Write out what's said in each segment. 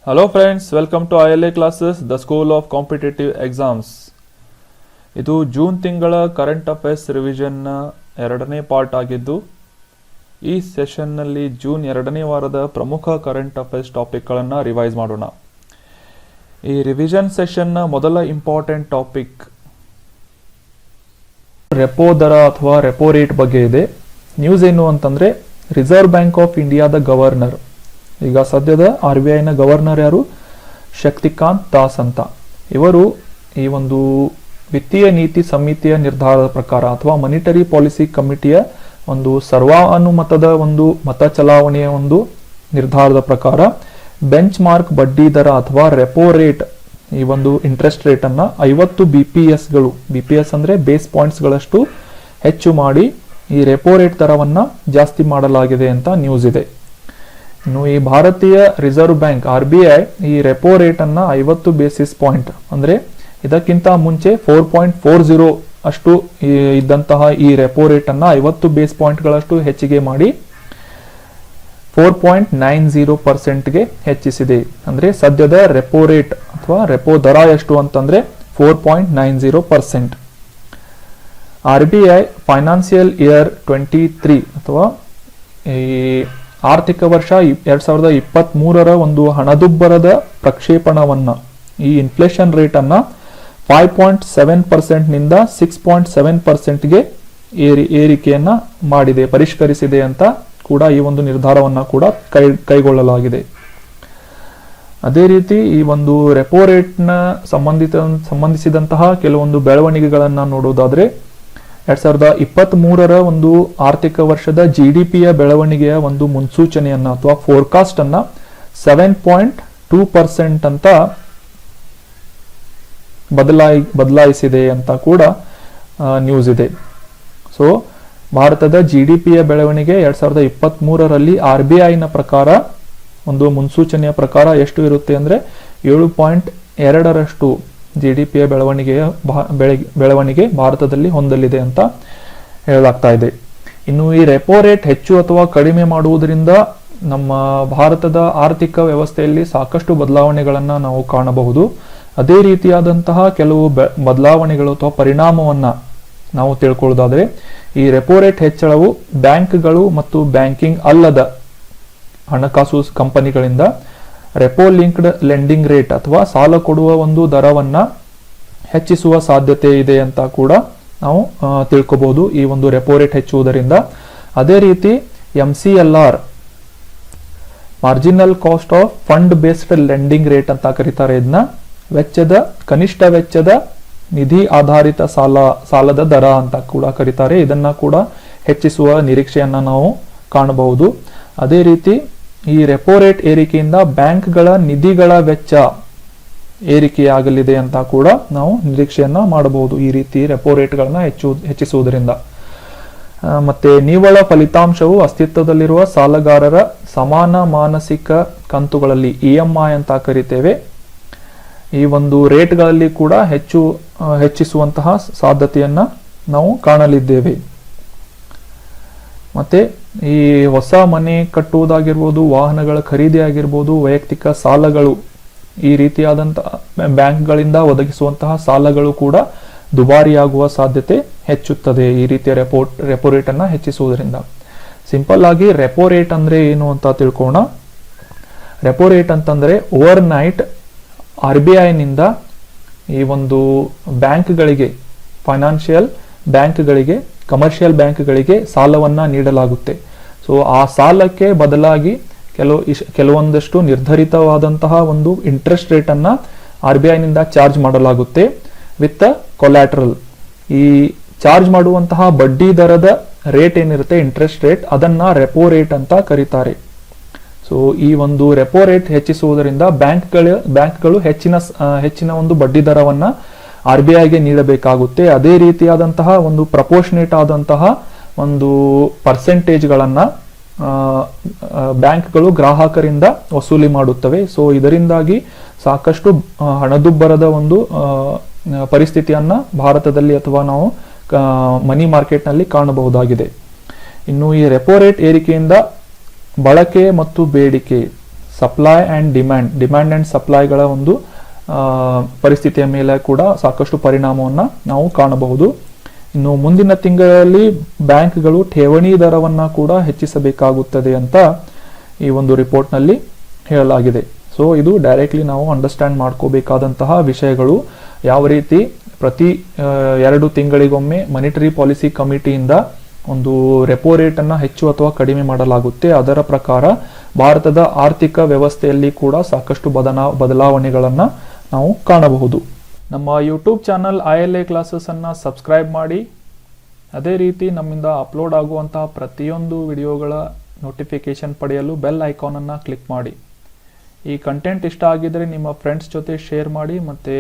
Hello friends, welcome to ILA classes, the School of Competitive Exams. ಇದು June ತಿಂಗಳ current affairs ರಿವಿಷನ್ನ ಎರಡನೇ part ಆಗಿದ್ದು, ಈ ಸೆಷನ್ನಲ್ಲಿ ಜೂನ್ ಎರಡನೇ ವಾರದ ಪ್ರಮುಖ ಕರೆಂಟ್ ಅಫೇರ್ಸ್ ಟಾಪಿಕ್ಗಳನ್ನು ರಿವೈಸ್ ಮಾಡೋಣ. ಈ ರಿವಿಷನ್ ಸೆಷನ್ನ ಮೊದಲ ಇಂಪಾರ್ಟೆಂಟ್ ಟಾಪಿಕ್ ರೆಪೋ ದರ ಅಥವಾ ರೆಪೋ ರೇಟ್ ಬಗ್ಗೆ ಇದೆ. ನ್ಯೂಸ್ ಏನು ಅಂತಂದ್ರೆ, ರಿಸರ್ವ್ ಬ್ಯಾಂಕ್ ಆಫ್ ಇಂಡಿಯಾದ ಗವರ್ನರ್, ಈಗ ಸದ್ಯದ RBIನ ಗವರ್ನರ್ ಯಾರು, ಶಕ್ತಿಕಾಂತ್ ದಾಸ್ ಅಂತ. ಇವರು ಈ ಒಂದು ವಿತ್ತೀಯ ನೀತಿ ಸಮಿತಿಯ ನಿರ್ಧಾರದ ಪ್ರಕಾರ ಅಥವಾ ಮಾನಿಟರಿ ಪಾಲಿಸಿ ಕಮಿಟಿಯ ಒಂದು ಸರ್ವಾನುಮತದ ಒಂದು ಮತ ಚಲಾವಣೆಯ ಒಂದು ನಿರ್ಧಾರದ ಪ್ರಕಾರ ಬೆಂಚ್ ಮಾರ್ಕ್ ಬಡ್ಡಿ ದರ ಅಥವಾ ರೆಪೋ ರೇಟ್, ಈ ಒಂದು ಇಂಟ್ರೆಸ್ಟ್ ರೇಟ್ ಅನ್ನ 50 BPS ಅಂದ್ರೆ ಬೇಸ್ ಪಾಯಿಂಟ್ಸ್ ಗಳಷ್ಟು ಹೆಚ್ಚು ಮಾಡಿ ಈ ರೆಪೋ ರೇಟ್ ದರವನ್ನ ಜಾಸ್ತಿ ಮಾಡಲಾಗಿದೆ ಅಂತ ನ್ಯೂಸ್ ಇದೆ. ಇನ್ನು ಈ ಭಾರತೀಯ ರಿಸರ್ವ್ ಬ್ಯಾಂಕ್ RBI ಈ ರೆಪೋ ರೇಟ್ ಅನ್ನ 50 ಬೇಸಿಸ್ ಪಾಯಿಂಟ್ ಅಂದ್ರೆ ಇದಕ್ಕಿಂತ ಮುಂಚೆ 4.40 ಅಷ್ಟು ಇದ್ದಂತಹ ಈ ರೆಪೋ ರೇಟ್ ಅನ್ನ 50 ಬೇಸ್ ಪಾಯಿಂಟ್ ಗಳಷ್ಟು ಹೆಚ್ಚಿಗೆ ಮಾಡಿ 4.90% ಗೆ ಹೆಚ್ಚಿಸಿದೆ. ಅಂದ್ರೆ ಸದ್ಯದ ರೆಪೋ ರೇಟ್ ಅಥವಾ ರೆಪೋ ದರ ಎಷ್ಟು ಅಂತಂದ್ರೆ 4.90%. RBI ಫೈನಾನ್ಸಿಯಲ್ ಇಯರ್ 23 ಅಥವಾ ಈ ಆರ್ಥಿಕ ವರ್ಷ 2023ರ ಒಂದು ಹಣದುಬ್ಬರದ ಪ್ರಕ್ಷೇಪಣವನ್ನ, ಈ ಇನ್ಫ್ಲೇಷನ್ ರೇಟ್ ಅನ್ನ 5.7% ನಿಂದ 6.7% ಗೆ ಏರಿಕೆಯನ್ನ ಮಾಡಿದೆ, ಪರಿಷ್ಕರಿಸಿದೆ ಅಂತ ಕೂಡ ಈ ಒಂದು ನಿರ್ಧಾರವನ್ನ ಕೂಡ ಕೈಗೊಳ್ಳಲಾಗಿದೆ. ಅದೇ ರೀತಿ ಈ ಒಂದು ರೆಪೋ ರೇಟ್ ನ ಸಂಬಂಧಿಸಿದಂತಹ ಕೆಲವೊಂದು ಬೆಳವಣಿಗೆಗಳನ್ನ ನೋಡೋದಾದ್ರೆ, 2023ರ ಒಂದು ಆರ್ಥಿಕ ವರ್ಷದ GDPಯ ಬೆಳವಣಿಗೆಯ ಒಂದು ಮುನ್ಸೂಚನೆಯನ್ನ ಅಥವಾ ಫೋರ್ಕಾಸ್ಟ್ ಅನ್ನ 7.2% ಅಂತ ಬದಲಾಯಿಸಿದೆ ಅಂತ ಕೂಡ ನ್ಯೂಸ್ ಇದೆ. ಸೊ ಭಾರತದ GDPಯ ಬೆಳವಣಿಗೆ 2023ರಲ್ಲಿ RBIನ ಪ್ರಕಾರ ಒಂದು ಮುನ್ಸೂಚನೆಯ ಪ್ರಕಾರ ಎಷ್ಟು ಇರುತ್ತೆ ಅಂದ್ರೆ 7.2% GDPಯ ಬೆಳವಣಿಗೆ ಭಾರತದಲ್ಲಿ ಹೊಂದಲಿದೆ ಅಂತ ಹೇಳಲಾಗ್ತಾ ಇದೆ. ಇನ್ನು ಈ ರೆಪೋ ರೇಟ್ ಹೆಚ್ಚು ಅಥವಾ ಕಡಿಮೆ ಮಾಡುವುದರಿಂದ ನಮ್ಮ ಭಾರತದ ಆರ್ಥಿಕ ವ್ಯವಸ್ಥೆಯಲ್ಲಿ ಸಾಕಷ್ಟು ಬದಲಾವಣೆಗಳನ್ನ ನಾವು ಕಾಣಬಹುದು. ಅದೇ ರೀತಿಯಾದಂತಹ ಕೆಲವು ಬದಲಾವಣೆಗಳು ಅಥವಾ ಪರಿಣಾಮವನ್ನ ನಾವು ತಿಳ್ಕೊಳ್ಳೋದಾದ್ರೆ, ಈ ರೆಪೋ ರೇಟ್ ಹೆಚ್ಚಳವು ಬ್ಯಾಂಕ್ಗಳು ಮತ್ತು ಬ್ಯಾಂಕಿಂಗ್ ಅಲ್ಲದ ಹಣಕಾಸು ಕಂಪನಿಗಳಿಂದ ರೆಪೋ ಲಿಂಕ್ಡ್ ಲೆಂಡಿಂಗ್ ರೇಟ್ ಅಥವಾ ಸಾಲ ಕೊಡುವ ಒಂದು ದರವನ್ನ ಹೆಚ್ಚಿಸುವ ಸಾಧ್ಯತೆ ಇದೆ ಅಂತ ಕೂಡ ನಾವು ತಿಳ್ಕೋಬಹುದು ಈ ಒಂದು ರೆಪೋ ರೇಟ್ ಹೆಚ್ಚುವುದರಿಂದ. ಅದೇ ರೀತಿ MCLR, marginal cost of fund based lending rate ಅಂತ ಕರೀತಾರೆ. ಇದನ್ನ ಕನಿಷ್ಠ ವೆಚ್ಚದ ನಿಧಿ ಆಧಾರಿತ ಸಾಲದ ದರ ಅಂತ ಕೂಡ ಕರೀತಾರೆ. ಇದನ್ನ ಕೂಡ ಹೆಚ್ಚಿಸುವ ನಿರೀಕ್ಷೆಯನ್ನ ನಾವು ಕಾಣಬಹುದು. ಅದೇ ರೀತಿ ಈ ರೆಪೋ ರೇಟ್ ಏರಿಕೆಯಿಂದ ಬ್ಯಾಂಕ್ಗಳ ನಿಧಿಗಳ ವೆಚ್ಚ ಏರಿಕೆಯಾಗಲಿದೆ ಅಂತ ಕೂಡ ನಾವು ನಿರೀಕ್ಷೆಯನ್ನ ಮಾಡಬಹುದು ಈ ರೀತಿ ರೆಪೋ ರೇಟ್ಗಳನ್ನ ಹೆಚ್ಚಿಸುವುದರಿಂದ. ಮತ್ತೆ ನಿವ್ವಳ ಫಲಿತಾಂಶವು ಅಸ್ತಿತ್ವದಲ್ಲಿರುವ ಸಾಲಗಾರರ ಸಮಾನ ಮಾನಸಿಕ ಕಂತುಗಳಲ್ಲಿ EMI ಅಂತ ಕರಿತೇವೆ. ಈ ಒಂದು ರೇಟ್ಗಳಲ್ಲಿ ಕೂಡ ಹೆಚ್ಚಿಸುವಂತಹ ಸಾಧ್ಯತೆಯನ್ನ ನಾವು ಕಾಣಲಿದ್ದೇವೆ. ಮತ್ತೆ ಈ ಹೊಸ ಮನೆ ಕಟ್ಟುವುದಾಗಿರ್ಬೋದು, ವಾಹನಗಳ ಖರೀದಿ ಆಗಿರ್ಬೋದು, ವೈಯಕ್ತಿಕ ಸಾಲಗಳು, ಈ ರೀತಿಯಾದಂತಹ ಬ್ಯಾಂಕ್ಗಳಿಂದ ಒದಗಿಸುವಂತಹ ಸಾಲಗಳು ಕೂಡ ದುಬಾರಿಯಾಗುವ ಸಾಧ್ಯತೆ ಹೆಚ್ಚುತ್ತದೆ ಈ ರೀತಿಯ ರೆಪೋ ರೇಟ್ ಅನ್ನ ಹೆಚ್ಚಿಸುವುದರಿಂದ. ಸಿಂಪಲ್ ಆಗಿ ರೆಪೋ ರೇಟ್ ಅಂದ್ರೆ ಏನು ಅಂತ ತಿಳ್ಕೋಣ. ರೆಪೋ ರೇಟ್ ಅಂತಂದ್ರೆ ಓವರ್ ನೈಟ್ RBI ನಿಂದ ಈ ಒಂದು ಬ್ಯಾಂಕ್ಗಳಿಗೆ, ಫೈನಾನ್ಷಿಯಲ್ ಬ್ಯಾಂಕ್ಗಳಿಗೆ, ಕಮರ್ಷಿಯಲ್ ಬ್ಯಾಂಕ್ಗಳಿಗೆ ಸಾಲವನ್ನ ನೀಡಲಾಗುತ್ತೆ. ಸೊ ಆ ಸಾಲಕ್ಕೆ ಬದಲಾಗಿ ಕೆಲವೊಂದಷ್ಟು ನಿರ್ಧರಿತವಾದಂತಹ ಒಂದು ಇಂಟ್ರೆಸ್ಟ್ ರೇಟ್ ಅನ್ನ RBI ನಿಂದ ಚಾರ್ಜ್ ಮಾಡಲಾಗುತ್ತೆ ವಿತ್ ಕೊಲ್ಯಾಟ್ರಲ್. ಈ ಚಾರ್ಜ್ ಮಾಡುವಂತಹ ಬಡ್ಡಿ ದರದ ರೇಟ್ ಏನಿರುತ್ತೆ, ಇಂಟ್ರೆಸ್ಟ್ ರೇಟ್, ಅದನ್ನ ರೆಪೋ ರೇಟ್ ಅಂತ ಕರೀತಾರೆ. ಸೊ ಈ ಒಂದು ರೆಪೋ ರೇಟ್ ಹೆಚ್ಚಿಸುವುದರಿಂದ ಬ್ಯಾಂಕ್ಗಳು ಹೆಚ್ಚಿನ ಒಂದು ಬಡ್ಡಿ ದರವನ್ನ RBIಗೆ ನೀಡಬೇಕಾಗುತ್ತೆ. ಅದೇ ರೀತಿಯಾದಂತಹ ಒಂದು ಪ್ರಪೋರ್ಷನೇಟ್ ಆದಂತಹ ಒಂದು ಪರ್ಸೆಂಟೇಜ್ಗಳನ್ನ ಬ್ಯಾಂಕ್ಗಳು ಗ್ರಾಹಕರಿಂದ ವಸೂಲಿ ಮಾಡುತ್ತವೆ. ಸೊ ಇದರಿಂದಾಗಿ ಸಾಕಷ್ಟು ಹಣದುಬ್ಬರದ ಒಂದು ಪರಿಸ್ಥಿತಿಯನ್ನ ಭಾರತದಲ್ಲಿ ಅಥವಾ ನಾವು ಮನಿ ಮಾರ್ಕೆಟ್ ನಲ್ಲಿ ಕಾಣಬಹುದಾಗಿದೆ. ಇನ್ನು ಈ ರೆಪೋ ರೇಟ್ ಏರಿಕೆಯಿಂದ ಬಳಕೆ ಮತ್ತು ಬೇಡಿಕೆ ಸಪ್ಲೈ ಆ್ಯಂಡ್ ಡಿಮ್ಯಾಂಡ್ ಆ್ಯಂಡ್ ಸಪ್ಲೈಗಳ ಒಂದು ಪರಿಸ್ಥಿತಿಯ ಮೇಲೆ ಕೂಡ ಸಾಕಷ್ಟು ಪರಿಣಾಮವನ್ನು ನಾವು ಕಾಣಬಹುದು. ಇನ್ನು ಮುಂದಿನ ತಿಂಗಳಲ್ಲಿ ಬ್ಯಾಂಕ್ಗಳು ಠೇವಣಿ ದರವನ್ನು ಕೂಡ ಹೆಚ್ಚಿಸಬೇಕಾಗುತ್ತದೆ ಅಂತ ಈ ಒಂದು ರಿಪೋರ್ಟ್ನಲ್ಲಿ ಹೇಳಲಾಗಿದೆ. ಸೊ ಇದು ಡೈರೆಕ್ಟ್ಲಿ ನಾವು ಅಂಡರ್ಸ್ಟ್ಯಾಂಡ್ ಮಾಡ್ಕೋಬೇಕಾದಂತಹ ವಿಷಯಗಳು. ಯಾವ ರೀತಿ ಪ್ರತಿ 2 ತಿಂಗಳಿಗೊಮ್ಮೆ ಮಾನಿಟರಿ ಪಾಲಿಸಿ ಕಮಿಟಿಯಿಂದ ಒಂದು ರೆಪೋ ರೇಟ್ ಅನ್ನು ಹೆಚ್ಚು ಅಥವಾ ಕಡಿಮೆ ಮಾಡಲಾಗುತ್ತೆ, ಅದರ ಪ್ರಕಾರ ಭಾರತದ ಆರ್ಥಿಕ ವ್ಯವಸ್ಥೆಯಲ್ಲಿ ಕೂಡ ಸಾಕಷ್ಟು ಬದಲಾವಣೆಗಳನ್ನು ನಾವು ಕಾಣಬಹುದು. ನಮ್ಮ ಯೂಟ್ಯೂಬ್ ಚಾನಲ್ ILA ಕ್ಲಾಸಸ್ ಅನ್ನು ಸಬ್ಸ್ಕ್ರೈಬ್ ಮಾಡಿ. ಅದೇ ರೀತಿ ನಮ್ಮಿಂದ ಅಪ್ಲೋಡ್ ಆಗುವಂತಹ ಪ್ರತಿಯೊಂದು ವಿಡಿಯೋಗಳ ನೋಟಿಫಿಕೇಶನ್ ಪಡೆಯಲು ಬೆಲ್ ಐಕಾನ್ ಅನ್ನು ಕ್ಲಿಕ್ ಮಾಡಿ. ಈ ಕಂಟೆಂಟ್ ಇಷ್ಟ ಆಗಿದ್ರೆ ನಿಮ್ಮ ಫ್ರೆಂಡ್ಸ್ ಜೊತೆ ಶೇರ್ ಮಾಡಿ, ಮತ್ತು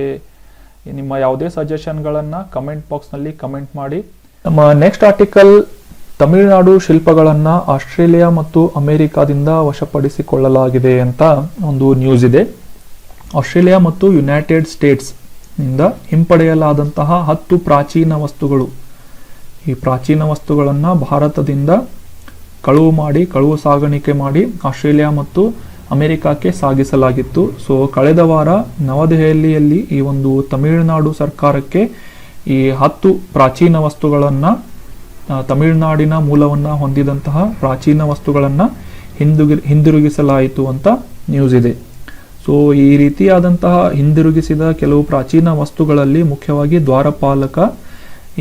ನಿಮ್ಮ ಯಾವುದೇ ಸಜೆಷನ್ಗಳನ್ನು ಕಮೆಂಟ್ ಬಾಕ್ಸ್ನಲ್ಲಿ ಕಮೆಂಟ್ ಮಾಡಿ. ನಮ್ಮ ನೆಕ್ಸ್ಟ್ ಆರ್ಟಿಕಲ್, ತಮಿಳುನಾಡು ಶಿಲ್ಪಗಳನ್ನು ಆಸ್ಟ್ರೇಲಿಯಾ ಮತ್ತು ಅಮೆರಿಕಾದಿಂದ ವಶಪಡಿಸಿಕೊಳ್ಳಲಾಗಿದೆ ಅಂತ ಒಂದು ನ್ಯೂಸ್ ಇದೆ. ಆಸ್ಟ್ರೇಲಿಯಾ ಮತ್ತು ಯುನೈಟೆಡ್ ಸ್ಟೇಟ್ಸ್ ನಿಂದ ಹಿಂಪಡೆಯಲಾದಂತಹ 10 ಪ್ರಾಚೀನ ವಸ್ತುಗಳು, ಈ ಪ್ರಾಚೀನ ವಸ್ತುಗಳನ್ನು ಭಾರತದಿಂದ ಕಳುವು ಸಾಗಾಣಿಕೆ ಮಾಡಿ ಆಸ್ಟ್ರೇಲಿಯಾ ಮತ್ತು ಅಮೆರಿಕಕ್ಕೆ ಸಾಗಿಸಲಾಗಿತ್ತು. ಸೊ ಕಳೆದ ವಾರ ನವದೆಹಲಿಯಲ್ಲಿ ಈ ಒಂದು ತಮಿಳುನಾಡು ಸರ್ಕಾರಕ್ಕೆ ಈ 10 ಪ್ರಾಚೀನ ವಸ್ತುಗಳನ್ನು, ತಮಿಳುನಾಡಿನ ಮೂಲವನ್ನು ಹೊಂದಿದಂತಹ ಪ್ರಾಚೀನ ವಸ್ತುಗಳನ್ನು ಹಿಂದಿರುಗಿಸಲಾಯಿತು ಅಂತ ನ್ಯೂಸ್ ಇದೆ. ಸೊ ಈ ರೀತಿಯಾದಂತಹ ಹಿಂದಿರುಗಿಸಿದ ಕೆಲವು ಪ್ರಾಚೀನ ವಸ್ತುಗಳಲ್ಲಿ ಮುಖ್ಯವಾಗಿ ದ್ವಾರಪಾಲಕ,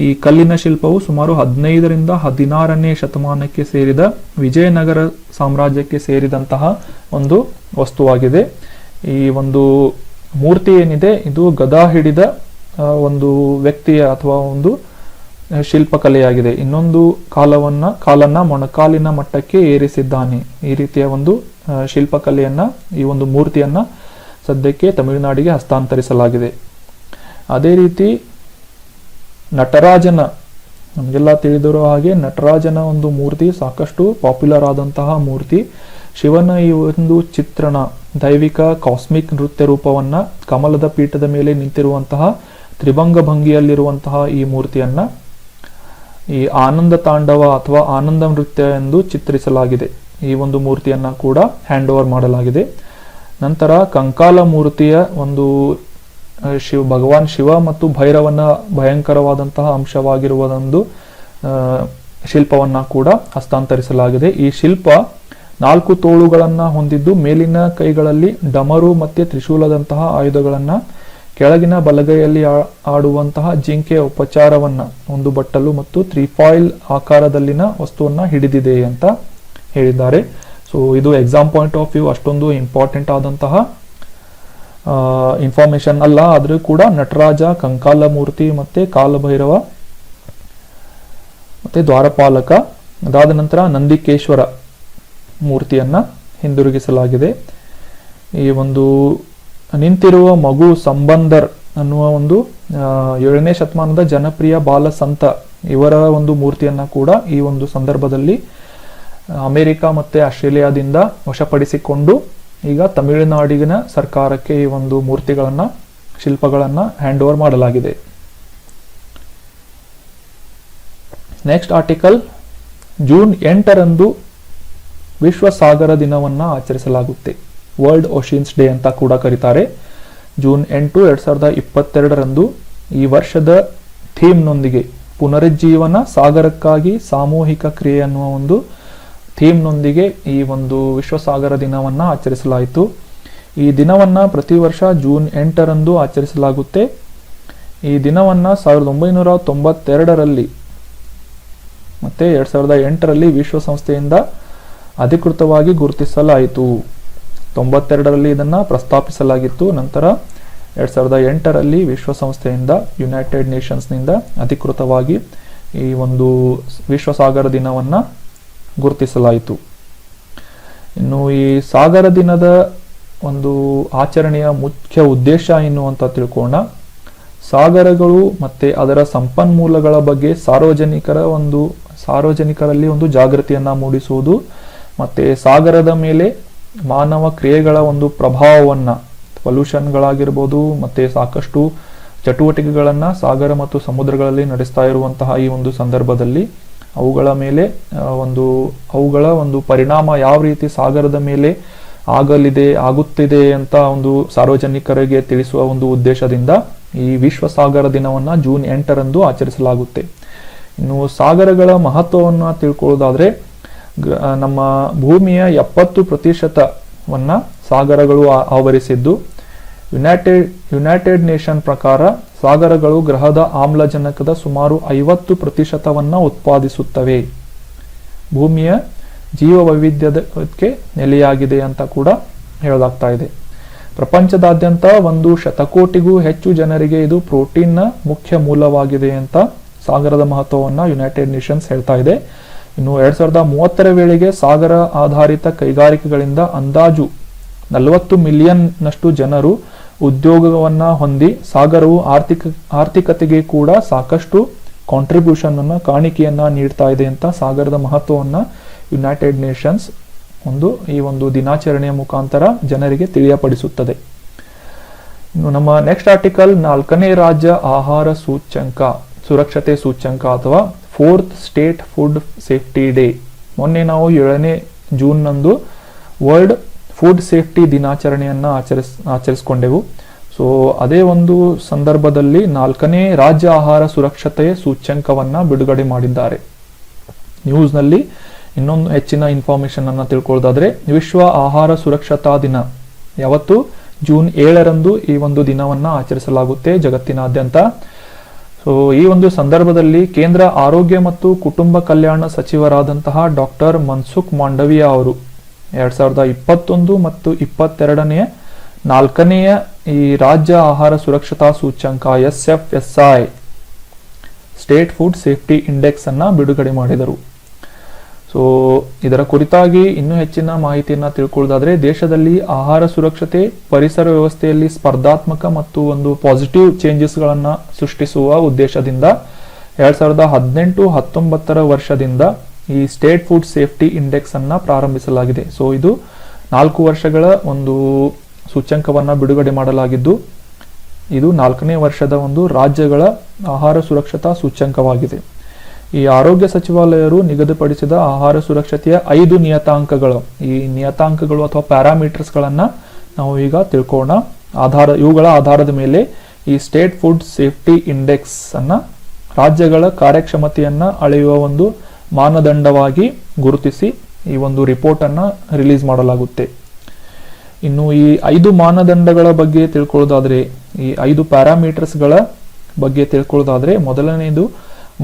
ಈ ಕಲ್ಲಿನ ಶಿಲ್ಪವು ಸುಮಾರು 15ರಿಂದ 16ನೇ ಶತಮಾನಕ್ಕೆ ಸೇರಿದ ವಿಜಯನಗರ ಸಾಮ್ರಾಜ್ಯಕ್ಕೆ ಸೇರಿದಂತಹ ಒಂದು ವಸ್ತುವಾಗಿದೆ. ಈ ಒಂದು ಮೂರ್ತಿ ಏನಿದೆ ಇದು ಗದಾ ಹಿಡಿದ ಒಂದು ವ್ಯಕ್ತಿಯ ಅಥವಾ ಒಂದು ಶಿಲ್ಪಕಲೆಯಾಗಿದೆ. ಇನ್ನೊಂದು ಕಾಲನ್ನ ಮೊಣಕಾಲಿನ ಮಟ್ಟಕ್ಕೆ ಏರಿಸಿದ್ದಾನೆ. ಈ ರೀತಿಯ ಒಂದು ಶಿಲ್ಪಕಲೆಯನ್ನ, ಈ ಒಂದು ಮೂರ್ತಿಯನ್ನ ಸದ್ಯಕ್ಕೆ ತಮಿಳುನಾಡಿಗೆ ಹಸ್ತಾಂತರಿಸಲಾಗಿದೆ. ಅದೇ ರೀತಿ ನಟರಾಜನ, ನಮಗೆಲ್ಲ ತಿಳಿದಿರೋ ಹಾಗೆ ನಟರಾಜನ ಒಂದು ಮೂರ್ತಿ ಸಾಕಷ್ಟು ಪಾಪ್ಯುಲರ್ ಆದಂತಹ ಮೂರ್ತಿ. ಶಿವನ ಈ ಒಂದು ಚಿತ್ರಣ, ದೈವಿಕ ಕಾಸ್ಮಿಕ್ ನೃತ್ಯ ರೂಪವನ್ನ ಕಮಲದ ಪೀಠದ ಮೇಲೆ ನಿಂತಿರುವಂತಹ ತ್ರಿಭಂಗ ಭಂಗಿಯಲ್ಲಿರುವಂತಹ ಈ ಮೂರ್ತಿಯನ್ನ ಈ ಆನಂದ ತಾಂಡವ ಅಥವಾ ಆನಂದ ನೃತ್ಯ ಎಂದು ಚಿತ್ರಿಸಲಾಗಿದೆ. ಈ ಒಂದು ಮೂರ್ತಿಯನ್ನ ಕೂಡ ಹ್ಯಾಂಡ್ ಓವರ್ ಮಾಡಲಾಗಿದೆ. ನಂತರ ಕಂಕಾಲ ಮೂರ್ತಿಯ ಒಂದು ಭಗವಾನ್ ಶಿವ ಮತ್ತು ಭೈರವನ ಭಯಂಕರವಾದಂತಹ ಅಂಶವಾಗಿರುವುದೊಂದು ಶಿಲ್ಪವನ್ನ ಕೂಡ ಹಸ್ತಾಂತರಿಸಲಾಗಿದೆ. ಈ ಶಿಲ್ಪ 4 ತೋಳುಗಳನ್ನ ಹೊಂದಿದ್ದು ಮೇಲಿನ ಕೈಗಳಲ್ಲಿ ಡಮರು ಮತ್ತೆ ತ್ರಿಶೂಲದಂತಹ ಆಯುಧಗಳನ್ನ, ಕೆಳಗಿನ ಬಲಗೈಯಲ್ಲಿ ಆಡುವಂತಹ ಜಿಂಕೆಯ ಉಪಚಾರವನ್ನ, ಒಂದು ಬಟ್ಟಲು ಮತ್ತು ತ್ರಿಫಾಯಿಲ್ ಆಕಾರದಲ್ಲಿನ ವಸ್ತುವನ್ನ ಹಿಡಿದಿದೆ ಅಂತ ಹೇಳಿದ್ದಾರೆ. ಸೊ ಇದು ಎಕ್ಸಾಮ್ ಪಾಯಿಂಟ್ ಆಫ್ ವ್ಯೂ ಅಷ್ಟೊಂದು ಇಂಪಾರ್ಟೆಂಟ್ ಆದಂತಹ ಇನ್ಫಾರ್ಮೇಶನ್ ಅಲ್ಲ, ಆದ್ರೂ ಕೂಡ ನಟರಾಜ, ಕಂಕಾಲ ಮೂರ್ತಿ ಮತ್ತೆ ಕಾಲಭೈರವ ಮತ್ತೆ ದ್ವಾರಪಾಲಕ, ಅದಾದ ನಂತರ ನಂದಿಕೇಶ್ವರ ಮೂರ್ತಿಯನ್ನ ಹಿಂದಿರುಗಿಸಲಾಗಿದೆ. ಈ ಒಂದು ನಿಂತಿರುವ ಮಗು ಸಂಬಂದರ್ ಅನ್ನುವ ಒಂದು 7ನೇ ಶತಮಾನದ ಜನಪ್ರಿಯ ಬಾಲ ಸಂತ, ಇವರ ಒಂದು ಮೂರ್ತಿಯನ್ನ ಕೂಡ ಈ ಒಂದು ಸಂದರ್ಭದಲ್ಲಿ ಅಮೆರಿಕ ಮತ್ತೆ ಆಸ್ಟ್ರೇಲಿಯಾದಿಂದ ವಶಪಡಿಸಿಕೊಂಡು ಈಗ ತಮಿಳುನಾಡಿನ ಸರ್ಕಾರಕ್ಕೆ ಈ ಒಂದು ಮೂರ್ತಿಗಳನ್ನ, ಶಿಲ್ಪಗಳನ್ನ ಹ್ಯಾಂಡ್ ಓವರ್ ಮಾಡಲಾಗಿದೆ. ನೆಕ್ಸ್ಟ್ ಆರ್ಟಿಕಲ್, ಜೂನ್ 8ರಂದು ವಿಶ್ವ ಸಾಗರ ದಿನವನ್ನ ಆಚರಿಸಲಾಗುತ್ತೆ. ವರ್ಲ್ಡ್ ಓಷಿಯನ್ಸ್ ಡೇ ಅಂತ ಕೂಡ ಕರೀತಾರೆ. ಜೂನ್ 8, 2022ರಂದು ಈ ವರ್ಷದ ಥೀಮ್ನೊಂದಿಗೆ ಪುನರುಜ್ಜೀವನ ಸಾಗರಕ್ಕಾಗಿ ಸಾಮೂಹಿಕ ಕ್ರಿಯೆ ಅನ್ನುವ ಒಂದು ಥೀಮ್ನೊಂದಿಗೆ ಈ ಒಂದು ವಿಶ್ವ ಸಾಗರ ದಿನವನ್ನ ಆಚರಿಸಲಾಯಿತು. ಈ ದಿನವನ್ನ ಪ್ರತಿ ವರ್ಷ ಜೂನ್ 8ರಂದು ಆಚರಿಸಲಾಗುತ್ತೆ. ಈ ದಿನವನ್ನ 1992ರಲ್ಲಿ ಮತ್ತೆ 2008ರಲ್ಲಿ ವಿಶ್ವಸಂಸ್ಥೆಯಿಂದ ಅಧಿಕೃತವಾಗಿ ಗುರುತಿಸಲಾಯಿತು. 92ರಲ್ಲಿ ಇದನ್ನ ಪ್ರಸ್ತಾಪಿಸಲಾಗಿತ್ತು. ನಂತರ 2008ರಲ್ಲಿ ವಿಶ್ವಸಂಸ್ಥೆಯಿಂದ, ಯುನೈಟೆಡ್ ನೇಷನ್ಸ್ನಿಂದ ಅಧಿಕೃತವಾಗಿ ಈ ಒಂದು ವಿಶ್ವ ಸಾಗರ ದಿನವನ್ನ ಗುರುತಿಸಲಾಯಿತು. ಇನ್ನು ಈ ಸಾಗರ ದಿನದ ಒಂದು ಆಚರಣೆಯ ಮುಖ್ಯ ಉದ್ದೇಶ ಏನು ಅಂತ ತಿಳ್ಕೋಣ. ಸಾಗರಗಳು ಮತ್ತೆ ಅದರ ಸಂಪನ್ಮೂಲಗಳ ಬಗ್ಗೆ ಸಾರ್ವಜನಿಕರಲ್ಲಿ ಒಂದು ಜಾಗೃತಿಯನ್ನ ಮೂಡಿಸುವುದು, ಮತ್ತೆ ಸಾಗರದ ಮೇಲೆ ಮಾನವ ಕ್ರಿಯೆಗಳ ಒಂದು ಪ್ರಭಾವವನ್ನ, ಪೊಲ್ಯೂಷನ್ಗಳಾಗಿರ್ಬೋದು ಮತ್ತೆ ಸಾಕಷ್ಟು ಚಟುವಟಿಕೆಗಳನ್ನ ಸಾಗರ ಮತ್ತು ಸಮುದ್ರಗಳಲ್ಲಿ ನಡೆಸ್ತಾ ಇರುವಂತಹ ಈ ಒಂದು ಸಂದರ್ಭದಲ್ಲಿ ಅವುಗಳ ಒಂದು ಪರಿಣಾಮ ಯಾವ ರೀತಿ ಸಾಗರದ ಮೇಲೆ ಆಗುತ್ತಿದೆ ಅಂತ ಒಂದು ಸಾರ್ವಜನಿಕರಿಗೆ ತಿಳಿಸುವ ಒಂದು ಉದ್ದೇಶದಿಂದ ಈ ವಿಶ್ವ ಸಾಗರ ದಿನವನ್ನ ಜೂನ್ 8ರಂದು ಆಚರಿಸಲಾಗುತ್ತೆ. ಇನ್ನು ಸಾಗರಗಳ ಮಹತ್ವವನ್ನ ತಿಳ್ಕೊಳ್ಳೋದಾದ್ರೆ ನಮ್ಮ ಭೂಮಿಯ 70%ವನ್ನ ಸಾಗರಗಳು ಆವರಿಸಿದ್ದು, ಯುನೈಟೆಡ್ ನೇಷನ್ ಪ್ರಕಾರ ಸಾಗರಗಳು ಗ್ರಹದ ಆಮ್ಲಜನಕದ ಸುಮಾರು 50%ವನ್ನ ಉತ್ಪಾದಿಸುತ್ತವೆ. ಭೂಮಿಯ ಜೀವ ವೈವಿಧ್ಯಕ್ಕೆ ನೆಲೆಯಾಗಿದೆ ಅಂತ ಕೂಡ ಹೇಳಲಾಗ್ತಾ ಇದೆ. ಪ್ರಪಂಚದಾದ್ಯಂತ 1 ಶತಕೋಟಿಗೂ ಹೆಚ್ಚು ಜನರಿಗೆ ಇದು ಪ್ರೋಟೀನ್ನ ಮುಖ್ಯ ಮೂಲವಾಗಿದೆ ಅಂತ ಸಾಗರದ ಮಹತ್ವವನ್ನ ಯುನೈಟೆಡ್ ನೇಷನ್ಸ್ ಹೇಳ್ತಾ ಇದೆ. ಇನ್ನು 2030ರ ವೇಳೆಗೆ ಸಾಗರ ಆಧಾರಿತ ಕೈಗಾರಿಕೆಗಳಿಂದ ಅಂದಾಜು 40 ಮಿಲಿಯನ್ ನಷ್ಟು ಜನರು ಉದ್ಯೋಗವನ್ನ ಹೊಂದಿ ಸಾಗರವು ಆರ್ಥಿಕತೆಗೆ ಕೂಡ ಸಾಕಷ್ಟು ಕಾಂಟ್ರಿಬ್ಯೂಷನ್ ಅನ್ನ ಕಾಣಿಕೆಯನ್ನ ನೀಡ್ತಾ ಇದೆ ಅಂತ ಸಾಗರದ ಮಹತ್ವವನ್ನ ಯುನೈಟೆಡ್ ನೇಷನ್ಸ್ ಈ ಒಂದು ದಿನಾಚರಣೆಯ ಮುಖಾಂತರ ಜನರಿಗೆ ತಿಳಿಯಪಡಿಸುತ್ತದೆ. ಇನ್ನು ನಮ್ಮ ನೆಕ್ಸ್ಟ್ ಆರ್ಟಿಕಲ್ 4ನೇ ರಾಜ್ಯ ಆಹಾರ ಸುರಕ್ಷತೆ ಸೂಚ್ಯಂಕ ಅಥವಾ 4th state food safety day. ಮೊನ್ನೆ ನಾವು 7ನೇ ಜೂನ್ನಂದು ವರ್ಲ್ಡ್ ಫುಡ್ ಸೇಫ್ಟಿ ದಿನಾಚರಣೆಯನ್ನ ಆಚರಿಸಿಕೊಂಡೆವು. ಸೊ ಅದೇ ಒಂದು ಸಂದರ್ಭದಲ್ಲಿ 4ನೇ ರಾಜ್ಯ ಆಹಾರ ಸುರಕ್ಷತೆಯ ಸೂಚ್ಯಂಕವನ್ನ ಬಿಡುಗಡೆ ಮಾಡಿದ್ದಾರೆ. ನ್ಯೂಸ್ನಲ್ಲಿ ಇನ್ನೊಂದು ಹೆಚ್ಚಿನ ಇನ್ಫಾರ್ಮೇಶನ್ ಅನ್ನ ತಿಳ್ಕೊಳ್ಳೋದಾದ್ರೆ, ವಿಶ್ವ ಆಹಾರ ಸುರಕ್ಷತಾ ದಿನ ಯಾವತ್ತು ಜೂನ್ 7ರಂದು ಈ ಒಂದು ದಿನವನ್ನ ಆಚರಿಸಲಾಗುತ್ತೆ ಜಗತ್ತಿನಾದ್ಯಂತ. ಸೊ ಈ ಒಂದು ಸಂದರ್ಭದಲ್ಲಿ ಕೇಂದ್ರ ಆರೋಗ್ಯ ಮತ್ತು ಕುಟುಂಬ ಕಲ್ಯಾಣ ಸಚಿವರಾದಂತಹ ಡಾಕ್ಟರ್ ಮನ್ಸುಖ್ ಮಾಂಡವಿಯಾ ಅವರು 2021 ಮತ್ತು 22ನೇ 4ನೇಯ ಈ ರಾಜ್ಯ ಆಹಾರ ಸುರಕ್ಷತಾ ಸೂಚ್ಯಂಕ SFSI state food safety index ಅನ್ನ ಬಿಡುಗಡೆ ಮಾಡಿದರು. ಸೊ ಇದರ ಕುರಿತಾಗಿ ಇನ್ನೂ ಹೆಚ್ಚಿನ ಮಾಹಿತಿಯನ್ನ ತಿಳ್ಕೊಳ್ಳೋದಾದ್ರೆ, ದೇಶದಲ್ಲಿ ಆಹಾರ ಸುರಕ್ಷತೆ ಪರಿಸರ ವ್ಯವಸ್ಥೆಯಲ್ಲಿ ಸ್ಪರ್ಧಾತ್ಮಕ ಮತ್ತು ಒಂದು ಪಾಸಿಟಿವ್ ಚೇಂಜಸ್ ಗಳನ್ನ ಸೃಷ್ಟಿಸುವ ಉದ್ದೇಶದಿಂದ 2018-19 ವರ್ಷದಿಂದ ಈ ಸ್ಟೇಟ್ ಫುಡ್ ಸೇಫ್ಟಿ ಇಂಡೆಕ್ಸ್ ಅನ್ನ ಪ್ರಾರಂಭಿಸಲಾಗಿದೆ. ಸೊ ಇದು 4 ವರ್ಷಗಳ ಒಂದು ಸೂಚ್ಯಂಕವನ್ನ ಬಿಡುಗಡೆ ಮಾಡಲಾಗಿದ್ದು, ಇದು 4ನೇ ವರ್ಷದ ಒಂದು ರಾಜ್ಯಗಳ ಆಹಾರ ಸುರಕ್ಷತಾ ಸೂಚ್ಯಂಕವಾಗಿದೆ. ಈ ಆರೋಗ್ಯ ಸಚಿವಾಲಯರು ನಿಗದಿಪಡಿಸಿದ ಆಹಾರ ಸುರಕ್ಷತೆಯ 5 ನಿಯತಾಂಕಗಳು, ಈ ನಿಯತಾಂಕಗಳು ಅಥವಾ ಪ್ಯಾರಾಮೀಟರ್ಸ್ ಗಳನ್ನ ನಾವು ಈಗ ತಿಳ್ಕೋಣ. ಇವುಗಳ ಆಧಾರದ ಮೇಲೆ ಈ ಸ್ಟೇಟ್ ಫುಡ್ ಸೇಫ್ಟಿ ಇಂಡೆಕ್ಸ್ ಅನ್ನ ರಾಜ್ಯಗಳ ಕಾರ್ಯಕ್ಷಮತೆಯನ್ನ ಅಳೆಯುವ ಒಂದು ಮಾನದಂಡವಾಗಿ ಗುರುತಿಸಿ ಈ ಒಂದು ರಿಪೋರ್ಟ್ ಅನ್ನ ರಿಲೀಸ್ ಮಾಡಲಾಗುತ್ತೆ. ಇನ್ನು ಈ 5 ಮಾನದಂಡಗಳ ಬಗ್ಗೆ ತಿಳ್ಕೊಳ್ಳೋದಾದ್ರೆ, ಈ 5 ಪ್ಯಾರಾಮೀಟರ್ಸ್ ಗಳ ಬಗ್ಗೆ ತಿಳ್ಕೊಳ್ಳೋದಾದ್ರೆ, ಮೊದಲನೆಯದು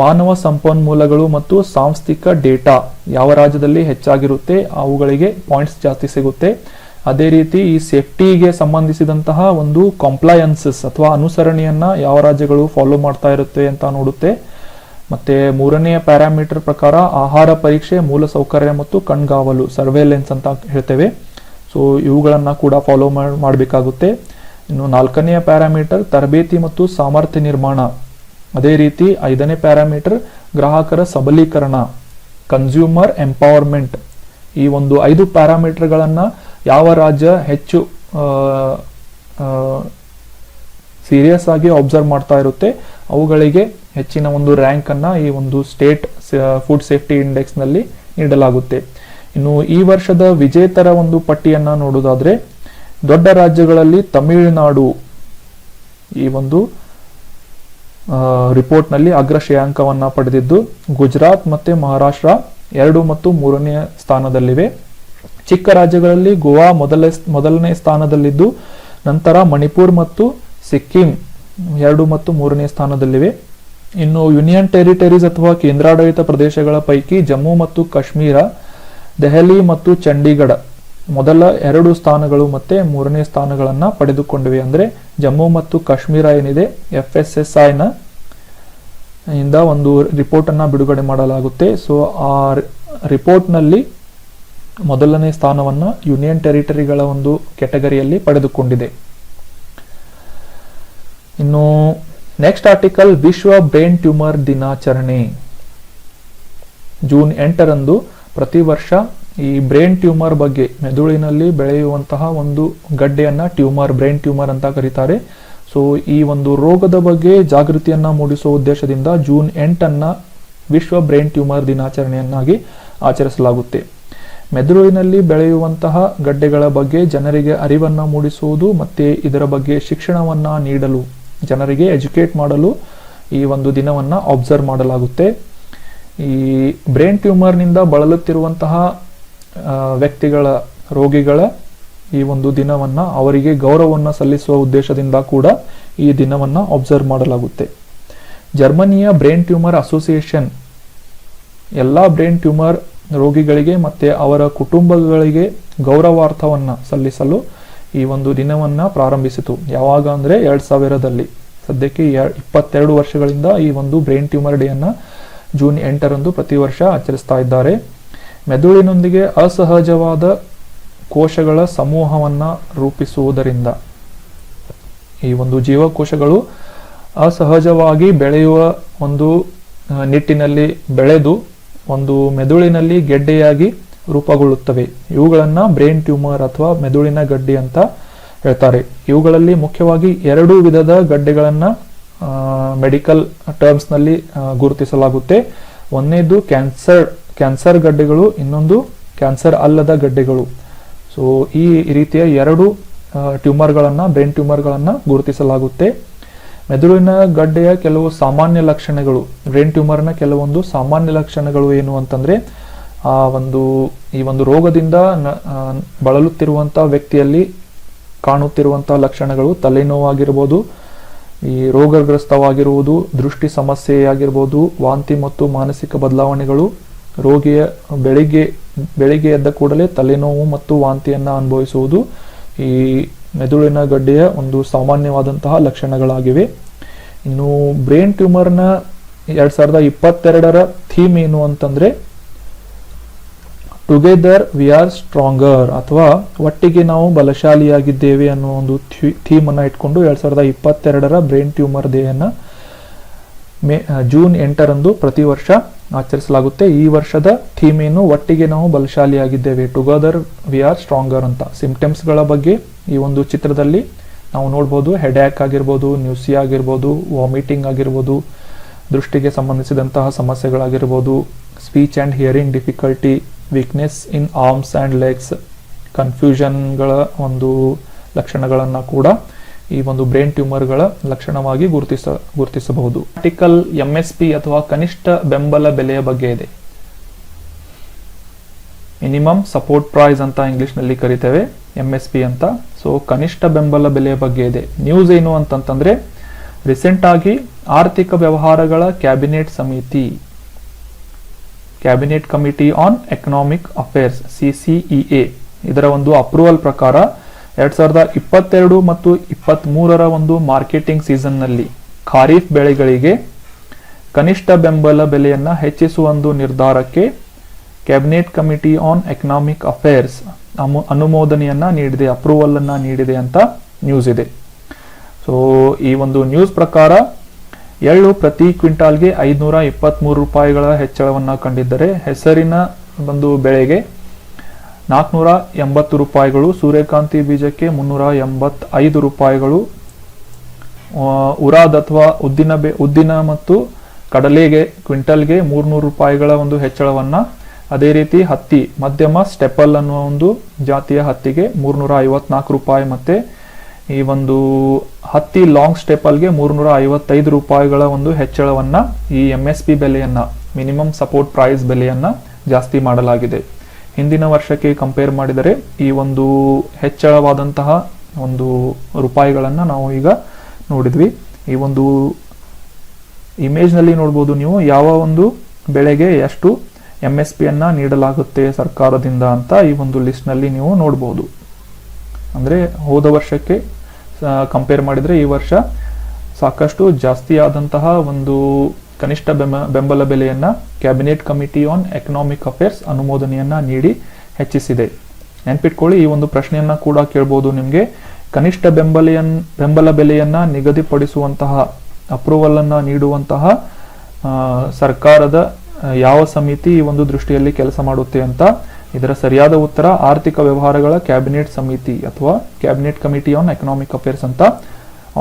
ಮಾನವ ಸಂಪನ್ಮೂಲಗಳು ಮತ್ತು ಸಾಂಸ್ಥಿಕ ಡೇಟಾ ಯಾವ ರಾಜ್ಯದಲ್ಲಿ ಹೆಚ್ಚಾಗಿರುತ್ತೆ ಅವುಗಳಿಗೆ ಪಾಯಿಂಟ್ಸ್ ಜಾಸ್ತಿ ಸಿಗುತ್ತೆ. ಅದೇ ರೀತಿ ಈ ಸೇಫ್ಟಿಗೆ ಸಂಬಂಧಿಸಿದಂತಹ ಒಂದು ಕಾಂಪ್ಲಯನ್ಸಸ್ ಅಥವಾ ಅನುಸರಣೆಯನ್ನ ಯಾವ ರಾಜ್ಯಗಳು ಫಾಲೋ ಮಾಡ್ತಾ ಇರುತ್ತೆ ಅಂತ ನೋಡುತ್ತೆ. ಮತ್ತೆ 3ನೆಯ ಪ್ಯಾರಾಮೀಟರ್ ಪ್ರಕಾರ ಆಹಾರ ಪರೀಕ್ಷೆ, ಮೂಲಸೌಕರ್ಯ ಮತ್ತು ಕಣ್ಗಾವಲು ಸರ್ವೇಲೆನ್ಸ್ ಅಂತ ಹೇಳ್ತೇವೆ. ಸೊ ಇವುಗಳನ್ನ ಕೂಡ ಫಾಲೋ ಮಾಡಬೇಕಾಗುತ್ತೆ. ಇನ್ನು 4ನೆಯ ಪ್ಯಾರಾಮೀಟರ್ ತರಬೇತಿ ಮತ್ತು ಸಾಮರ್ಥ್ಯ ನಿರ್ಮಾಣ. ಅದೇ ರೀತಿ 5ನೇ ಪ್ಯಾರಾಮೀಟರ್ ಗ್ರಾಹಕರ ಸಬಲೀಕರಣ, ಕನ್ಸ್ಯೂಮರ್ ಎಂಪವರ್ಮೆಂಟ್. ಈ ಒಂದು 5 ಪ್ಯಾರಾಮೀಟರ್ಗಳನ್ನ ಯಾವ ರಾಜ್ಯ ಹೆಚ್ಚು ಸೀರಿಯಸ್ ಆಗಿ ಅಬ್ಸರ್ವ್ ಮಾಡ್ತಾ ಇರುತ್ತೆ ಅವುಗಳಿಗೆ ಹೆಚ್ಚಿನ ಒಂದು ರ್ಯಾಂಕ್ ಅನ್ನ ಈ ಒಂದು ಸ್ಟೇಟ್ ಫುಡ್ ಸೇಫ್ಟಿ ಇಂಡೆಕ್ಸ್ ನಲ್ಲಿ ನೀಡಲಾಗುತ್ತೆ. ಇನ್ನು ಈ ವರ್ಷದ ವಿಜೇತರ ಒಂದು ಪಟ್ಟಿಯನ್ನ ನೋಡುವುದಾದ್ರೆ, ದೊಡ್ಡ ರಾಜ್ಯಗಳಲ್ಲಿ ತಮಿಳುನಾಡು ಈ ಒಂದು ರಿಪೋರ್ಟ್ ನಲ್ಲಿ ಅಗ್ರ ಶ್ರೇಯಾಂಕವನ್ನ ಪಡೆದಿದ್ದು, ಗುಜರಾತ್ ಮತ್ತೆ ಮಹಾರಾಷ್ಟ್ರ 2 ಮತ್ತು 3ನೇ ಸ್ಥಾನದಲ್ಲಿವೆ. ಚಿಕ್ಕ ರಾಜ್ಯಗಳಲ್ಲಿ ಗೋವಾ ಮೊದಲನೇ ಸ್ಥಾನದಲ್ಲಿದ್ದು, ನಂತರ ಮಣಿಪುರ್ ಮತ್ತು ಸಿಕ್ಕಿಂ 2 ಮತ್ತು 3ನೇ ಸ್ಥಾನದಲ್ಲಿವೆ. ಇನ್ನು ಯೂನಿಯನ್ ಟೆರಿಟರೀಸ್ ಅಥವಾ ಕೇಂದ್ರಾಡಳಿತ ಪ್ರದೇಶಗಳ ಪೈಕಿ ಜಮ್ಮು ಮತ್ತು ಕಾಶ್ಮೀರ, ದೆಹಲಿ ಮತ್ತು ಚಂಡೀಗಢ ಮೊದಲ 2 ಸ್ಥಾನಗಳು ಮತ್ತೆ 3ನೇ ಸ್ಥಾನಗಳನ್ನ ಪಡೆದುಕೊಂಡಿವೆ. ಅಂದ್ರೆ ಜಮ್ಮು ಮತ್ತು ಕಾಶ್ಮೀರ ಏನಿದೆ FSSI ಇಂದ ಒಂದು ರಿಪೋರ್ಟ್ ಅನ್ನ ಬಿಡುಗಡೆ ಮಾಡಲಾಗುತ್ತೆ. ಸೊ ಆ ರಿಪೋರ್ಟ್ ನಲ್ಲಿ ಮೊದಲನೇ ಸ್ಥಾನವನ್ನ ಯೂನಿಯನ್ ಟೆರಿಟರಿಗಳ ಒಂದು ಕ್ಯಾಟಗರಿಯಲ್ಲಿ ಪಡೆದುಕೊಂಡಿದೆ. ಇನ್ನು ನೆಕ್ಸ್ಟ್ ಆರ್ಟಿಕಲ್ ವಿಶ್ವ ಬ್ರೈನ್ ಟ್ಯೂಮರ್ ದಿನಾಚರಣೆ. ಜೂನ್ 8ರಂದು ಪ್ರತಿ ವರ್ಷ ಈ ಬ್ರೈನ್ ಟ್ಯೂಮರ್ ಬಗ್ಗೆ, ಮೆದುಳಿನಲ್ಲಿ ಬೆಳೆಯುವಂತಹ ಒಂದು ಗಡ್ಡೆಯನ್ನ ಬ್ರೈನ್ ಟ್ಯೂಮರ್ ಅಂತ ಕರೀತಾರೆ. ಸೊ ಈ ಒಂದು ರೋಗದ ಬಗ್ಗೆ ಜಾಗೃತಿಯನ್ನ ಮೂಡಿಸುವ ಉದ್ದೇಶದಿಂದ ಜೂನ್ 8ಅನ್ನ ವಿಶ್ವ ಬ್ರೈನ್ ಟ್ಯೂಮರ್ ದಿನಾಚರಣೆಯನ್ನಾಗಿ ಆಚರಿಸಲಾಗುತ್ತೆ. ಮೆದುಳಿನಲ್ಲಿ ಬೆಳೆಯುವಂತಹ ಗಡ್ಡೆಗಳ ಬಗ್ಗೆ ಜನರಿಗೆ ಅರಿವನ್ನು ಮೂಡಿಸುವುದು ಮತ್ತು ಇದರ ಬಗ್ಗೆ ಶಿಕ್ಷಣವನ್ನ ನೀಡಲು, ಜನರಿಗೆ ಎಜುಕೇಟ್ ಮಾಡಲು ಈ ಒಂದು ದಿನವನ್ನ ಅಬ್ಸರ್ವ್ ಮಾಡಲಾಗುತ್ತೆ. ಈ ಬ್ರೈನ್ ಟ್ಯೂಮರ್ನಿಂದ ಬಳಲುತ್ತಿರುವಂತಹ ವ್ಯಕ್ತಿಗಳ, ರೋಗಿಗಳ ಈ ಒಂದು ದಿನವನ್ನ ಅವರಿಗೆ ಗೌರವವನ್ನು ಸಲ್ಲಿಸುವ ಉದ್ದೇಶದಿಂದ ಕೂಡ ಈ ದಿನವನ್ನ ಅಬ್ಸರ್ವ್ ಮಾಡಲಾಗುತ್ತೆ. ಜರ್ಮನಿಯ ಬ್ರೈನ್ ಟ್ಯೂಮರ್ ಅಸೋಸಿಯೇಷನ್ ಎಲ್ಲ ಬ್ರೈನ್ ಟ್ಯೂಮರ್ ರೋಗಿಗಳಿಗೆ ಮತ್ತೆ ಅವರ ಕುಟುಂಬಗಳಿಗೆ ಗೌರವಾರ್ಥವನ್ನ ಸಲ್ಲಿಸಲು ಈ ಒಂದು ದಿನವನ್ನ ಪ್ರಾರಂಭಿಸಿತು. ಯಾವಾಗ ಅಂದ್ರೆ 2000ರಲ್ಲಿ. ಸದ್ಯಕ್ಕೆ 22 ವರ್ಷಗಳಿಂದ ಈ ಒಂದು ಬ್ರೈನ್ ಟ್ಯೂಮರ್ ಡೇಯನ್ನ ಜೂನ್ 8ರಂದು ಪ್ರತಿ ವರ್ಷ ಆಚರಿಸ್ತಾ ಇದ್ದಾರೆ. ಮೆದುಳಿನೊಂದಿಗೆ ಅಸಹಜವಾದ ಕೋಶಗಳ ಸಮೂಹವನ್ನ ರೂಪಿಸುವುದರಿಂದ, ಈ ಒಂದು ಜೀವಕೋಶಗಳು ಅಸಹಜವಾಗಿ ಬೆಳೆಯುವ ಒಂದು ನಿಟ್ಟಿನಲ್ಲಿ ಬೆಳೆದು ಒಂದು ಮೆದುಳಿನಲ್ಲಿ ಗೆಡ್ಡೆಯಾಗಿ ರೂಪುಗೊಳ್ಳುತ್ತವೆ. ಇವುಗಳನ್ನ ಬ್ರೈನ್ ಟ್ಯೂಮರ್ ಅಥವಾ ಮೆದುಳಿನ ಗಡ್ಡೆ ಅಂತ ಹೇಳ್ತಾರೆ. ಇವುಗಳಲ್ಲಿ ಮುಖ್ಯವಾಗಿ 2 ವಿಧದ ಗಡ್ಡೆಗಳನ್ನ ಮೆಡಿಕಲ್ ಟರ್ಮ್ಸ್ ನಲ್ಲಿ ಗುರುತಿಸಲಾಗುತ್ತೆ. ಒಂದನೇದು ಕ್ಯಾನ್ಸರ್ ಗಡ್ಡೆಗಳು, ಇನ್ನೊಂದು ಕ್ಯಾನ್ಸರ್ ಅಲ್ಲದ ಗಡ್ಡೆಗಳು. ಸೊ ಈ ರೀತಿಯ 2 ಟ್ಯೂಮರ್ಗಳನ್ನ, ಬ್ರೈನ್ ಟ್ಯೂಮರ್ಗಳನ್ನ ಗುರುತಿಸಲಾಗುತ್ತೆ. ಮೆದುಳಿನ ಗಡ್ಡೆಯ ಕೆಲವು ಸಾಮಾನ್ಯ ಲಕ್ಷಣಗಳು, ಬ್ರೈನ್ ಟ್ಯೂಮರ್ನ ಕೆಲವೊಂದು ಸಾಮಾನ್ಯ ಲಕ್ಷಣಗಳು ಏನು ಅಂತಂದ್ರೆ, ಈ ಒಂದು ರೋಗದಿಂದ ಬಳಲುತ್ತಿರುವಂತಹ ವ್ಯಕ್ತಿಯಲ್ಲಿ ಕಾಣುತ್ತಿರುವಂತಹ ಲಕ್ಷಣಗಳು ತಲೆನೋವಾಗಿರ್ಬೋದು, ಈ ರೋಗಗ್ರಸ್ತವಾಗಿರುವುದು, ದೃಷ್ಟಿ ಸಮಸ್ಯೆಯಾಗಿರ್ಬೋದು, ವಾಂತಿ ಮತ್ತು ಮಾನಸಿಕ ಬದಲಾವಣೆಗಳು, ರೋಗಿಯ ಬೆಳಿಗ್ಗೆ ಎದ್ದ ಕೂಡಲೇ ತಲೆನೋವು ಮತ್ತು ವಾಂತಿಯನ್ನ ಅನುಭವಿಸುವುದು ಈ ಮೆದುಳಿನ ಗಡ್ಡೆಯ ಒಂದು ಸಾಮಾನ್ಯವಾದಂತಹ ಲಕ್ಷಣಗಳಾಗಿವೆ. ಇನ್ನು ಬ್ರೈನ್ ಟ್ಯೂಮರ್ನ 2022ರ ಥೀಮ್ ಏನು ಅಂತಂದ್ರೆ, ಟುಗೆದರ್ ವಿ ಆರ್ ಸ್ಟ್ರಾಂಗರ್ ಅಥವಾ ಒಟ್ಟಿಗೆ ನಾವು ಬಲಶಾಲಿಯಾಗಿದ್ದೇವೆ ಅನ್ನೋ ಒಂದು ಥೀಮ್ ಅನ್ನ ಇಟ್ಕೊಂಡು 2022ರ ಬ್ರೈನ್ ಟ್ಯೂಮರ್ ಡೇಯನ್ನ ಜೂನ್ 8ರಂದು ಪ್ರತಿ ವರ್ಷ ಆಚರಿಸಲಾಗುತ್ತೆ. ಈ ವರ್ಷದ ಥೀಮ್ ಏನು, ಒಟ್ಟಿಗೆ ನಾವು ಬಲಶಾಲಿಯಾಗಿದ್ದೇವೆ, ಟುಗೆದರ್ ವಿ ಆರ್ ಸ್ಟ್ರಾಂಗರ್ ಅಂತ. ಸಿಂಪ್ಟಮ್ಸ್ ಗಳ ಬಗ್ಗೆ ಈ ಒಂದು ಚಿತ್ರದಲ್ಲಿ ನಾವು ನೋಡ್ಬೋದು. ಹೆಡ್ಯಾಕ್ ಆಗಿರ್ಬೋದು, ನ್ಯೂಸಿಯಾ ಆಗಿರ್ಬೋದು, ವಾಮಿಟಿಂಗ್ ಆಗಿರ್ಬೋದು, ದೃಷ್ಟಿಗೆ ಸಂಬಂಧಿಸಿದಂತಹ ಸಮಸ್ಯೆಗಳಾಗಿರ್ಬೋದು, speech and hearing difficulty, weakness in arms and legs, ಕನ್ಫ್ಯೂಷನ್ಗಳ ಒಂದು ಲಕ್ಷಣಗಳನ್ನ ಕೂಡ ಈ ಒಂದು ಬ್ರೈನ್ ಟ್ಯೂಮರ್ಗಳ ಲಕ್ಷಣವಾಗಿ ಗುರುತಿಸಬಹುದು. ಆರ್ಟಿಕಲ್ MSP ಅಥವಾ ಕನಿಷ್ಠ ಬೆಂಬಲ ಬೆಲೆಯ ಬಗ್ಗೆ ಇದೆ. ಮಿನಿಮಮ್ ಸಪೋರ್ಟ್ ಪ್ರೈಸ್ ಅಂತ ಇಂಗ್ಲಿಷ್ ನಲ್ಲಿ ಕರಿತೇವೆ, MSP ಅಂತ. ಸೊ ಕನಿಷ್ಠ ಬೆಂಬಲ ಬೆಲೆಯ ಬಗ್ಗೆ ಇದೆ. ನ್ಯೂಸ್ ಏನು ಅಂತಂತಂದ್ರೆ, ರೀಸೆಂಟ್ ಆಗಿ ಆರ್ಥಿಕ ವ್ಯವಹಾರಗಳ cabinet committee on economic affairs CCEA ಇದರ ಒಂದು ಅಪ್ರೂವಲ್ ಪ್ರಕಾರ 2022 ಮತ್ತು 23ರ ಒಂದು ಮಾರ್ಕೆಟಿಂಗ್ ಸೀಸನ್ ನಲ್ಲಿ ಖಾರೀಫ್ ಬೆಳೆಗಳಿಗೆ ಕನಿಷ್ಠ ಬೆಂಬಲ ಬೆಲೆಯನ್ನ ಹೆಚ್ಚಿಸುವ ಒಂದು ನಿರ್ಧಾರಕ್ಕೆ cabinet committee on economic affairs ಅನುಮೋದನೆಯನ್ನ ನೀಡಿದೆ, ಅಪ್ರೂವಲ್ ಅನ್ನ ನೀಡಿದೆ ಅಂತ ನ್ಯೂಸ್ ಇದೆ. ಸೊ ಈ ಒಂದು ನ್ಯೂಸ್ ಪ್ರಕಾರ ಎಳ್ಳು ಪ್ರತಿ ಕ್ವಿಂಟಾಲ್ಗೆ 523 ರೂಪಾಯಿಗಳ ಹೆಚ್ಚಳವನ್ನ ಕಂಡಿದ್ದರೆ, ಹೆಸರಿನ ಒಂದು ಬೆಳೆಗೆ 480 ರೂಪಾಯಿಗಳು, ಸೂರ್ಯಕಾಂತಿ ಬೀಜಕ್ಕೆ 385 ರೂಪಾಯಿಗಳು, ಉರಾದ್ ಅಥವಾ ಉದ್ದಿನ ಮತ್ತು ಕಡಲೆಗೆ ಕ್ವಿಂಟಲ್ಗೆ 300 ರೂಪಾಯಿಗಳ ಒಂದು ಹೆಚ್ಚಳವನ್ನ, ಅದೇ ರೀತಿ ಹತ್ತಿ ಮಧ್ಯಮ ಸ್ಟೆಪಲ್ ಅನ್ನುವ ಒಂದು ಜಾತಿಯ ಹತ್ತಿಗೆ 354 ರೂಪಾಯಿ, ಮತ್ತೆ ಈ ಒಂದು ಹತ್ತಿ ಲಾಂಗ್ ಸ್ಟೆಪಲ್ಗೆ 355 ರೂಪಾಯಿಗಳ ಒಂದು ಹೆಚ್ಚಳವನ್ನ, ಈ MSP ಬೆಲೆಯನ್ನ, ಮಿನಿಮಮ್ ಸಪೋರ್ಟ್ ಪ್ರೈಸ್ ಬೆಲೆಯನ್ನ ಜಾಸ್ತಿ ಮಾಡಲಾಗಿದೆ. ಹಿಂದಿನ ವರ್ಷಕ್ಕೆ ಕಂಪೇರ್ ಮಾಡಿದರೆ ಈ ಒಂದು ಹೆಚ್ಚಳವಾದಂತಹ ಒಂದು ರೂಪಾಯಿಗಳನ್ನ ನಾವು ಈಗ ನೋಡಿದ್ವಿ. ಈ ಒಂದು ಇಮೇಜ್ ನಲ್ಲಿ ನೋಡಬಹುದು ನೀವು, ಯಾವ ಒಂದು ಬೆಳೆಗೆ ಎಷ್ಟು MSP ಅನ್ನ ನೀಡಲಾಗುತ್ತೆ ಸರ್ಕಾರದಿಂದ ಅಂತ ಈ ಒಂದು ಲಿಸ್ಟ್ ನಲ್ಲಿ ನೀವು ನೋಡಬಹುದು. ಅಂದ್ರೆ ಹೋದ ವರ್ಷಕ್ಕೆ ಕಂಪೇರ್ ಮಾಡಿದ್ರೆ ಈ ವರ್ಷ ಸಾಕಷ್ಟು ಜಾಸ್ತಿ ಆದಂತಹ ಒಂದು ಕನಿಷ್ಠ ಬೆಂಬಲ ಬೆಲೆಯನ್ನ cabinet committee on economic affairs ಅನುಮೋದನೆಯನ್ನ ನೀಡಿ ಹೆಚ್ಚಿಸಿದೆ. ನೆನ್ಪಿಟ್ಕೊಳ್ಳಿ, ಈ ಒಂದು ಪ್ರಶ್ನೆಯನ್ನ ಕೂಡ ಕೇಳಬಹುದು ನಿಮ್ಗೆ. ಕನಿಷ್ಠ ಬೆಂಬಲ ಬೆಲೆಯನ್ನ ನಿಗದಿಪಡಿಸುವಂತಹ, ಅಪ್ರೂವಲ್ ಅನ್ನ ನೀಡುವಂತಹ ಸರ್ಕಾರದ ಯಾವ ಸಮಿತಿ ಈ ಒಂದು ದೃಷ್ಟಿಯಲ್ಲಿ ಕೆಲಸ ಮಾಡುತ್ತೆ ಅಂತ. ಇದರ ಸರಿಯಾದ ಉತ್ತರ ಆರ್ಥಿಕ ವ್ಯವಹಾರಗಳ ಕ್ಯಾಬಿನೆಟ್ ಸಮಿತಿ ಅಥವಾ cabinet committee on economic affairs ಅಂತ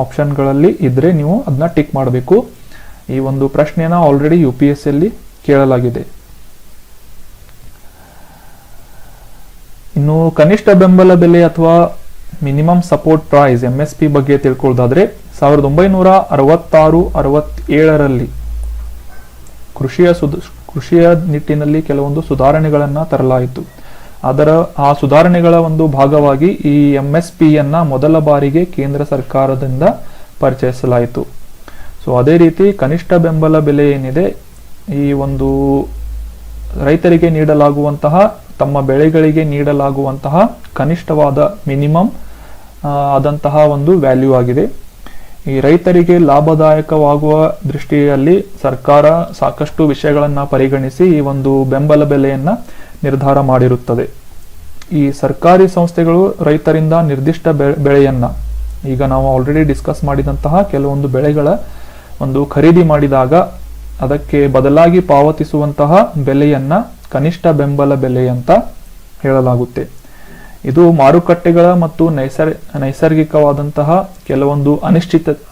ಆಪ್ಷನ್ಗಳಲ್ಲಿ ಇದ್ರೆ ನೀವು ಅದನ್ನ ಟಿಕ್ ಮಾಡಬೇಕು. ಈ ಒಂದು ಪ್ರಶ್ನೆಯನ್ನ ಆಲ್ರೆಡಿ UPSC ಅಲ್ಲಿ ಕೇಳಲಾಗಿದೆ. ಇನ್ನು ಕನಿಷ್ಠ ಬೆಂಬಲ ಬೆಲೆ ಅಥವಾ ಮಿನಿಮಮ್ ಸಪೋರ್ಟ್ ಪ್ರೈಸ್ MSP ಬಗ್ಗೆ ತಿಳ್ಕೊಳ್ಳೋದಾದ್ರೆ 1966-67ರಲ್ಲಿ ಕೃಷಿಯ ನಿಟ್ಟಿನಲ್ಲಿ ಕೆಲವೊಂದು ಸುಧಾರಣೆಗಳನ್ನ ತರಲಾಯಿತು. ಆ ಸುಧಾರಣೆಗಳ ಒಂದು ಭಾಗವಾಗಿ ಈ MSPಯನ್ನ ಮೊದಲ ಬಾರಿಗೆ ಕೇಂದ್ರ ಸರ್ಕಾರದಿಂದ ಪರಿಚಯಿಸಲಾಯಿತು. ಸೊ ಅದೇ ರೀತಿ ಕನಿಷ್ಠ ಬೆಂಬಲ ಬೆಲೆ ಏನಿದೆ, ಈ ಒಂದು ರೈತರಿಗೆ ನೀಡಲಾಗುವಂತಹ ತಮ್ಮ ಬೆಳೆಗಳಿಗೆ ನೀಡಲಾಗುವಂತಹ ಕನಿಷ್ಠವಾದ ಮಿನಿಮಮ್ ಆದಂತಹ ಒಂದು ವ್ಯಾಲ್ಯೂ ಆಗಿದೆ. ಈ ರೈತರಿಗೆ ಲಾಭದಾಯಕವಾಗುವ ದೃಷ್ಟಿಯಲ್ಲಿ ಸರ್ಕಾರ ಸಾಕಷ್ಟು ವಿಷಯಗಳನ್ನ ಪರಿಗಣಿಸಿ ಈ ಒಂದು ಬೆಂಬಲ ಬೆಲೆಯನ್ನ ನಿರ್ಧಾರ ಮಾಡಿರುತ್ತದೆ. ಈ ಸರ್ಕಾರಿ ಸಂಸ್ಥೆಗಳು ರೈತರಿಂದ ನಿರ್ದಿಷ್ಟ ಬೆಳೆಯನ್ನ, ಈಗ ನಾವು ಆಲ್ರೆಡಿ ಡಿಸ್ಕಸ್ ಮಾಡಿದಂತಹ ಕೆಲವೊಂದು ಬೆಳೆಗಳ ಒಂದು ಖರೀದಿ ಮಾಡಿದಾಗ ಅದಕ್ಕೆ ಬದಲಾಗಿ ಪಾವತಿಸುವಂತಹ ಬೆಲೆಯನ್ನ ಕನಿಷ್ಠ ಬೆಂಬಲ ಬೆಲೆ ಅಂತ ಹೇಳಲಾಗುತ್ತೆ. ಇದು ಮಾರುಕಟ್ಟೆಗಳ ಮತ್ತು ನೈಸರ್ಗಿಕವಾದಂತಹ ಕೆಲವೊಂದು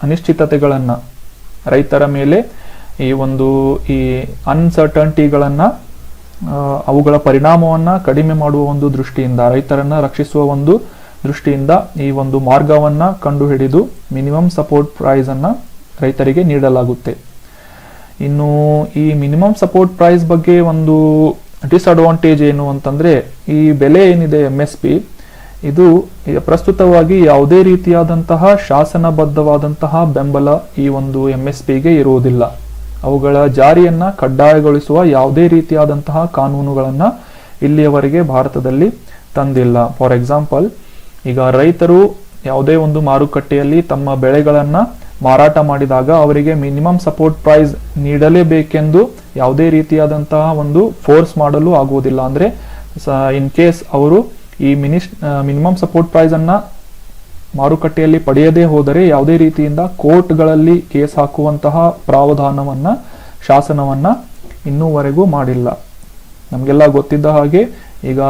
ಅನಿಶ್ಚಿತತೆಗಳನ್ನ ರೈತರ ಮೇಲೆ ಈ ಅನ್ಸರ್ಟನ್ಟಿಗಳನ್ನ ಅವುಗಳ ಪರಿಣಾಮವನ್ನ ಕಡಿಮೆ ಮಾಡುವ ಒಂದು ದೃಷ್ಟಿಯಿಂದ, ರೈತರನ್ನ ರಕ್ಷಿಸುವ ಒಂದು ದೃಷ್ಟಿಯಿಂದ ಈ ಒಂದು ಮಾರ್ಗವನ್ನ ಕಂಡುಹಿಡಿದು ಮಿನಿಮಮ್ ಸಪೋರ್ಟ್ ಪ್ರೈಸ್ ಅನ್ನ ರೈತರಿಗೆ ನೀಡಲಾಗುತ್ತೆ. ಇನ್ನು ಈ ಮಿನಿಮಮ್ ಸಪೋರ್ಟ್ ಪ್ರೈಸ್ ಬಗ್ಗೆ ಒಂದು ಡಿಸ್ಅಡ್ವಾಂಟೇಜ್ ಏನು ಅಂತಂದ್ರೆ, ಈ ಬೆಲೆ ಏನಿದೆ MSP, ಇದು ಪ್ರಸ್ತುತವಾಗಿ ಯಾವುದೇ ರೀತಿಯಾದಂತಹ ಶಾಸನಬದ್ಧವಾದಂತಹ ಬೆಂಬಲ ಈ ಒಂದು MSPಗೆ ಇರುವುದಿಲ್ಲ. ಅವುಗಳ ಜಾರಿಯನ್ನ ಕಡ್ಡಾಯಗೊಳಿಸುವ ಯಾವುದೇ ರೀತಿಯಾದಂತಹ ಕಾನೂನುಗಳನ್ನ ಇಲ್ಲಿಯವರೆಗೆ ಭಾರತದಲ್ಲಿ ತಂದಿಲ್ಲ. ಫಾರ್ ಎಕ್ಸಾಂಪಲ್, ಈಗ ರೈತರು ಯಾವುದೇ ಒಂದು ಮಾರುಕಟ್ಟೆಯಲ್ಲಿ ತಮ್ಮ ಬೆಳೆಗಳನ್ನ ಮಾರಾಟ ಮಾಡಿದಾಗ ಅವರಿಗೆ ಮಿನಿಮಮ್ ಸಪೋರ್ಟ್ ಪ್ರೈಸ್ ನೀಡಲೇಬೇಕೆಂದು ಯಾವುದೇ ರೀತಿಯಾದಂತಹ ಒಂದು ಫೋರ್ಸ್ ಮಾಡಲು ಆಗುವುದಿಲ್ಲ. ಅಂದ್ರೆ ಇನ್ ಕೇಸ್ ಅವರು ಈ ಮಿನಿಮಮ್ ಸಪೋರ್ಟ್ ಪ್ರೈಸ್ ಅನ್ನ ಮಾರುಕಟ್ಟೆಯಲ್ಲಿ ಪಡೆಯದೇ ಹೋದರೆ ಯಾವುದೇ ರೀತಿಯಿಂದ ಕೋರ್ಟ್ಗಳಲ್ಲಿ ಕೇಸ್ ಹಾಕುವಂತಹ ಪ್ರಾವಧಾನವನ್ನ, ಶಾಸನವನ್ನ ಇನ್ನೂವರೆಗೂ ಮಾಡಿಲ್ಲ. ನಮಗೆಲ್ಲ ಗೊತ್ತಿದ್ದ ಹಾಗೆ ಈಗ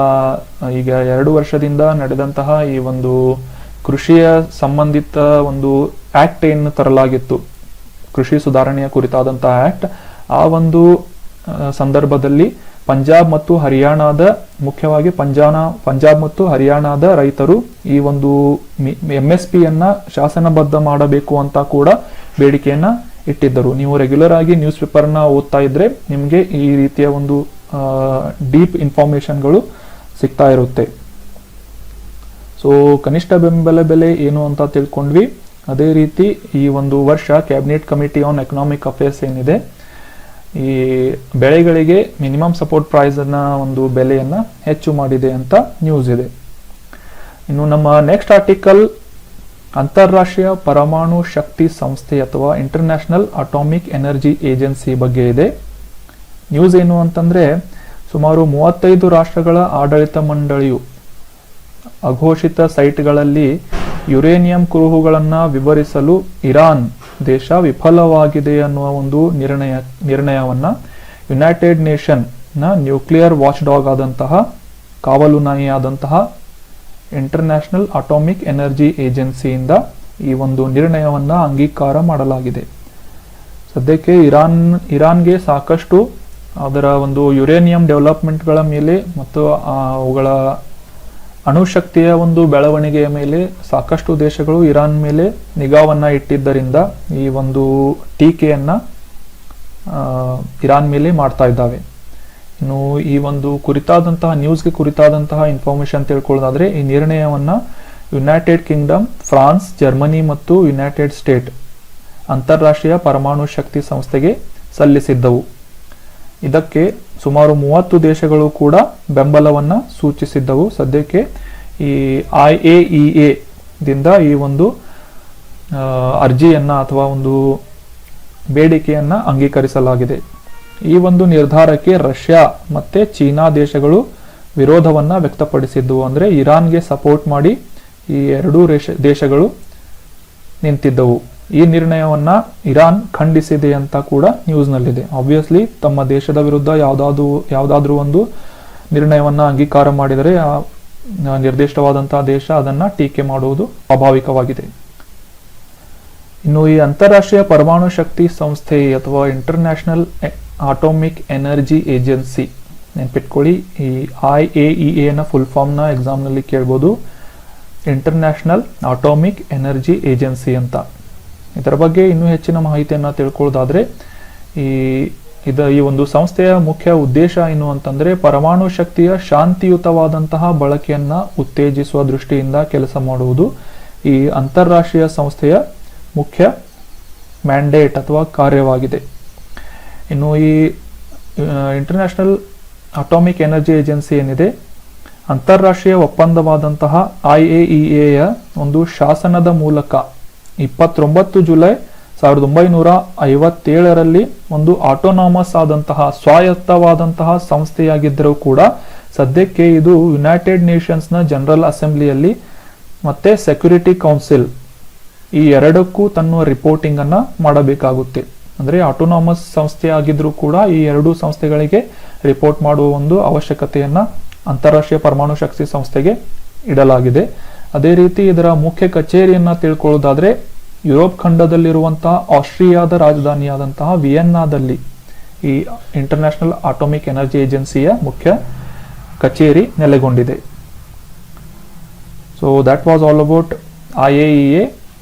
2 ವರ್ಷದಿಂದ ನಡೆದಂತಹ ಈ ಒಂದು ಕೃಷಿಯ ಸಂಬಂಧಿತ ಒಂದು ಆಕ್ಟ್ ಏನು ತರಲಾಗಿತ್ತು, ಕೃಷಿ ಸುಧಾರಣೆಯ ಕುರಿತಾದಂತಹ ಆಕ್ಟ್, ಆ ಒಂದು ಸಂದರ್ಭದಲ್ಲಿ ಪಂಜಾಬ್ ಮತ್ತು ಹರಿಯಾಣದ, ಮುಖ್ಯವಾಗಿ ಪಂಜಾಬ್ ಮತ್ತು ಹರಿಯಾಣದ ರೈತರು ಈ ಒಂದು MSPಯನ್ನ ಶಾಸನಬದ್ಧ ಮಾಡಬೇಕು ಅಂತ ಕೂಡ ಬೇಡಿಕೆಯನ್ನ ಇಟ್ಟಿದ್ದರು. ನೀವು ರೆಗ್ಯುಲರ್ ಆಗಿ ನ್ಯೂಸ್ ಪೇಪರ್ನ ಓದ್ತಾ ಇದ್ರೆ ನಿಮ್ಗೆ ಈ ರೀತಿಯ ಒಂದು ಡೀಪ್ ಇನ್ಫಾರ್ಮೇಶನ್ಗಳು ಸಿಗ್ತಾ ಇರುತ್ತೆ. ಸೊ ಕನಿಷ್ಠ ಬೆಂಬಲ ಬೆಲೆ ಏನು ಅಂತ ತಿಳ್ಕೊಂಡ್ವಿ. ಅದೇ ರೀತಿ ಈ ಒಂದು ವರ್ಷ cabinet committee on economic affairs ಏನಿದೆ, ಈ ಬೆಳೆಗಳಿಗೆ ಮಿನಿಮಮ್ ಸಪೋರ್ಟ್ ಪ್ರೈಸ್ ಅನ್ನ ಒಂದು ಬೆಲೆಯನ್ನ ಹೆಚ್ಚು ಮಾಡಿದೆ ಅಂತ ನ್ಯೂಸ್ ಇದೆ. ಇನ್ನು ನಮ್ಮ ನೆಕ್ಸ್ಟ್ ಆರ್ಟಿಕಲ್ ಅಂತಾರಾಷ್ಟ್ರೀಯ ಪರಮಾಣು ಶಕ್ತಿ ಸಂಸ್ಥೆ ಅಥವಾ ಇಂಟರ್ನ್ಯಾಷನಲ್ ಅಟಾಮಿಕ್ ಎನರ್ಜಿ ಏಜೆನ್ಸಿ ಬಗ್ಗೆ ಇದೆ. ನ್ಯೂಸ್ ಏನು ಅಂತಂದ್ರೆ, ಸುಮಾರು 35 ರಾಷ್ಟ್ರಗಳ ಆಡಳಿತ ಮಂಡಳಿಯು ಅಘೋಷಿತ ಸೈಟ್ಗಳಲ್ಲಿ ಯುರೇನಿಯಂ ಕುರುಹುಗಳನ್ನ ವಿವರಿಸಲು ಇರಾನ್ ದೇಶ ವಿಫಲವಾಗಿದೆ ಅನ್ನುವ ಒಂದು ನಿರ್ಣಯವನ್ನ ಯುನೈಟೆಡ್ ನೇಷನ್ ನ ನ್ಯೂಕ್ಲಿಯರ್ ವಾಚ್ ಡಾಗ್ ಆದಂತಹ, ಕಾವಲು ನಾಯಿ ಆದಂತಹ ಇಂಟರ್ನ್ಯಾಷನಲ್ ಅಟಾಮಿಕ್ ಎನರ್ಜಿ ಏಜೆನ್ಸಿಯಿಂದ ಈ ಒಂದು ನಿರ್ಣಯವನ್ನ ಅಂಗೀಕಾರ ಮಾಡಲಾಗಿದೆ. ಸದ್ಯಕ್ಕೆ ಇರಾನ್ಗೆ ಸಾಕಷ್ಟು ಅದರ ಒಂದು ಯುರೇನಿಯಂ ಡೆವಲಪ್ಮೆಂಟ್ಗಳ ಮೇಲೆ ಮತ್ತು ಅವುಗಳ ಅಣುಶಕ್ತಿಯ ಒಂದು ಬೆಳವಣಿಗೆಯ ಮೇಲೆ ಸಾಕಷ್ಟು ದೇಶಗಳು ಇರಾನ್ ಮೇಲೆ ನಿಗಾವನ್ನ ಇಟ್ಟಿದ್ದರಿಂದ ಈ ಒಂದು ಟೀಕೆಯನ್ನ ಇರಾನ್ ಮೇಲೆ ಮಾಡ್ತಾ ಇದ್ದಾವೆ. ಇನ್ನು ಈ ಒಂದು ಕುರಿತಾದಂತಹ ನ್ಯೂಸ್ಗೆ ಕುರಿತಾದಂತಹ ಇನ್ಫಾರ್ಮೇಶನ್ ತಿಳ್ಕೊಳ್ಳೋದಾದ್ರೆ, ಈ ನಿರ್ಣಯವನ್ನ ಯುನೈಟೆಡ್ ಕಿಂಗ್ಡಮ್, ಫ್ರಾನ್ಸ್, ಜರ್ಮನಿ ಮತ್ತು ಯುನೈಟೆಡ್ ಸ್ಟೇಟ್ ಅಂತಾರಾಷ್ಟ್ರೀಯ ಪರಮಾಣು ಶಕ್ತಿ ಸಂಸ್ಥೆಗೆ ಸಲ್ಲಿಸಿದ್ದವು. ಇದಕ್ಕೆ ಸುಮಾರು 30 ದೇಶಗಳು ಕೂಡ ಬೆಂಬಲವನ್ನ ಸೂಚಿಸಿದ್ದವು. ಸದ್ಯಕ್ಕೆ ಈ IAEA ದಿಂದ ಈ ಒಂದು ಅರ್ಜಿಯನ್ನ ಅಥವಾ ಒಂದು ಬೇಡಿಕೆಯನ್ನ ಅಂಗೀಕರಿಸಲಾಗಿದೆ. ಈ ಒಂದು ನಿರ್ಧಾರಕ್ಕೆ ರಷ್ಯಾ ಮತ್ತೆ ಚೀನಾ ದೇಶಗಳು ವಿರೋಧವನ್ನ ವ್ಯಕ್ತಪಡಿಸಿದ್ದವು. ಅಂದ್ರೆ ಇರಾನ್ಗೆ ಸಪೋರ್ಟ್ ಮಾಡಿ ಈ ಎರಡೂ ದೇಶಗಳು ನಿಂತಿದ್ದವು. ಈ ನಿರ್ಣಯವನ್ನ ಇರಾನ್ ಖಂಡಿಸಿದೆ ಅಂತ ಕೂಡ ನ್ಯೂಸ್ ನಲ್ಲಿದೆ. ಆಬ್ವಿಯಸ್ಲಿ ತಮ್ಮ ದೇಶದ ವಿರುದ್ಧ ಯಾವುದಾದ್ರೂ ಒಂದು ನಿರ್ಣಯವನ್ನ ಅಂಗೀಕಾರ ಮಾಡಿದರೆ ಆ ನಿರ್ದಿಷ್ಟವಾದಂತಹ ದೇಶ ಅದನ್ನ ಟೀಕೆ ಮಾಡುವುದು ಸ್ವಾಭಾವಿಕವಾಗಿದೆ. ಇನ್ನು ಈ ಅಂತಾರಾಷ್ಟ್ರೀಯ ಪರಮಾಣು ಶಕ್ತಿ ಸಂಸ್ಥೆ ಅಥವಾ ಇಂಟರ್ನ್ಯಾಷನಲ್ ಅಟಾಮಿಕ್ ಎನರ್ಜಿ ಏಜೆನ್ಸಿ ನೆನ್ಪಿಟ್ಕೊಳ್ಳಿ, ಈ IAEA ಫುಲ್ ಫಾರ್ಮ್ನ ಎಕ್ಸಾಮ್ನಲ್ಲಿ ಕೇಳ್ಬೋದು, ಇಂಟರ್ನ್ಯಾಷನಲ್ ಅಟಾಮಿಕ್ ಎನರ್ಜಿ ಏಜೆನ್ಸಿ ಅಂತ. ಇದರ ಬಗ್ಗೆ ಇನ್ನೂ ಹೆಚ್ಚಿನ ಮಾಹಿತಿಯನ್ನು ತಿಳ್ಕೊಳ್ಳೋದಾದ್ರೆ ಈ ಒಂದು ಸಂಸ್ಥೆಯ ಮುಖ್ಯ ಉದ್ದೇಶ ಏನು ಅಂತಂದ್ರೆ ಪರಮಾಣು ಶಕ್ತಿಯ ಶಾಂತಿಯುತವಾದಂತಹ ಬಳಕೆಯನ್ನ ಉತ್ತೇಜಿಸುವ ದೃಷ್ಟಿಯಿಂದ ಕೆಲಸ ಮಾಡುವುದು ಈ ಅಂತಾರಾಷ್ಟ್ರೀಯ ಸಂಸ್ಥೆಯ ಮುಖ್ಯ ಮ್ಯಾಂಡೇಟ್ ಅಥವಾ ಕಾರ್ಯವಾಗಿದೆ. ಇನ್ನು ಈ ಇಂಟರ್ನ್ಯಾಷನಲ್ ಅಟಾಮಿಕ್ ಎನರ್ಜಿ ಏಜೆನ್ಸಿ ಏನಿದೆ, ಅಂತಾರಾಷ್ಟ್ರೀಯ ಒಪ್ಪಂದವಾದಂತಹ IAEA ಒಂದು ಶಾಸನದ ಮೂಲಕ 29 ಜುಲೈ 1957ರಲ್ಲಿ ಒಂದು ಆಟೋನಾಮಸ್ ಆದಂತಹ ಸ್ವಾಯತ್ತವಾದಂತಹ ಸಂಸ್ಥೆಯಾಗಿದ್ದರೂ ಕೂಡ ಸದ್ಯಕ್ಕೆ ಇದು ಯುನೈಟೆಡ್ ನೇಷನ್ಸ್ನ ಜನರಲ್ ಅಸೆಂಬ್ಲಿಯಲ್ಲಿ ಮತ್ತೆ ಸೆಕ್ಯೂರಿಟಿ ಕೌನ್ಸಿಲ್ ಈ ಎರಡಕ್ಕೂ ತನ್ನ ರಿಪೋರ್ಟಿಂಗ್ ಅನ್ನ ಮಾಡಬೇಕಾಗುತ್ತೆ. ಅಂದ್ರೆ ಆಟೋನಾಮಸ್ ಸಂಸ್ಥೆ ಆಗಿದ್ರೂ ಕೂಡ ಈ ಎರಡೂ ಸಂಸ್ಥೆಗಳಿಗೆ ರಿಪೋರ್ಟ್ ಮಾಡುವ ಒಂದು ಅವಶ್ಯಕತೆಯನ್ನ ಅಂತಾರಾಷ್ಟ್ರೀಯ ಪರಮಾಣು ಶಕ್ತಿ ಸಂಸ್ಥೆಗೆ ಇಡಲಾಗಿದೆ. ಅದೇ ರೀತಿ ಇದರ ಮುಖ್ಯ ಕಚೇರಿಯನ್ನ ತಿಳ್ಕೊಳ್ಳೋದಾದ್ರೆ ಯುರೋಪ್ ಖಂಡದಲ್ಲಿರುವಂತಹ ಆಸ್ಟ್ರಿಯಾದ ರಾಜಧಾನಿಯಾದಂತಹ ವಿಯೆನ್ನಾದಲ್ಲಿ ಈ ಇಂಟರ್ನ್ಯಾಷನಲ್ ಅಟಾಮಿಕ್ ಎನರ್ಜಿ ಏಜೆನ್ಸಿಯ ಮುಖ್ಯ ಕಚೇರಿ ನೆಲೆಗೊಂಡಿದೆ. So that was all about IAEA.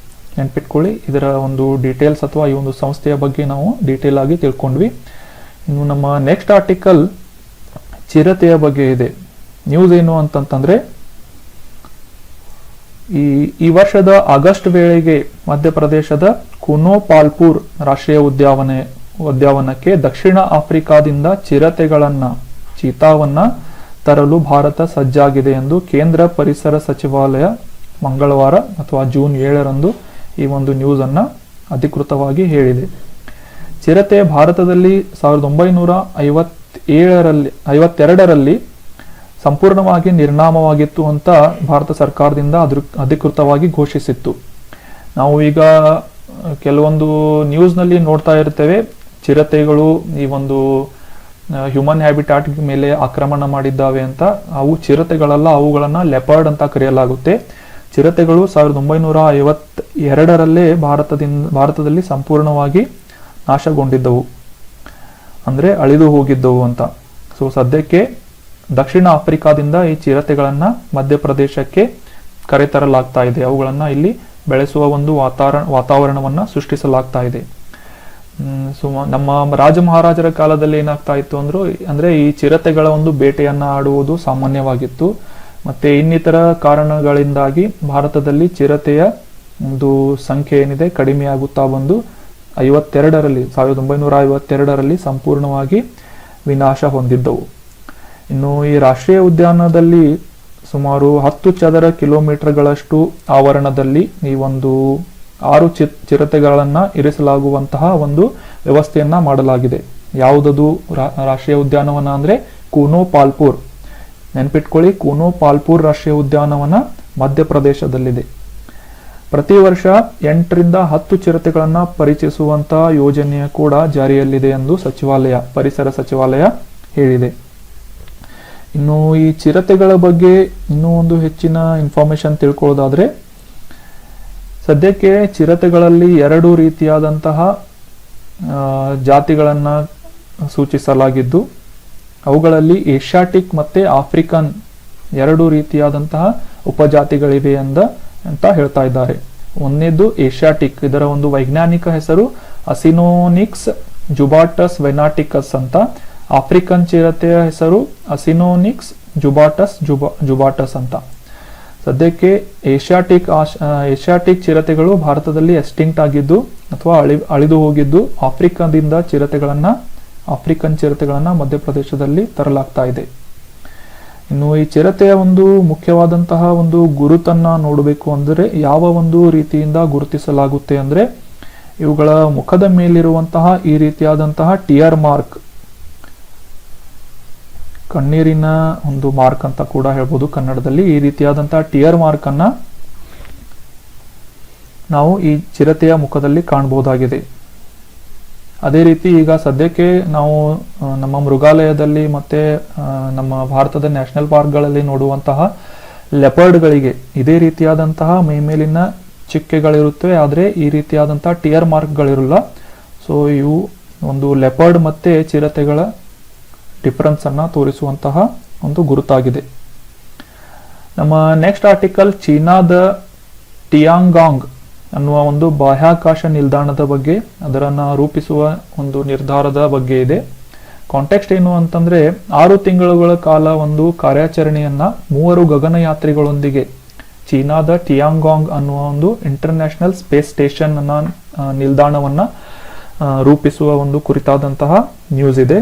ನೆನ್ಪಿಟ್ಕೊಳ್ಳಿ, ಇದರ ಒಂದು ಡೀಟೇಲ್ಸ್ ಅಥವಾ ಈ ಒಂದು ಸಂಸ್ಥೆಯ ಬಗ್ಗೆ ನಾವು ಡೀಟೇಲ್ ಆಗಿ ತಿಳ್ಕೊಂಡ್ವಿ. ಇನ್ನು ನಮ್ಮ ನೆಕ್ಸ್ಟ್ ಆರ್ಟಿಕಲ್ ಚಿರತೆಯ ಬಗ್ಗೆ ಇದೆ. ನ್ಯೂಸ್ ಏನು ಅಂತಂತಂದ್ರೆ ಈ ವರ್ಷದ ಆಗಸ್ಟ್ ವೇಳೆಗೆ ಮಧ್ಯಪ್ರದೇಶದ ಕುನೋ ಪಾಲ್ಪುರ್ ರಾಷ್ಟ್ರೀಯ ಉದ್ಯಾನವನಕ್ಕೆ ದಕ್ಷಿಣ ಆಫ್ರಿಕಾದಿಂದ ಚೀತಾವನ್ನ ತರಲು ಭಾರತ ಸಜ್ಜಾಗಿದೆ ಎಂದು ಕೇಂದ್ರ ಪರಿಸರ ಸಚಿವಾಲಯ ಮಂಗಳವಾರ ಅಥವಾ ಜೂನ್ 7ರಂದು ಈ ಒಂದು ನ್ಯೂಸ್ ಅನ್ನ ಅಧಿಕೃತವಾಗಿ ಹೇಳಿದೆ. ಚಿರತೆ ಭಾರತದಲ್ಲಿ 1952ರಲ್ಲಿ ಸಂಪೂರ್ಣವಾಗಿ ನಿರ್ನಾಮವಾಗಿತ್ತು ಅಂತ ಭಾರತ ಸರ್ಕಾರದಿಂದ ಅಧಿಕೃತವಾಗಿ ಘೋಷಿಸಿತ್ತು. ನಾವು ಈಗ ಕೆಲವೊಂದು ನ್ಯೂಸ್ನಲ್ಲಿ ನೋಡ್ತಾ ಇರ್ತೇವೆ, ಚಿರತೆಗಳು ಈ ಒಂದು ಹ್ಯೂಮನ್ ಹ್ಯಾಬಿಟಾಟ್ ಮೇಲೆ ಆಕ್ರಮಣ ಮಾಡಿದ್ದಾವೆ ಅಂತ. ಅವು ಚಿರತೆಗಳಲ್ಲ, ಅವುಗಳನ್ನ ಲೆಪರ್ಡ್ ಅಂತ ಕರೆಯಲಾಗುತ್ತೆ. ಚಿರತೆಗಳು 1952ರಲ್ಲೇ ಭಾರತದಲ್ಲಿ ಸಂಪೂರ್ಣವಾಗಿ ನಾಶಗೊಂಡಿದ್ದವು, ಅಂದ್ರೆ ಅಳಿದು ಹೋಗಿದ್ದವು ಅಂತ. ಸೊ ಸದ್ಯಕ್ಕೆ ದಕ್ಷಿಣ ಆಫ್ರಿಕಾದಿಂದ ಈ ಚಿರತೆಗಳನ್ನ ಮಧ್ಯಪ್ರದೇಶಕ್ಕೆ ಕರೆತರಲಾಗ್ತಾ ಇದೆ. ಅವುಗಳನ್ನ ಇಲ್ಲಿ ಬೆಳೆಸುವ ಒಂದು ವಾತಾವರಣವನ್ನ ಸೃಷ್ಟಿಸಲಾಗ್ತಾ ಇದೆ. ನಮ್ಮ ರಾಜ ಮಹಾರಾಜರ ಕಾಲದಲ್ಲಿ ಏನಾಗ್ತಾ ಇತ್ತು ಅಂದ್ರೆ ಈ ಚಿರತೆಗಳ ಒಂದು ಬೇಟೆಯನ್ನ ಆಡುವುದು ಸಾಮಾನ್ಯವಾಗಿತ್ತು. ಮತ್ತೆ ಇನ್ನಿತರ ಕಾರಣಗಳಿಂದಾಗಿ ಭಾರತದಲ್ಲಿ ಚಿರತೆಯ ಒಂದು ಸಂಖ್ಯೆ ಏನಿದೆ ಕಡಿಮೆಯಾಗುತ್ತಾ ಬಂದು 1952ರಲ್ಲಿ ಸಂಪೂರ್ಣವಾಗಿ ವಿನಾಶ ಹೊಂದಿದ್ದವು. ಇನ್ನು ಈ ರಾಷ್ಟ್ರೀಯ ಉದ್ಯಾನದಲ್ಲಿ ಸುಮಾರು 10 ಚದರ ಕಿಲೋಮೀಟರ್ಗಳಷ್ಟು ಆವರಣದಲ್ಲಿ ಈ ಒಂದು 6 ಚಿರತೆಗಳನ್ನ ಇರಿಸಲಾಗುವಂತಹ ಒಂದು ವ್ಯವಸ್ಥೆಯನ್ನ ಮಾಡಲಾಗಿದೆ. ಯಾವುದದು ರಾಷ್ಟ್ರೀಯ ಉದ್ಯಾನವನ ಅಂದ್ರೆ ಕುನೋ ಪಾಲ್ಪುರ್. ನೆನ್ಪಿಟ್ಕೊಳ್ಳಿ, ಕುನೋ ಪಾಲ್ಪುರ್ ರಾಷ್ಟ್ರೀಯ ಉದ್ಯಾನವನ ಮಧ್ಯಪ್ರದೇಶದಲ್ಲಿದೆ. ಪ್ರತಿ ವರ್ಷ 8ರಿಂದ 10 ಚಿರತೆಗಳನ್ನ ಪರಿಚಯಿಸುವಂತಹ ಯೋಜನೆಯ ಕೂಡ ಜಾರಿಯಲ್ಲಿದೆ ಎಂದು ಪರಿಸರ ಸಚಿವಾಲಯ ಹೇಳಿದೆ. ಇನ್ನು ಈ ಚಿರತೆಗಳ ಬಗ್ಗೆ ಇನ್ನೂ ಒಂದು ಹೆಚ್ಚಿನ ಇನ್ಫಾರ್ಮೇಶನ್ ತಿಳ್ಕೊಳ್ಳೋದಾದ್ರೆ, ಸದ್ಯಕ್ಕೆ ಚಿರತೆಗಳಲ್ಲಿ 2 ರೀತಿಯಾದಂತಹ ಜಾತಿಗಳನ್ನ ಸೂಚಿಸಲಾಗಿದ್ದು, ಅವುಗಳಲ್ಲಿ ಏಷ್ಯಾಟಿಕ್ ಮತ್ತೆ ಆಫ್ರಿಕನ್ 2 ರೀತಿಯಾದಂತಹ ಉಪಜಾತಿಗಳಿವೆ ಅಂತ ಹೇಳ್ತಾ ಇದ್ದಾರೆ. ಒಂದನೇದು ಏಷ್ಯಾಟಿಕ್, ಇದರ ಒಂದು ವೈಜ್ಞಾನಿಕ ಹೆಸರು ಅಸಿನೋನಿಕ್ಸ್ ಜುಬಾಟಸ್ ವೆನಾಟಿಕಸ್ ಅಂತ. ಆಫ್ರಿಕನ್ ಚಿರತೆಯ ಹೆಸರು ಅಸಿನೋನಿಕ್ಸ್ ಜುಬಾಟಸ್ ಅಂತ. ಸದ್ಯಕ್ಕೆ ಏಷ್ಯಾಟಿಕ್ ಚಿರತೆಗಳು ಭಾರತದಲ್ಲಿ ಎಕ್ಸ್ಟಿಂಕ್ಟ್ ಆಗಿದ್ದು ಅಥವಾ ಅಳಿದು ಹೋಗಿದ್ದು, ಆಫ್ರಿಕನ್ ಚಿರತೆಗಳನ್ನ ಮಧ್ಯಪ್ರದೇಶದಲ್ಲಿ ತರಲಾಗ್ತಾ ಇದೆ. ಇನ್ನು ಈ ಚಿರತೆಯ ಒಂದು ಮುಖ್ಯವಾದಂತಹ ಒಂದು ಗುರುತನ್ನ ನೋಡಬೇಕು ಅಂದ್ರೆ ಯಾವ ಒಂದು ರೀತಿಯಿಂದ ಗುರುತಿಸಲಾಗುತ್ತೆ ಅಂದ್ರೆ, ಇವುಗಳ ಮುಖದ ಮೇಲಿರುವಂತಹ ಈ ರೀತಿಯಾದಂತಹ ಟಿಯರ್ ಮಾರ್ಕ್, ಕಣ್ಣೀರಿನ ಒಂದು ಮಾರ್ಕ್ ಅಂತ ಕೂಡ ಹೇಳ್ಬೋದು ಕನ್ನಡದಲ್ಲಿ. ಈ ರೀತಿಯಾದಂತಹ ಟಿಯರ್ ಮಾರ್ಕ್ ಅನ್ನ ನಾವು ಈ ಚಿರತೆಯ ಮುಖದಲ್ಲಿ ಕಾಣಬಹುದಾಗಿದೆ. ಅದೇ ರೀತಿ ಈಗ ಸದ್ಯಕ್ಕೆ ನಾವು ನಮ್ಮ ಮೃಗಾಲಯದಲ್ಲಿ ಮತ್ತೆ ನಮ್ಮ ಭಾರತದ ನ್ಯಾಷನಲ್ ಪಾರ್ಕ್ಗಳಲ್ಲಿ ನೋಡುವಂತಹ ಲೆಪರ್ಡ್ಗಳಿಗೆ ಇದೇ ರೀತಿಯಾದಂತಹ ಮೈಮೇಲಿನ ಚಿಕ್ಕೆಗಳಿರುತ್ತವೆ, ಆದರೆ ಈ ರೀತಿಯಾದಂತಹ ಟಿಯರ್ ಮಾರ್ಕ್ಗಳಿರಲ್ಲ. ಸೊ ಇವು ಒಂದು ಲೆಪರ್ಡ್ ಮತ್ತೆ ಚಿರತೆಗಳ ಡಿಫರೆನ್ಸ್ ಅನ್ನ ತೋರಿಸುವಂತಹ ಒಂದು ಗುರುತಾಗಿದೆ. ನಮ್ಮ ನೆಕ್ಸ್ಟ್ ಆರ್ಟಿಕಲ್ ಚೀನಾದ ಟಿಯಾಂಗಾಂಗ್ ಅನ್ನುವ ಒಂದು ಬಾಹ್ಯಾಕಾಶ ನಿಲ್ದಾಣದ ಬಗ್ಗೆ, ಅದರನ್ನ ರೂಪಿಸುವ ಒಂದು ನಿರ್ಧಾರದ ಬಗ್ಗೆ ಇದೆ. ಕಾಂಟೆಕ್ಸ್ಟ್ ಏನು ಅಂತಂದ್ರೆ 6 ತಿಂಗಳುಗಳ ಕಾಲ ಒಂದು ಕಾರ್ಯಾಚರಣೆಯನ್ನ 3 ಗಗನಯಾತ್ರಿಗಳೊಂದಿಗೆ ಚೀನಾದ ಟಿಯಾಂಗಾಂಗ್ ಅನ್ನುವ ಒಂದು ಇಂಟರ್ನ್ಯಾಷನಲ್ ಸ್ಪೇಸ್ ಸ್ಟೇಷನ್ ಅನ್ನ ನಿಲ್ದಾಣವನ್ನ ರೂಪಿಸುವ ಒಂದು ಕುರಿತಾದಂತಹ ನ್ಯೂಸ್ ಇದೆ.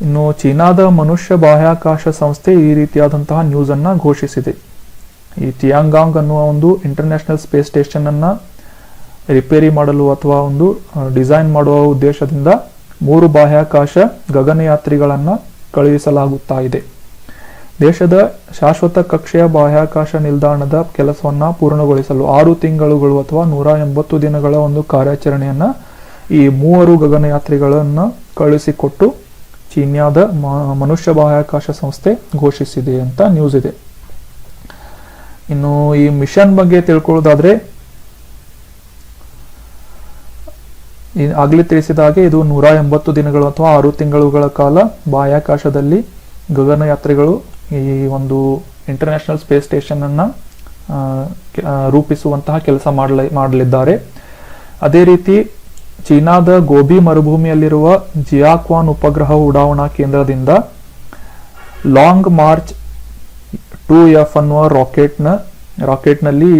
ಇನ್ನು ಚೀನಾದ ಮನುಷ್ಯ ಬಾಹ್ಯಾಕಾಶ ಸಂಸ್ಥೆ ಈ ರೀತಿಯಾದಂತಹ ನ್ಯೂಸ್ ಅನ್ನ ಘೋಷಿಸಿದೆ. ಈ ಟಿಯಾಂಗಾಂಗ್ ಅನ್ನುವ ಒಂದು ಇಂಟರ್ನ್ಯಾಷನಲ್ ಸ್ಪೇಸ್ ಸ್ಟೇಷನ್ ಅನ್ನ ರಿಪೇರಿ ಮಾಡಲು ಅಥವಾ ಒಂದು ಡಿಸೈನ್ ಮಾಡುವ ಉದ್ದೇಶದಿಂದ 3 ಬಾಹ್ಯಾಕಾಶ ಗಗನಯಾತ್ರಿಗಳನ್ನ ಕಳುಹಿಸಲಾಗುತ್ತಾ ಇದೆ. ದೇಶದ ಶಾಶ್ವತ ಕಕ್ಷೆಯ ಬಾಹ್ಯಾಕಾಶ ನಿಲ್ದಾಣದ ಕೆಲಸವನ್ನ ಪೂರ್ಣಗೊಳಿಸಲು 6 ತಿಂಗಳುಗಳು ಅಥವಾ 180 ದಿನಗಳ ಒಂದು ಕಾರ್ಯಾಚರಣೆಯನ್ನ ಈ 3 ಗಗನಯಾತ್ರಿಗಳನ್ನ ಕಳುಹಿಸಿಕೊಟ್ಟು ಚೀನಾದ ಮನುಷ್ಯ ಬಾಹ್ಯಾಕಾಶ ಸಂಸ್ಥೆ ಘೋಷಿಸಿದೆ ಅಂತ ನ್ಯೂಸ್ ಇದೆ. ಇನ್ನು ಈ ಮಿಷನ್ ಬಗ್ಗೆ ತಿಳ್ಕೊಳ್ಳೋದಾದ್ರೆ, ಆಗ್ಲೇ ತಿಳಿಸಿದ ಹಾಗೆ ಇದು 180 ದಿನಗಳು ಅಥವಾ 6 ತಿಂಗಳುಗಳ ಕಾಲ ಬಾಹ್ಯಾಕಾಶದಲ್ಲಿ ಗಗನಯಾತ್ರಿಗಳು ಈ ಒಂದು ಇಂಟರ್ನ್ಯಾಷನಲ್ ಸ್ಪೇಸ್ ಸ್ಟೇಷನ್ ಅನ್ನ ರೂಪಿಸುವಂತಹ ಕೆಲಸ ಮಾಡಲಿದ್ದಾರೆ. ಅದೇ ರೀತಿ ಚೀನಾದ ಗೋಬಿ ಮರುಭೂಮಿಯಲ್ಲಿರುವ ಜಿಯಾಕ್ವಾನ್ ಉಪಗ್ರಹ ಉಡಾವಣಾ ಕೇಂದ್ರದಿಂದ ಲಾಂಗ್ ಮಾರ್ಚ್ 2F ಅನ್ನುವ ರಾಕೆಟ್ನಲ್ಲಿ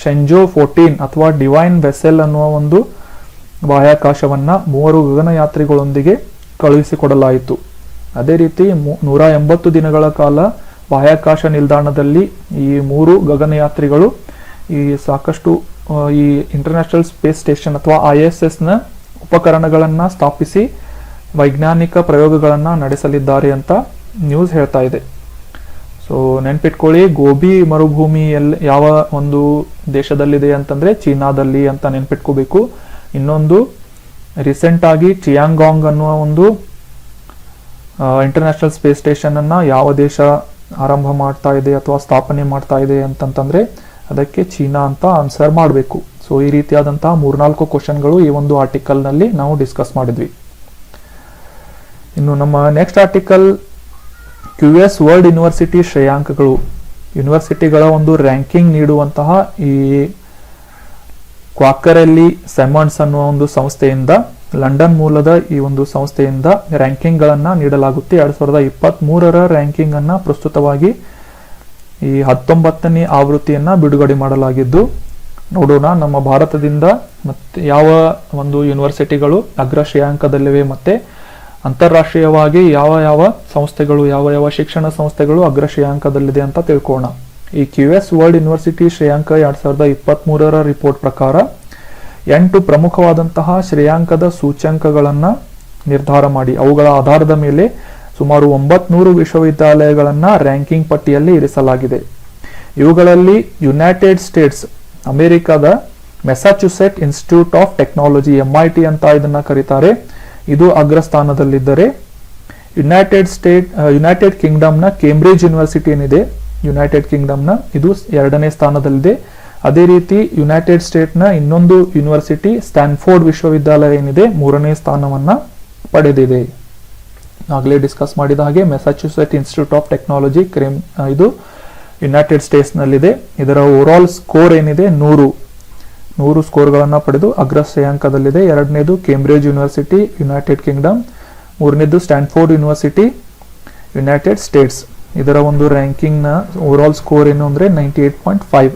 ಶೆಂಜೋ 14 ಅಥವಾ ಡಿವೈನ್ ವೆಸೆಲ್ ಅನ್ನುವ ಒಂದು ಬಾಹ್ಯಾಕಾಶವನ್ನ 3 ಗಗನಯಾತ್ರಿಗಳೊಂದಿಗೆ ಕಳುಹಿಸಿಕೊಡಲಾಯಿತು. ಅದೇ ರೀತಿ 180 ದಿನಗಳ ಕಾಲ ಬಾಹ್ಯಾಕಾಶ ನಿಲ್ದಾಣದಲ್ಲಿ ಈ 3 ಗಗನಯಾತ್ರಿಗಳು ಈ ಸಾಕಷ್ಟು ಈ ಇಂಟರ್ನ್ಯಾಷನಲ್ ಸ್ಪೇಸ್ ಸ್ಟೇಷನ್ ಅಥವಾ ISS ನ ಉಪಕರಣಗಳನ್ನ ಸ್ಥಾಪಿಸಿ ವೈಜ್ಞಾನಿಕ ಪ್ರಯೋಗಗಳನ್ನ ನಡೆಸಲಿದ್ದಾರೆ ಅಂತ ನ್ಯೂಸ್ ಹೇಳ್ತಾ ಇದೆ. ಸೊ ನೆನ್ಪಿಟ್ಕೊಳ್ಳಿ, ಗೋಬಿ ಮರುಭೂಮಿ ಯಾವ ಒಂದು ದೇಶದಲ್ಲಿದೆ ಅಂತಂದ್ರೆ ಚೀನಾದಲ್ಲಿ ಅಂತ ನೆನ್ಪಿಟ್ಕೋಬೇಕು. ಇನ್ನೊಂದು ರೀಸೆಂಟ್ ಆಗಿ ಟಿಯಾಂಗಾಂಗ್ ಅನ್ನುವ ಒಂದು ಇಂಟರ್ನ್ಯಾಷನಲ್ ಸ್ಪೇಸ್ ಸ್ಟೇಷನ್ ಅನ್ನ ಯಾವ ದೇಶ ಆರಂಭ ಮಾಡ್ತಾ ಇದೆ ಅಥವಾ ಸ್ಥಾಪನೆ ಮಾಡ್ತಾ ಇದೆ ಅಂತಂತಂದ್ರೆ ಅದಕ್ಕೆ ಚೀನಾ ಅಂತ ಆನ್ಸರ್ ಮಾಡಬೇಕು. ಸೊ ಈ ರೀತಿಯಾದಂತಹ 3-4 ಕ್ವಶನ್ಗಳು ಈ ಒಂದು ಆರ್ಟಿಕಲ್ ನಲ್ಲಿ ನಾವು ಡಿಸ್ಕಸ್ ಮಾಡಿದ್ವಿ. ಇನ್ನು ನಮ್ಮ next article QS world university ಶ್ರೇಯಾಂಕಗಳು, ಯೂನಿವರ್ಸಿಟಿಗಳ ಒಂದು ರ್ಯಾಂಕಿಂಗ್ ನೀಡುವಂತಹ ಈ ಕ್ವಾಕರೆಲ್ಲಿ ಸೈಮನ್ಸ್ ಅನ್ನುವ ಒಂದು ಸಂಸ್ಥೆಯಿಂದ, ಲಂಡನ್ ಮೂಲದ ಈ ಒಂದು ಸಂಸ್ಥೆಯಿಂದ ರ್ಯಾಂಕಿಂಗ್ ಗಳನ್ನ ನೀಡಲಾಗುತ್ತೆ. 2023ರ ರ್ಯಾಂಕಿಂಗ್ ಅನ್ನ ಪ್ರಸ್ತುತವಾಗಿ ಈ 19ನೇ ಆವೃತ್ತಿಯನ್ನ ಬಿಡುಗಡೆ ಮಾಡಲಾಗಿದ್ದು, ನೋಡೋಣ ನಮ್ಮ ಭಾರತದಿಂದ ಮತ್ತೆ ಯಾವ ಒಂದು ಯೂನಿವರ್ಸಿಟಿಗಳು ಅಗ್ರ ಶ್ರೇಯಾಂಕದಲ್ಲಿವೆ ಮತ್ತೆ ಅಂತಾರಾಷ್ಟ್ರೀಯವಾಗಿ ಯಾವ ಸಂಸ್ಥೆಗಳು, ಯಾವ ಶಿಕ್ಷಣ ಸಂಸ್ಥೆಗಳು ಅಗ್ರ ಶ್ರೇಯಾಂಕದಲ್ಲಿದೆ ಅಂತ ತಿಳ್ಕೋಣ. ಈ QS ವರ್ಲ್ಡ್ ಯೂನಿವರ್ಸಿಟಿ ಶ್ರೇಯಾಂಕ 2023ರ ರಿಪೋರ್ಟ್ ಪ್ರಕಾರ 8 ಪ್ರಮುಖವಾದಂತಹ ಶ್ರೇಯಾಂಕದ ಸೂಚ್ಯಂಕಗಳನ್ನ ನಿರ್ಧಾರ ಮಾಡಿ ಅವುಗಳ ಆಧಾರದ ಮೇಲೆ ಸುಮಾರು 900 ವಿಶ್ವವಿದ್ಯಾಲಯಗಳನ್ನ ರ್ಯಾಂಕಿಂಗ್ ಪಟ್ಟಿಯಲ್ಲಿ ಇರಿಸಲಾಗಿದೆ. ಇವುಗಳಲ್ಲಿ ಯುನೈಟೆಡ್ ಸ್ಟೇಟ್ಸ್ ಅಮೆರಿಕದ ಮೆಸಾಚುಸೆಟ್ ಇನ್ಸ್ಟಿಟ್ಯೂಟ್ ಆಫ್ ಟೆಕ್ನಾಲಜಿ MIT ಅಂತ ಇದನ್ನ ಕರೀತಾರೆ, ಇದು ಅಗ್ರಸ್ಥಾನದಲ್ಲಿದ್ದರೆ ಯುನೈಟೆಡ್ ಕಿಂಗ್ಡಮ್ನ ಕೇಂಬ್ರಿಡ್ಜ್ ಯೂನಿವರ್ಸಿಟಿ ಏನಿದೆ ಯುನೈಟೆಡ್ ಕಿಂಗ್ಡಮ್ನ ಇದು 2ನೇ ಸ್ಥಾನದಲ್ಲಿದೆ. ಅದೇ ರೀತಿ ಯುನೈಟೆಡ್ ಸ್ಟೇಟ್ನ ಇನ್ನೊಂದು ಯೂನಿವರ್ಸಿಟಿ ಸ್ಟ್ಯಾನ್ಫೋರ್ಡ್ ವಿಶ್ವವಿದ್ಯಾಲಯ ಏನಿದೆ 3ನೇ ಸ್ಥಾನವನ್ನ ಪಡೆದಿದೆ. ಆಗಲೇ ಡಿಸ್ಕಸ್ ಮಾಡಿದ ಹಾಗೆ ಮೆಸಾಚುಸೆಟ್ ಇನ್ಸ್ಟಿಟ್ಯೂಟ್ ಆಫ್ ಟೆಕ್ನಾಲಜಿ ಇದು ಯುನೈಟೆಡ್ ಸ್ಟೇಟ್ಸ್ ನಲ್ಲಿದೆ. ಇದರ ಓವರ್ ಸ್ಕೋರ್ ಏನಿದೆ 100 ಸ್ಕೋರ್ಗಳನ್ನ ಪಡೆದು ಅಗ್ರ ಶ್ರೇಯಾಂಕದಲ್ಲಿದೆ. 2ನೇದು ಕೇಂಬ್ರಿಡ್ಜ್ ಯೂನಿವರ್ಸಿಟಿ ಯುನೈಟೆಡ್ ಕಿಂಗ್ಡಮ್, 3ನೇದು ಸ್ಟ್ಯಾನ್ಫೋರ್ಡ್ ಯೂನಿವರ್ಸಿಟಿ ಯುನೈಟೆಡ್ ಸ್ಟೇಟ್ಸ್. ಇದರ ಒಂದು ರ್ಯಾಂಕಿಂಗ್ ನ ಓವರ್ ಸ್ಕೋರ್ ಏನು ಅಂದ್ರೆ 98.5.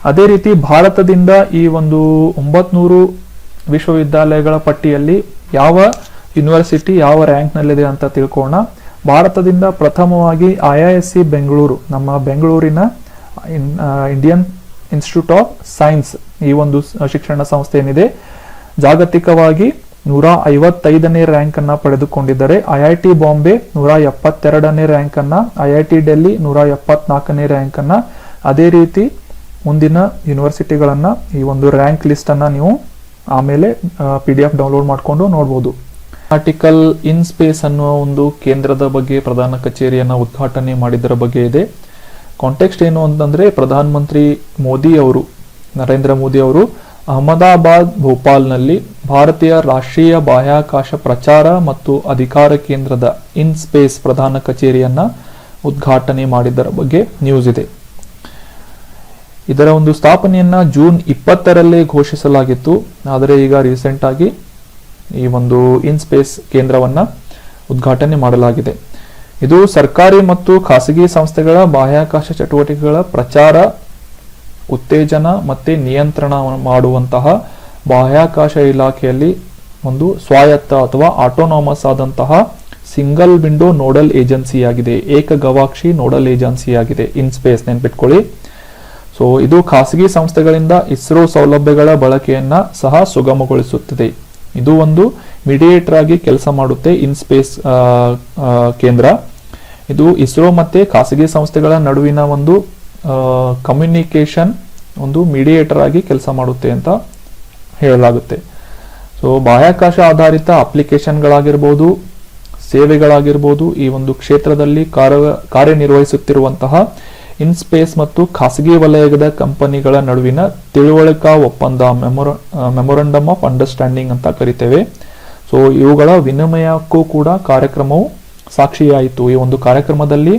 ಅದೇ ರೀತಿ ಭಾರತದಿಂದ ಈ ಒಂದು 900 ವಿಶ್ವವಿದ್ಯಾಲಯಗಳ ಪಟ್ಟಿಯಲ್ಲಿ ಯಾವ ಯೂನಿವರ್ಸಿಟಿ ಯಾವ ರ್ಯಾಂಕ್ ನಲ್ಲಿದೆ ಅಂತ ತಿಳ್ಕೋಣ. ಭಾರತದಿಂದ ಪ್ರಥಮವಾಗಿ IISc ಬೆಂಗಳೂರು, ನಮ್ಮ ಬೆಂಗಳೂರಿನ ಇಂಡಿಯನ್ ಇನ್ಸ್ಟಿಟ್ಯೂಟ್ ಆಫ್ ಸೈನ್ಸ್ ಈ ಒಂದು ಶಿಕ್ಷಣ ಸಂಸ್ಥೆ ಏನಿದೆ ಜಾಗತಿಕವಾಗಿ 155ನೇ ರ್ಯಾಂಕ್ ಅನ್ನ ಪಡೆದುಕೊಂಡಿದ್ದಾರೆ. IIT ಬಾಂಬೆ 172ನೇ ರ್ಯಾಂಕ್ ಅನ್ನ, IIT ಡೆಲ್ಲಿ 174ನೇ ರ್ಯಾಂಕ್ ಅನ್ನ. ಅದೇ ರೀತಿ ಮುಂದಿನ ಯೂನಿವರ್ಸಿಟಿಗಳನ್ನ ಈ ಒಂದು ರ್ಯಾಂಕ್ ಲಿಸ್ಟ್ ಅನ್ನ ನೀವು ಆಮೇಲೆ PDF ಡೌನ್ಲೋಡ್ ಮಾಡಿಕೊಂಡು ನೋಡಬಹುದು. ಆರ್ಟಿಕಲ್ ಇನ್ ಸ್ಪೇಸ್ ಅನ್ನುವ ಒಂದು ಕೇಂದ್ರದ ಬಗ್ಗೆ ಪ್ರಧಾನ ಕಚೇರಿಯನ್ನ ಉದ್ಘಾಟನೆ ಮಾಡಿದರ ಬಗ್ಗೆ ಇದೆ. ಕಾಂಟೆಕ್ಸ್ಟ್ ಏನು ಅಂತಂದ್ರೆ ಪ್ರಧಾನ ಮಂತ್ರಿ ಮೋದಿ ಅವರು, ನರೇಂದ್ರ ಮೋದಿ ಅವರು ಅಹಮದಾಬಾದ್ ಭೋಪಾಲ್ನಲ್ಲಿ ಭಾರತೀಯ ರಾಷ್ಟ್ರೀಯ ಬಾಹ್ಯಾಕಾಶ ಪ್ರಚಾರ ಮತ್ತು ಅಧಿಕಾರ ಕೇಂದ್ರದ ಇನ್ ಸ್ಪೇಸ್ ಪ್ರಧಾನ ಕಚೇರಿಯನ್ನ ಉದ್ಘಾಟನೆ ಮಾಡಿದ್ದರ ಬಗ್ಗೆ ನ್ಯೂಸ್ ಇದೆ. ಇದರ ಒಂದು ಸ್ಥಾಪನೆಯನ್ನ ಜೂನ್ 20ರಲ್ಲೇ ಘೋಷಿಸಲಾಗಿತ್ತು. ಆದರೆ ಈಗ ರೀಸೆಂಟ್ ಆಗಿ ಈ ಒಂದು ಇನ್ ಸ್ಪೇಸ್ ಕೇಂದ್ರವನ್ನ ಉದ್ಘಾಟನೆ ಮಾಡಲಾಗಿದೆ. ಇದು ಸರ್ಕಾರಿ ಮತ್ತು ಖಾಸಗಿ ಸಂಸ್ಥೆಗಳ ಬಾಹ್ಯಾಕಾಶ ಚಟುವಟಿಕೆಗಳ ಪ್ರಚಾರ, ಉತ್ತೇಜನ ಮತ್ತೆ ನಿಯಂತ್ರಣ ಮಾಡುವಂತಹ ಬಾಹ್ಯಾಕಾಶ ಇಲಾಖೆಯಲ್ಲಿ ಒಂದು ಸ್ವಾಯತ್ತ ಅಥವಾ ಆಟೋನಾಮಸ್ ಆದಂತಹ ಸಿಂಗಲ್ ವಿಂಡೋ ನೋಡಲ್ ಏಜೆನ್ಸಿಯಾಗಿದೆ, ಏಕ ಗವಾಕ್ಷಿ ನೋಡಲ್ ಏಜೆನ್ಸಿಯಾಗಿದೆ ಇನ್ ಸ್ಪೇಸ್, ನೆನ್ಪಿಟ್ಕೊಳ್ಳಿ. ಸೊ ಇದು ಖಾಸಗಿ ಸಂಸ್ಥೆಗಳಿಂದ ಇಸ್ರೋ ಸೌಲಭ್ಯಗಳ ಬಳಕೆಯನ್ನ ಸಹ ಸುಗಮಗೊಳಿಸುತ್ತದೆ. ಇದು ಒಂದು ಮೀಡಿಯೇಟರ್ ಆಗಿ ಕೆಲಸ ಮಾಡುತ್ತೆ ಇನ್ ಸ್ಪೇಸ್ ಕೇಂದ್ರ. ಇದು ಇಸ್ರೋ ಮತ್ತೆ ಖಾಸಗಿ ಸಂಸ್ಥೆಗಳ ನಡುವಿನ ಒಂದು ಕಮ್ಯುನಿಕೇಶನ್ ಒಂದು ಮೀಡಿಯೇಟರ್ ಆಗಿ ಕೆಲಸ ಮಾಡುತ್ತೆ ಅಂತ ಹೇಳಲಾಗುತ್ತೆ. ಸೊ ಬಾಹ್ಯಾಕಾಶ ಆಧಾರಿತ ಅಪ್ಲಿಕೇಶನ್ಗಳಾಗಿರ್ಬೋದು, ಸೇವೆಗಳಾಗಿರ್ಬೋದು, ಈ ಒಂದು ಕ್ಷೇತ್ರದಲ್ಲಿ ಕಾರ್ಯನಿರ್ವಹಿಸುತ್ತಿರುವಂತಹ ಇನ್ ಸ್ಪೇಸ್ ಮತ್ತು ಖಾಸಗಿ ವಲಯದ ಕಂಪನಿಗಳ ನಡುವಿನ ತಿಳುವಳಿಕಾ ಒಪ್ಪಂದ, ಮೆಮೊರಂಡಮ್ ಆಫ್ ಅಂಡರ್ಸ್ಟ್ಯಾಂಡಿಂಗ್ ಅಂತ ಕರಿತೇವೆ. ಸೊ ಇವುಗಳ ವಿನಿಮಯಕ್ಕೂ ಕೂಡ ಕಾರ್ಯಕ್ರಮವು ಸಾಕ್ಷಿಯಾಯಿತು. ಈ ಒಂದು ಕಾರ್ಯಕ್ರಮದಲ್ಲಿ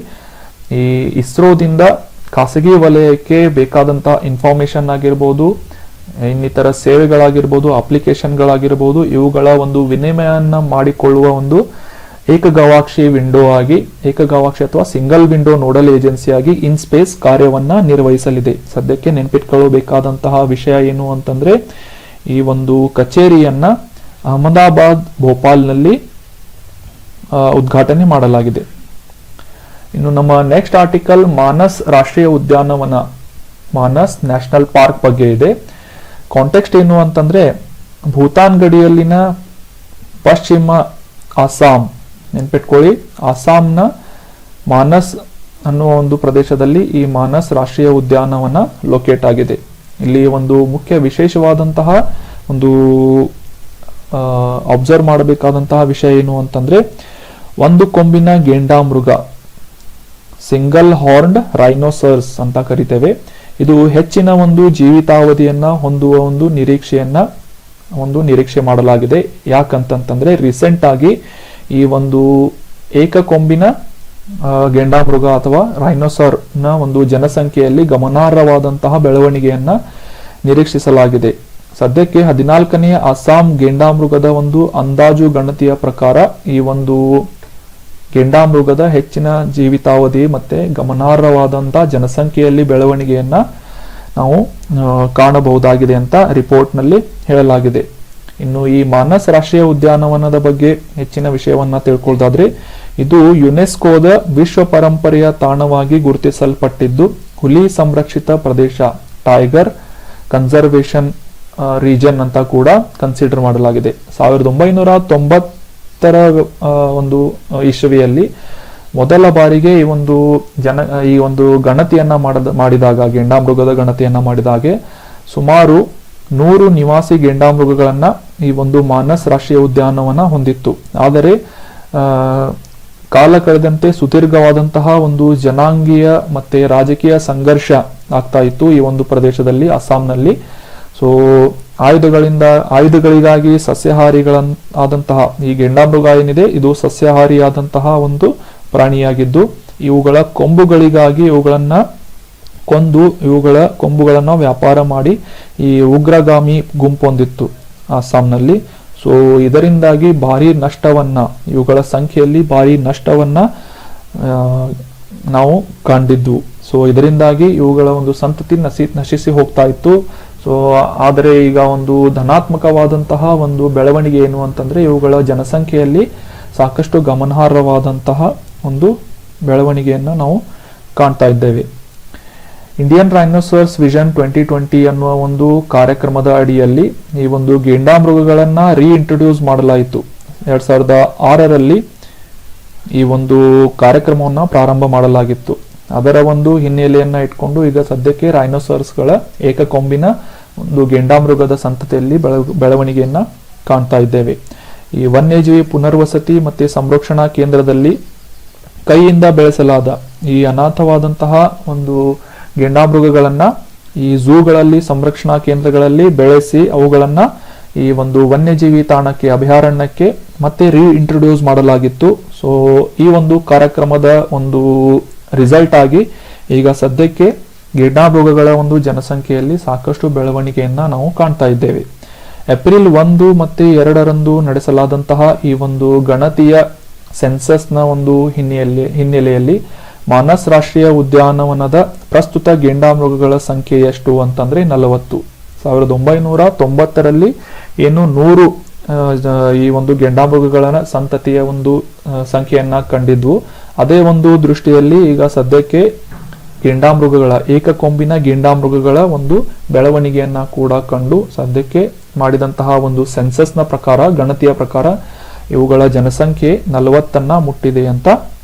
ಈ ಇಸ್ರೋದಿಂದ ಖಾಸಗಿ ವಲಯಕ್ಕೆ ಬೇಕಾದಂತಹ ಇನ್ಫಾರ್ಮೇಶನ್ ಆಗಿರ್ಬೋದು, ಇನ್ನಿತರ ಸೇವೆಗಳಾಗಿರ್ಬೋದು, ಅಪ್ಲಿಕೇಶನ್ಗಳಾಗಿರ್ಬೋದು, ಇವುಗಳ ಒಂದು ವಿನಿಮಯನ ಮಾಡಿಕೊಳ್ಳುವ ಒಂದು ಏಕಗವಾಕ್ಷಿ ವಿಂಡೋ ಆಗಿ, ಏಕಗವಾಕ್ಷಿ ಅಥವಾ ಸಿಂಗಲ್ ವಿಂಡೋ ನೋಡಲ್ ಏಜೆನ್ಸಿಯಾಗಿ ಇನ್ ಸ್ಪೇಸ್ ಕಾರ್ಯವನ್ನ ನಿರ್ವಹಿಸಲಿದೆ. ಸದ್ಯಕ್ಕೆ ನೆನಪಿಟ್ಕೊಳ್ಳಬೇಕಾದಂತಹ ವಿಷಯ ಏನು ಅಂತಂದ್ರೆ, ಈ ಒಂದು ಕಚೇರಿಯನ್ನ ಅಹಮದಾಬಾದ್ ಭೋಪಾಲ್ನಲ್ಲಿ ಉದ್ಘಾಟನೆ ಮಾಡಲಾಗಿದೆ. ಇನ್ನು ನಮ್ಮ ನೆಕ್ಸ್ಟ್ ಆರ್ಟಿಕಲ್ ಮಾನಸ್ ರಾಷ್ಟ್ರೀಯ ಉದ್ಯಾನವನ, ಮಾನಸ್ ನ್ಯಾಷನಲ್ ಪಾರ್ಕ್ ಬಗ್ಗೆ ಇದೆ. ಕಾಂಟೆಕ್ಸ್ಟ್ ಏನು ಅಂತಂದ್ರೆ, ಭೂತಾನ್ ಗಡಿಯಲ್ಲಿನ ಪಶ್ಚಿಮ ಅಸ್ಸಾಂ, ನೆನ್ಪಿಟ್ಕೊಳ್ಳಿ, ಅಸ್ಸಾಂನ ಮಾನಸ್ ಅನ್ನುವ ಒಂದು ಪ್ರದೇಶದಲ್ಲಿ ಈ ಮಾನಸ್ ರಾಷ್ಟ್ರೀಯ ಉದ್ಯಾನವನ ಲೊಕೇಟ್ ಆಗಿದೆ. ಇಲ್ಲಿ ಒಂದು ಮುಖ್ಯ ವಿಶೇಷವಾದಂತಹ ಒಂದು ಅಬ್ಸರ್ವ್ ಮಾಡಬೇಕಾದಂತಹ ವಿಷಯ ಏನು ಅಂತಂದ್ರೆ, ಒಂದು ಕೊಂಬಿನ ಗೆಂಡಾಮೃಗ, ಸಿಂಗಲ್ ಹಾರ್ನ್ಡ್ ರೈನೋಸರ್ಸ್ ಅಂತ ಕರಿತೇವೆ. ಇದು ಹೆಚ್ಚಿನ ಒಂದು ಜೀವಿತಾವಧಿಯನ್ನ ಹೊಂದುವ ಒಂದು ನಿರೀಕ್ಷೆ ಮಾಡಲಾಗಿದೆ. ಯಾಕಂತಂದ್ರೆ ರೀಸೆಂಟ್ ಆಗಿ ಈ ಒಂದು ಏಕಕೊಂಬಿನ ಗೆಂಡಾಮೃಗ ಅಥವಾ ರೈನೋಸರ್ ನ ಒಂದು ಜನಸಂಖ್ಯೆಯಲ್ಲಿ ಗಮನಾರ್ಹವಾದಂತಹ ಬೆಳವಣಿಗೆಯನ್ನ ನಿರೀಕ್ಷಿಸಲಾಗಿದೆ. ಸದ್ಯಕ್ಕೆ 14ನೇ ಅಸ್ಸಾಂ ಗೆಂಡಾಮೃಗದ ಒಂದು ಅಂದಾಜು ಗಣತಿಯ ಪ್ರಕಾರ ಈ ಒಂದು ಗೆಂಡಾಮೃಗದ ಹೆಚ್ಚಿನ ಜೀವಿತಾವಧಿ ಮತ್ತೆ ಗಮನಾರ್ಹವಾದಂತಹ ಜನಸಂಖ್ಯೆಯಲ್ಲಿ ಬೆಳವಣಿಗೆಯನ್ನ ನಾವು ಕಾಣಬಹುದಾಗಿದೆ ಅಂತ ರಿಪೋರ್ಟ್ ನಲ್ಲಿ ಹೇಳಲಾಗಿದೆ. ಇನ್ನು ಈ ಮಾನಸ್ ರಾಷ್ಟ್ರೀಯ ಉದ್ಯಾನವನದ ಬಗ್ಗೆ ಹೆಚ್ಚಿನ ವಿಷಯವನ್ನ ತಿಳ್ಕೊಳ್ಳೋದಾದ್ರೆ, ಇದು ಯುನೆಸ್ಕೋದ ವಿಶ್ವ ಪರಂಪರೆಯ ತಾಣವಾಗಿ ಗುರುತಿಸಲ್ಪಟ್ಟಿದ್ದು ಹುಲಿ ಸಂರಕ್ಷಿತ ಪ್ರದೇಶ, ಟೈಗರ್ ಕನ್ಸರ್ವೇಷನ್ ರೀಜನ್ ಅಂತ ಕೂಡ ಕನ್ಸಿಡರ್ ಮಾಡಲಾಗಿದೆ. 1990ರ ಒಂದು ಇಸವಿಯಲ್ಲಿ ಮೊದಲ ಬಾರಿಗೆ ಈ ಒಂದು ಗಣತಿಯನ್ನ ಮಾಡಿದಾಗ, ಗೆಂಡಾಮೃಗದ ಗಣತಿಯನ್ನ ಮಾಡಿದಾಗೆ ಸುಮಾರು 100 ನಿವಾಸಿ ಗೆಂಡಾಮೃಗಗಳನ್ನ ಈ ಒಂದು ಮಾನಸ್ ರಾಷ್ಟ್ರೀಯ ಉದ್ಯಾನವನ ಹೊಂದಿತ್ತು. ಆದರೆ ಕಾಲ ಕಳೆದಂತೆ ಸುದೀರ್ಘವಾದಂತಹ ಒಂದು ಜನಾಂಗೀಯ ಮತ್ತೆ ರಾಜಕೀಯ ಸಂಘರ್ಷ ಆಗ್ತಾ ಇತ್ತು ಈ ಒಂದು ಪ್ರದೇಶದಲ್ಲಿ, ಅಸ್ಸಾಂನಲ್ಲಿ. ಸೊ ಆಯುಧಗಳಿಗಾಗಿ ಸಸ್ಯಾಹಾರಿಗಳಾದಂತಹ ಈ ಗೆಂಡಾಮೃಗ ಏನಿದೆ, ಇದು ಸಸ್ಯಾಹಾರಿಯಾದಂತಹ ಒಂದು ಪ್ರಾಣಿಯಾಗಿದ್ದು, ಇವುಗಳ ಕೊಂಬುಗಳಿಗಾಗಿ ಇವುಗಳನ್ನ ಕೊಂದು ಇವುಗಳ ಕೊಂಬುಗಳನ್ನ ವ್ಯಾಪಾರ ಮಾಡಿ ಈ ಉಗ್ರಗಾಮಿ ಗುಂಪು ಹೊಂದಿತ್ತು ಅಸ್ಸಾಂನಲ್ಲಿ. ಸೊ ಇದರಿಂದಾಗಿ ಭಾರಿ ನಷ್ಟವನ್ನ, ಇವುಗಳ ಸಂಖ್ಯೆಯಲ್ಲಿ ಭಾರಿ ನಷ್ಟವನ್ನ ನಾವು ಕಂಡಿದ್ದು. ಸೊ ಇದರಿಂದಾಗಿ ಇವುಗಳ ಒಂದು ಸಂತತಿ ನಶಿಸಿ ಹೋಗ್ತಾ ಇತ್ತು. ಸೊ ಆದರೆ ಈಗ ಒಂದು ಧನಾತ್ಮಕವಾದಂತಹ ಒಂದು ಬೆಳವಣಿಗೆ ಏನು ಅಂತಂದ್ರೆ, ಇವುಗಳ ಜನಸಂಖ್ಯೆಯಲ್ಲಿ ಸಾಕಷ್ಟು ಗಮನಾರ್ಹವಾದಂತಹ ಒಂದು ಬೆಳವಣಿಗೆಯನ್ನ ನಾವು ಕಾಣ್ತಾ ಇದ್ದೇವೆ. ಇಂಡಿಯನ್ ರೈನೋಸರ್ಸ್ ವಿಷನ್ 2020 ಅನ್ನುವ ಒಂದು ಕಾರ್ಯಕ್ರಮದ ಅಡಿಯಲ್ಲಿ ಈ ಒಂದು ಗೆಂಡಾಮೃಗಗಳನ್ನ ರೀಇಂಟ್ರೊಡ್ಯೂಸ್ ಮಾಡಲಾಯಿತು. 2006ರಲ್ಲಿ ಈ ಒಂದು ಕಾರ್ಯಕ್ರಮವನ್ನ ಪ್ರಾರಂಭ ಮಾಡಲಾಗಿತ್ತು. ಅದರ ಒಂದು ಹಿನ್ನೆಲೆಯನ್ನ ಇಟ್ಕೊಂಡು ಈಗ ಸದ್ಯಕ್ಕೆ ರೈನೋಸರ್ಸ್ಗಳ ಏಕಕೊಂಬಿನ ಒಂದು ಗೆಂಡಾಮೃಗದ ಸಂತತಿಯಲ್ಲಿ ಬೆಳವಣಿಗೆಯನ್ನ ಕಾಣ್ತಾ ಇದ್ದೇವೆ. ಈ ವನ್ಯಜೀವಿ ಪುನರ್ವಸತಿ ಮತ್ತೆ ಸಂರಕ್ಷಣಾ ಕೇಂದ್ರದಲ್ಲಿ ಕೈಯಿಂದ ಬೆಳೆಸಲಾದ ಈ ಅನಾಥವಾದಂತಹ ಒಂದು ಗೆಂಡಾಮೃಗಗಳನ್ನ ಈ ಝೂಗಳಲ್ಲಿ, ಸಂರಕ್ಷಣಾ ಕೇಂದ್ರಗಳಲ್ಲಿ ಬೆಳೆಸಿ ಅವುಗಳನ್ನ ಈ ಒಂದು ವನ್ಯಜೀವಿ ತಾಣಕ್ಕೆ, ಅಭಯಾರಣ್ಯಕ್ಕೆ ಮತ್ತೆ ಇಂಟ್ರೊಡ್ಯೂಸ್ ಮಾಡಲಾಗಿತ್ತು. ಸೊ ಈ ಒಂದು ಕಾರ್ಯಕ್ರಮದ ಒಂದು ರಿಸಲ್ಟ್ ಆಗಿ ಈಗ ಸದ್ಯಕ್ಕೆ ಗಿಡ್ಡಮೃಗಗಳ ಒಂದು ಜನಸಂಖ್ಯೆಯಲ್ಲಿ ಸಾಕಷ್ಟು ಬೆಳವಣಿಗೆಯನ್ನ ನಾವು ಕಾಣ್ತಾ ಇದ್ದೇವೆ. ಏಪ್ರಿಲ್ 1 ಮತ್ತು 2ರಂದು ನಡೆಸಲಾದಂತಹ ಈ ಒಂದು ಗಣತಿಯ ಸೆನ್ಸಸ್ನ ಒಂದು ಹಿನ್ನೆಲೆಯಲ್ಲಿ ಮಾನಸ್ ರಾಷ್ಟ್ರೀಯ ಉದ್ಯಾನವನದ ಪ್ರಸ್ತುತ ಗೆಂಡಾಮೃಗಗಳ ಸಂಖ್ಯೆ ಎಷ್ಟು ಅಂತಂದ್ರೆ 40. 1990ರಲ್ಲಿ ಏನು 100 ಈ ಒಂದು ಗೆಂಡಾಮೃಗಗಳ ಸಂತತಿಯ ಒಂದು ಸಂಖ್ಯೆಯನ್ನ ಕಂಡಿದ್ವು. ಅದೇ ಒಂದು ದೃಷ್ಟಿಯಲ್ಲಿ ಈಗ ಸದ್ಯಕ್ಕೆ ಗೆಂಡಾಮೃಗಗಳ, ಏಕಕೊಂಬಿನ ಗೆಂಡಾಮೃಗಗಳ ಒಂದು ಬೆಳವಣಿಗೆಯನ್ನ ಕೂಡ ಕಂಡು ಸದ್ಯಕ್ಕೆ ಮಾಡಿದಂತಹ ಒಂದು ಸೆನ್ಸಸ್ನ ಪ್ರಕಾರ, ಗಣತಿಯ ಪ್ರಕಾರ ಇವುಗಳ ಜನಸಂಖ್ಯೆ 40 ಮುಟ್ಟಿದೆ ಅಂತ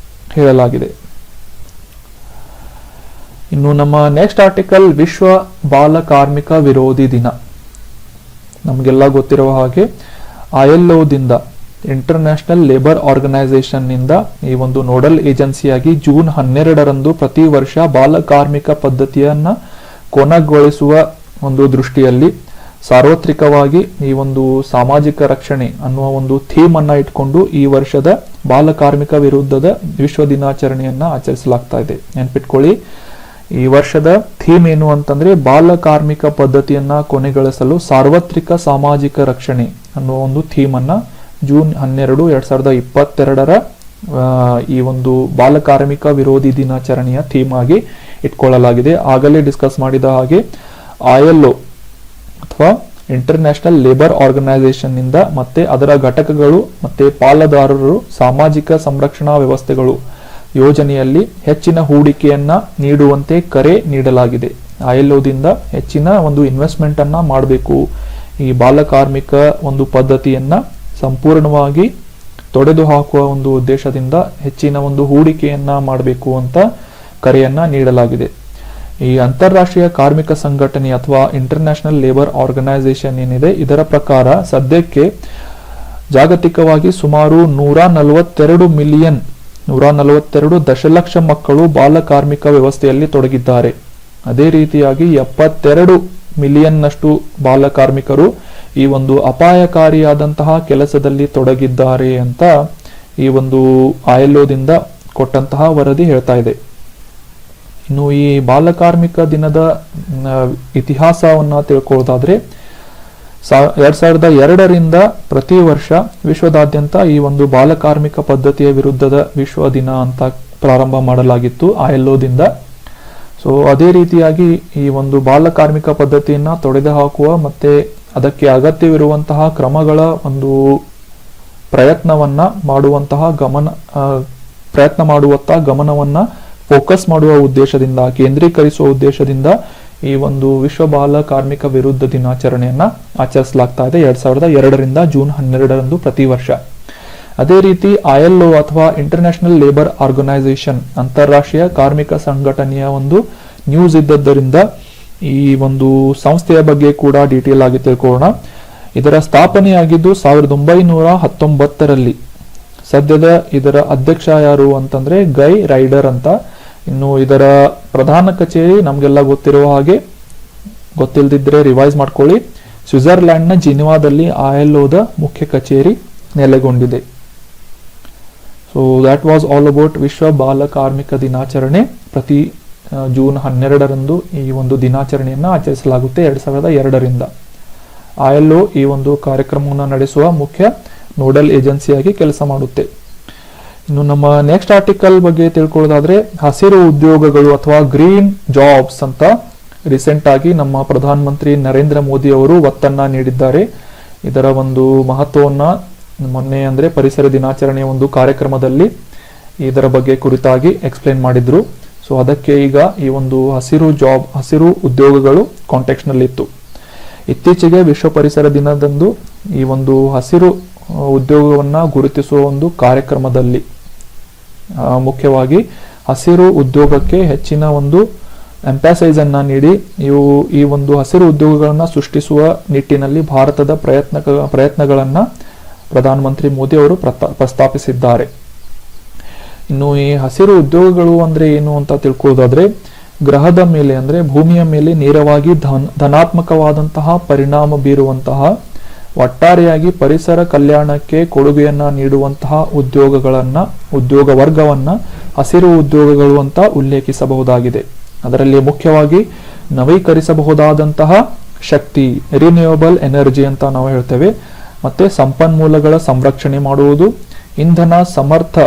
ಹೇಳಲಾಗಿದೆ. ಇನ್ನು ನಮ್ಮ ನೆಕ್ಸ್ಟ್ ಆರ್ಟಿಕಲ್, ವಿಶ್ವ ಬಾಲ ಕಾರ್ಮಿಕ ವಿರೋಧಿ ದಿನ. ನಮಗೆಲ್ಲ ಗೊತ್ತಿರುವ ಹಾಗೆ ILOದಿಂದ, ಇಂಟರ್ನ್ಯಾಷನಲ್ ಲೇಬರ್ ಆರ್ಗನೈಸೇಷನ್ ನಿಂದ ಈ ಒಂದು ನೋಡಲ್ ಏಜೆನ್ಸಿಯಾಗಿ ಜೂನ್ 12ರಂದು ಪ್ರತಿ ವರ್ಷ ಬಾಲ ಕಾರ್ಮಿಕ ಪದ್ಧತಿಯನ್ನ ಕೊನೆಗೊಳಿಸುವ ಒಂದು ದೃಷ್ಟಿಯಲ್ಲಿ ಸಾರ್ವತ್ರಿಕವಾಗಿ ಈ ಒಂದು ಸಾಮಾಜಿಕ ರಕ್ಷಣೆ ಅನ್ನುವ ಒಂದು ಥೀಮ್ ಅನ್ನ ಇಟ್ಕೊಂಡು ಈ ವರ್ಷದ ಬಾಲ ಕಾರ್ಮಿಕ ವಿರುದ್ಧದ ವಿಶ್ವ ದಿನಾಚರಣೆಯನ್ನ ಆಚರಿಸಲಾಗ್ತಾ ಇದೆ. ನೆನ್ಪಿಟ್ಕೊಳ್ಳಿ, ಈ ವರ್ಷದ ಥೀಮ್ ಏನು ಅಂತಂದ್ರೆ ಬಾಲ ಕಾರ್ಮಿಕ ಪದ್ಧತಿಯನ್ನ ಕೊನೆಗೊಳಿಸಲು ಸಾರ್ವತ್ರಿಕ ಸಾಮಾಜಿಕ ರಕ್ಷಣೆ ಅನ್ನುವ ಒಂದು ಥೀಮ್ ಅನ್ನ ಜೂನ್ 12, 2022ರ ಈ ಒಂದು ಬಾಲ ಕಾರ್ಮಿಕ ವಿರೋಧಿ ದಿನಾಚರಣೆಯ ಥೀಮ್ ಆಗಿ ಇಟ್ಕೊಳ್ಳಲಾಗಿದೆ. ಆಗಲೇ ಡಿಸ್ಕಸ್ ಮಾಡಿದ ಹಾಗೆ ILO ಅಥವಾ ಇಂಟರ್ನ್ಯಾಷನಲ್ ಲೇಬರ್ ಆರ್ಗನೈಸೇಷನ್ ನಿಂದ ಮತ್ತೆ ಅದರ ಘಟಕಗಳು ಮತ್ತೆ ಪಾಲುದಾರರು ಸಾಮಾಜಿಕ ಸಂರಕ್ಷಣಾ ವ್ಯವಸ್ಥೆಗಳು ಯೋಜನೆಯಲ್ಲಿ ಹೆಚ್ಚಿನ ಹೂಡಿಕೆಯನ್ನ ನೀಡುವಂತೆ ಕರೆ ನೀಡಲಾಗಿದೆ. ILOದಿಂದ ಹೆಚ್ಚಿನ ಒಂದು ಇನ್ವೆಸ್ಟ್ಮೆಂಟ್ ಅನ್ನ ಮಾಡಬೇಕು, ಈ ಬಾಲ ಕಾರ್ಮಿಕ ಒಂದು ಪದ್ಧತಿಯನ್ನ ಸಂಪೂರ್ಣವಾಗಿ ತೊಡೆದು ಹಾಕುವ ಒಂದು ಉದ್ದೇಶದಿಂದ ಹೆಚ್ಚಿನ ಒಂದು ಹೂಡಿಕೆಯನ್ನ ಮಾಡಬೇಕು ಅಂತ ಕರೆಯನ್ನ ನೀಡಲಾಗಿದೆ. ಈ ಅಂತಾರಾಷ್ಟ್ರೀಯ ಕಾರ್ಮಿಕ ಸಂಘಟನೆ ಅಥವಾ ಇಂಟರ್ನ್ಯಾಷನಲ್ ಲೇಬರ್ ಆರ್ಗನೈಸೇಷನ್ ಏನಿದೆ, ಇದರ ಪ್ರಕಾರ ಸದ್ಯಕ್ಕೆ ಜಾಗತಿಕವಾಗಿ ಸುಮಾರು 142 ದಶಲಕ್ಷ ಮಕ್ಕಳು ಬಾಲ ಕಾರ್ಮಿಕ ವ್ಯವಸ್ಥೆಯಲ್ಲಿ ತೊಡಗಿದ್ದಾರೆ. ಅದೇ ರೀತಿಯಾಗಿ 72 ಮಿಲಿಯನ್ನಷ್ಟು ಬಾಲ ಕಾರ್ಮಿಕರು ಈ ಒಂದು ಅಪಾಯಕಾರಿಯಾದಂತಹ ಕೆಲಸದಲ್ಲಿ ತೊಡಗಿದ್ದಾರೆ ಅಂತ ಈ ಒಂದು ILOದಿಂದ ಕೊಟ್ಟಂತಹ ವರದಿ ಹೇಳ್ತಾ ಇದೆ. ಇನ್ನು ಈ ಬಾಲ ಕಾರ್ಮಿಕ ದಿನದ ಇತಿಹಾಸವನ್ನ ತಿಳ್ಕೊಳ್ಳೋದಾದ್ರೆ 2002ರಿಂದ ಪ್ರತಿ ವರ್ಷ ವಿಶ್ವದಾದ್ಯಂತ ಈ ಒಂದು ಬಾಲ ಕಾರ್ಮಿಕ ಪದ್ಧತಿಯ ವಿರುದ್ಧದ ವಿಶ್ವ ದಿನ ಅಂತ ಪ್ರಾರಂಭ ಮಾಡಲಾಗಿತ್ತು ILOದಿಂದ. ಸೊ ಅದೇ ರೀತಿಯಾಗಿ ಈ ಒಂದು ಬಾಲ ಕಾರ್ಮಿಕ ಪದ್ಧತಿಯನ್ನ ತೊಡೆದು ಹಾಕುವ ಮತ್ತೆ ಅದಕ್ಕೆ ಅಗತ್ಯವಿರುವಂತಹ ಕ್ರಮಗಳ ಒಂದು ಪ್ರಯತ್ನ ಮಾಡುವತ್ತ ಗಮನವನ್ನ ಫೋಕಸ್ ಮಾಡುವ ಉದ್ದೇಶದಿಂದ, ಕೇಂದ್ರೀಕರಿಸುವ ಉದ್ದೇಶದಿಂದ ಈ ಒಂದು ವಿಶ್ವ ಬಾಲ ಕಾರ್ಮಿಕ ವಿರುದ್ಧ ದಿನಾಚರಣೆಯನ್ನ ಆಚರಿಸಲಾಗ್ತಾ ಇದೆ 2002ರಿಂದ ಜೂನ್ 12ರಂದು ಪ್ರತಿ ವರ್ಷ. ಅದೇ ರೀತಿ ILO ಅಥವಾ ಇಂಟರ್ನ್ಯಾಷನಲ್ ಲೇಬರ್ ಆರ್ಗನೈಸೇಷನ್, ಅಂತಾರಾಷ್ಟ್ರೀಯ ಕಾರ್ಮಿಕ ಸಂಘಟನೆಯ ಒಂದು ನ್ಯೂಸ್ ಇದ್ದದ್ದರಿಂದ ಈ ಒಂದು ಸಂಸ್ಥೆಯ ಬಗ್ಗೆ ಕೂಡ ಡೀಟೇಲ್ ಆಗಿ ತಿಳ್ಕೊಳ್ಳೋಣ. ಇದರ ಸ್ಥಾಪನೆಯಾಗಿದ್ದು 1919ರಲ್ಲಿ. ಸದ್ಯದ ಇದರ ಅಧ್ಯಕ್ಷ ಯಾರು ಅಂತಂದ್ರೆ ಗೈ ರೈಡರ್ ಅಂತ. ಇನ್ನು ಇದರ ಪ್ರಧಾನ ಕಚೇರಿ ನಮ್ಗೆಲ್ಲ ಗೊತ್ತಿರುವ ಹಾಗೆ, ಗೊತ್ತಿಲ್ಲದಿದ್ರೆ ರಿವೈಸ್ ಮಾಡ್ಕೊಳ್ಳಿ, ಸ್ವಿಟ್ಜರ್ಲ್ಯಾಂಡ್ನ ಜಿನಿವಾದಲ್ಲಿ ILOದ ಮುಖ್ಯ ಕಚೇರಿ ನೆಲೆಗೊಂಡಿದೆ. So that was all about ವಿಶ್ವ ಬಾಲ ಕಾರ್ಮಿಕ ದಿನಾಚರಣೆ. ಪ್ರತಿ ಜೂನ್ 12ರಂದು ಈ ಒಂದು ದಿನಾಚರಣೆಯನ್ನ ಆಚರಿಸಲಾಗುತ್ತೆ 2002ರಿಂದ. ILO ಈ ಒಂದು ಕಾರ್ಯಕ್ರಮವನ್ನು ನಡೆಸುವ ಮುಖ್ಯ ನೋಡಲ್ ಏಜೆನ್ಸಿಯಾಗಿ ಕೆಲಸ ಮಾಡುತ್ತೆ. ಇನ್ನು ನಮ್ಮ ನೆಕ್ಸ್ಟ್ ಆರ್ಟಿಕಲ್ ಬಗ್ಗೆ ತಿಳ್ಕೊಳ್ಳೋದಾದ್ರೆ, ಹಸಿರು ಉದ್ಯೋಗಗಳು ಅಥವಾ ಗ್ರೀನ್ ಜಾಬ್ಸ್ ಅಂತ ರೀಸೆಂಟ್ ಆಗಿ ನಮ್ಮ ಪ್ರಧಾನ ಮಂತ್ರಿ ನರೇಂದ್ರ ಮೋದಿ ಅವರು ಒತ್ತನ್ನ ನೀಡಿದ್ದಾರೆ. ಇದರ ಒಂದು ಮಹತ್ವವನ್ನ ಮೊನ್ನೆ ಅಂದ್ರೆ ಪರಿಸರ ದಿನಾಚರಣೆಯ ಒಂದು ಕಾರ್ಯಕ್ರಮದಲ್ಲಿ ಇದರ ಬಗ್ಗೆ ಕುರಿತಾಗಿ ಎಕ್ಸ್ಪ್ಲೇನ್ ಮಾಡಿದ್ರು. ಸೊ ಅದಕ್ಕೆ ಈಗ ಈ ಒಂದು ಹಸಿರು ಉದ್ಯೋಗಗಳು ಕಾಂಟೆಕ್ಸ್ಟ್ ನಲ್ಲಿ ಇತ್ತು. ಇತ್ತೀಚೆಗೆ ವಿಶ್ವ ಪರಿಸರ ದಿನದಂದು ಈ ಒಂದು ಹಸಿರು ಉದ್ಯೋಗವನ್ನ ಗುರುತಿಸುವ ಒಂದು ಕಾರ್ಯಕ್ರಮದಲ್ಲಿ ಮುಖ್ಯವಾಗಿ ಹಸಿರು ಉದ್ಯೋಗಕ್ಕೆ ಹೆಚ್ಚಿನ ಒಂದು ಎಂಫಸೈಸ್ ಅನ್ನ ನೀಡಿ ಈ ಒಂದು ಹಸಿರು ಉದ್ಯೋಗಗಳನ್ನ ಸೃಷ್ಟಿಸುವ ನಿಟ್ಟಿನಲ್ಲಿ ಭಾರತದ ಪ್ರಯತ್ನಗಳನ್ನ ಪ್ರಧಾನಮಂತ್ರಿ ಮೋದಿ ಅವರು ಪ್ರಸ್ತಾಪಿಸಿದ್ದಾರೆ. ಇನ್ನು ಈ ಹಸಿರು ಉದ್ಯೋಗಗಳು ಅಂದ್ರೆ ಏನು ಅಂತ ತಿಳ್ಕೊಳ್ಳೋದಾದ್ರೆ, ಗ್ರಹದ ಮೇಲೆ ಅಂದ್ರೆ ಭೂಮಿಯ ಮೇಲೆ ನೇರವಾಗಿ ಧನಾತ್ಮಕವಾದಂತಹ ಪರಿಣಾಮ ಬೀರುವಂತಹ, ಒಟ್ಟಾರೆಯಾಗಿ ಪರಿಸರ ಕಲ್ಯಾಣಕ್ಕೆ ಕೊಡುಗೆಯನ್ನ ನೀಡುವಂತಹ ಉದ್ಯೋಗ ವರ್ಗವನ್ನ ಹಸಿರು ಉದ್ಯೋಗಗಳು ಅಂತ ಉಲ್ಲೇಖಿಸಬಹುದಾಗಿದೆ. ಅದರಲ್ಲಿ ಮುಖ್ಯವಾಗಿ ನವೀಕರಿಸಬಹುದಾದಂತಹ ಶಕ್ತಿ, ರಿನ್ಯೂಯಬಲ್ ಎನರ್ಜಿ ಅಂತ ನಾವು ಹೇಳ್ತೇವೆ, ಮತ್ತೆ ಸಂಪನ್ಮೂಲಗಳ ಸಂರಕ್ಷಣೆ ಮಾಡುವುದು, ಇಂಧನ ಸಮರ್ಥ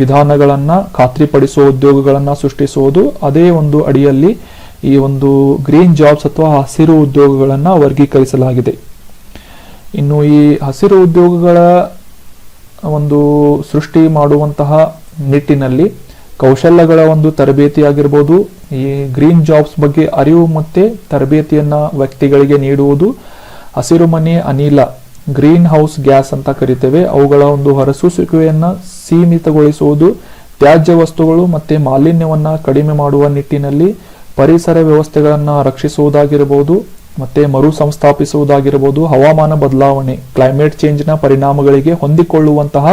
ವಿಧಾನಗಳನ್ನ ಖಾತ್ರಿಪಡಿಸುವ ಉದ್ಯೋಗಗಳನ್ನ ಸೃಷ್ಟಿಸುವುದು. ಅದೇ ಒಂದು ಅಡಿಯಲ್ಲಿ ಈ ಒಂದು ಗ್ರೀನ್ ಜಾಬ್ಸ್ ಅಥವಾ ಹಸಿರು ಉದ್ಯೋಗಗಳನ್ನ ವರ್ಗೀಕರಿಸಲಾಗಿದೆ. ಇನ್ನು ಈ ಹಸಿರು ಉದ್ಯೋಗಗಳ ಒಂದು ಸೃಷ್ಟಿ ಮಾಡುವಂತಹ ನಿಟ್ಟಿನಲ್ಲಿ ಕೌಶಲ್ಯಗಳ ಒಂದು ತರಬೇತಿ ಆಗಿರ್ಬೋದು, ಈ ಗ್ರೀನ್ ಜಾಬ್ಸ್ ಬಗ್ಗೆ ಅರಿವು ಮತ್ತೆ ತರಬೇತಿಯನ್ನ ವ್ಯಕ್ತಿಗಳಿಗೆ ನೀಡುವುದು, ಹಸಿರು ಮನೆ ಅನಿಲ, ಗ್ರೀನ್ ಹೌಸ್ ಗ್ಯಾಸ್ ಅಂತ ಕರಿತೇವೆ, ಅವುಗಳ ಒಂದು ಹೊರಸೂಸುವಿಕೆಯನ್ನ ಸೀಮಿತಗೊಳಿಸುವುದು, ತ್ಯಾಜ್ಯ ವಸ್ತುಗಳು ಮತ್ತೆ ಮಾಲಿನ್ಯವನ್ನ ಕಡಿಮೆ ಮಾಡುವ ನಿಟ್ಟಿನಲ್ಲಿ ಪರಿಸರ ವ್ಯವಸ್ಥೆಗಳನ್ನ ರಕ್ಷಿಸುವುದಾಗಿರಬಹುದು, ಮತ್ತೆ ಮರು ಸಂಸ್ಥಾಪಿಸುವುದಾಗಿರಬಹುದು, ಹವಾಮಾನ ಬದಲಾವಣೆ ಕ್ಲೈಮೇಟ್ ಚೇಂಜ್ ನ ಪರಿಣಾಮಗಳಿಗೆ ಹೊಂದಿಕೊಳ್ಳುವಂತಹ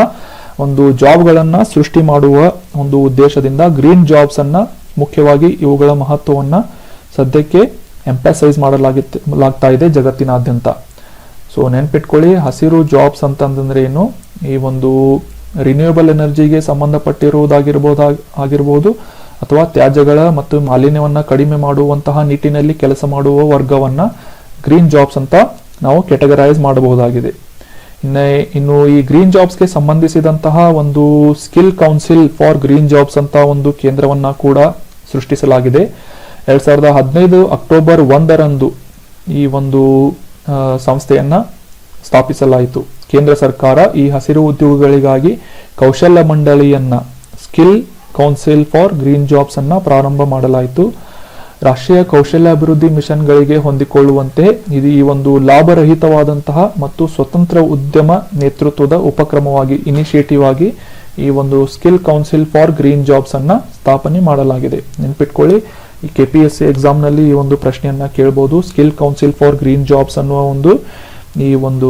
ಒಂದು ಜಾಬ್ಗಳನ್ನ ಸೃಷ್ಟಿ ಮಾಡುವ ಒಂದು ಉದ್ದೇಶದಿಂದ ಗ್ರೀನ್ ಜಾಬ್ಸ್ ಅನ್ನ ಮುಖ್ಯವಾಗಿ ಇವುಗಳ ಮಹತ್ವವನ್ನ ಸದ್ಯಕ್ಕೆ ಎಂಫಸೈಸ್ ಮಾಡಲಾಗ್ತಾ ಇದೆ ಜಗತ್ತಿನಾದ್ಯಂತ. ಸೊ ನೆನ್ಪಿಟ್ಕೊಳ್ಳಿ, ಹಸಿರು ಜಾಬ್ಸ್ ಅಂತಂದ್ರೆ ಏನು, ಈ ಒಂದು ರಿನ್ಯೂಯಬಲ್ ಎನರ್ಜಿಗೆ ಸಂಬಂಧಪಟ್ಟಿರುವುದಾಗಿರ್ಬೋದು ಅಥವಾ ತ್ಯಾಜ್ಯಗಳ ಮತ್ತು ಮಾಲಿನ್ಯವನ್ನ ಕಡಿಮೆ ಮಾಡುವಂತಹ ನಿಟ್ಟಿನಲ್ಲಿ ಕೆಲಸ ಮಾಡುವ ವರ್ಗವನ್ನ ಗ್ರೀನ್ ಜಾಬ್ಸ್ ಅಂತ ನಾವು ಕೆಟಗರೈಸ್ ಮಾಡಬಹುದಾಗಿದೆ. ಇನ್ನು ಈ ಗ್ರೀನ್ ಜಾಬ್ಸ್ಗೆ ಸಂಬಂಧಿಸಿದಂತಹ ಒಂದು skill council for green jobs ಅಂತ ಒಂದು ಕೇಂದ್ರವನ್ನ ಕೂಡ ಸೃಷ್ಟಿಸಲಾಗಿದೆ. 2015 ಅಕ್ಟೋಬರ್ 1 ಈ ಒಂದು ಸಂಸ್ಥೆಯನ್ನ ಸ್ಥಾಪಿಸಲಾಯಿತು. ಕೇಂದ್ರ ಸರ್ಕಾರ ಈ ಹಸಿರು ಉದ್ಯೋಗಗಳಿಗಾಗಿ ಕೌಶಲ್ಯ ಮಂಡಳಿಯನ್ನ, skill council for green jobs ಅನ್ನ ಪ್ರಾರಂಭ ಮಾಡಲಾಯಿತು. ರಾಷ್ಟ್ರೀಯ ಕೌಶಲ್ಯ ಅಭಿವೃದ್ಧಿ ಮಿಷನ್ಗಳಿಗೆ ಹೊಂದಿಕೊಳ್ಳುವಂತೆ ಇದು ಈ ಒಂದು ಲಾಭರಹಿತವಾದಂತಹ ಮತ್ತು ಸ್ವತಂತ್ರ ಉದ್ಯಮ ನೇತೃತ್ವದ ಉಪಕ್ರಮವಾಗಿ, ಇನಿಷಿಯೇಟಿವ್ ಆಗಿ ಈ ಒಂದು skill council for green jobs ಅನ್ನ ಸ್ಥಾಪನೆ ಮಾಡಲಾಗಿದೆ. ನೆನ್ಪಿಟ್ಕೊಳ್ಳಿ, ಈ KPSC ಎಕ್ಸಾಮ್ ನಲ್ಲಿ ಈ ಒಂದು ಪ್ರಶ್ನೆಯನ್ನ ಕೇಳಬಹುದು. Skill council for green jobs ಅನ್ನುವ ಈ ಒಂದು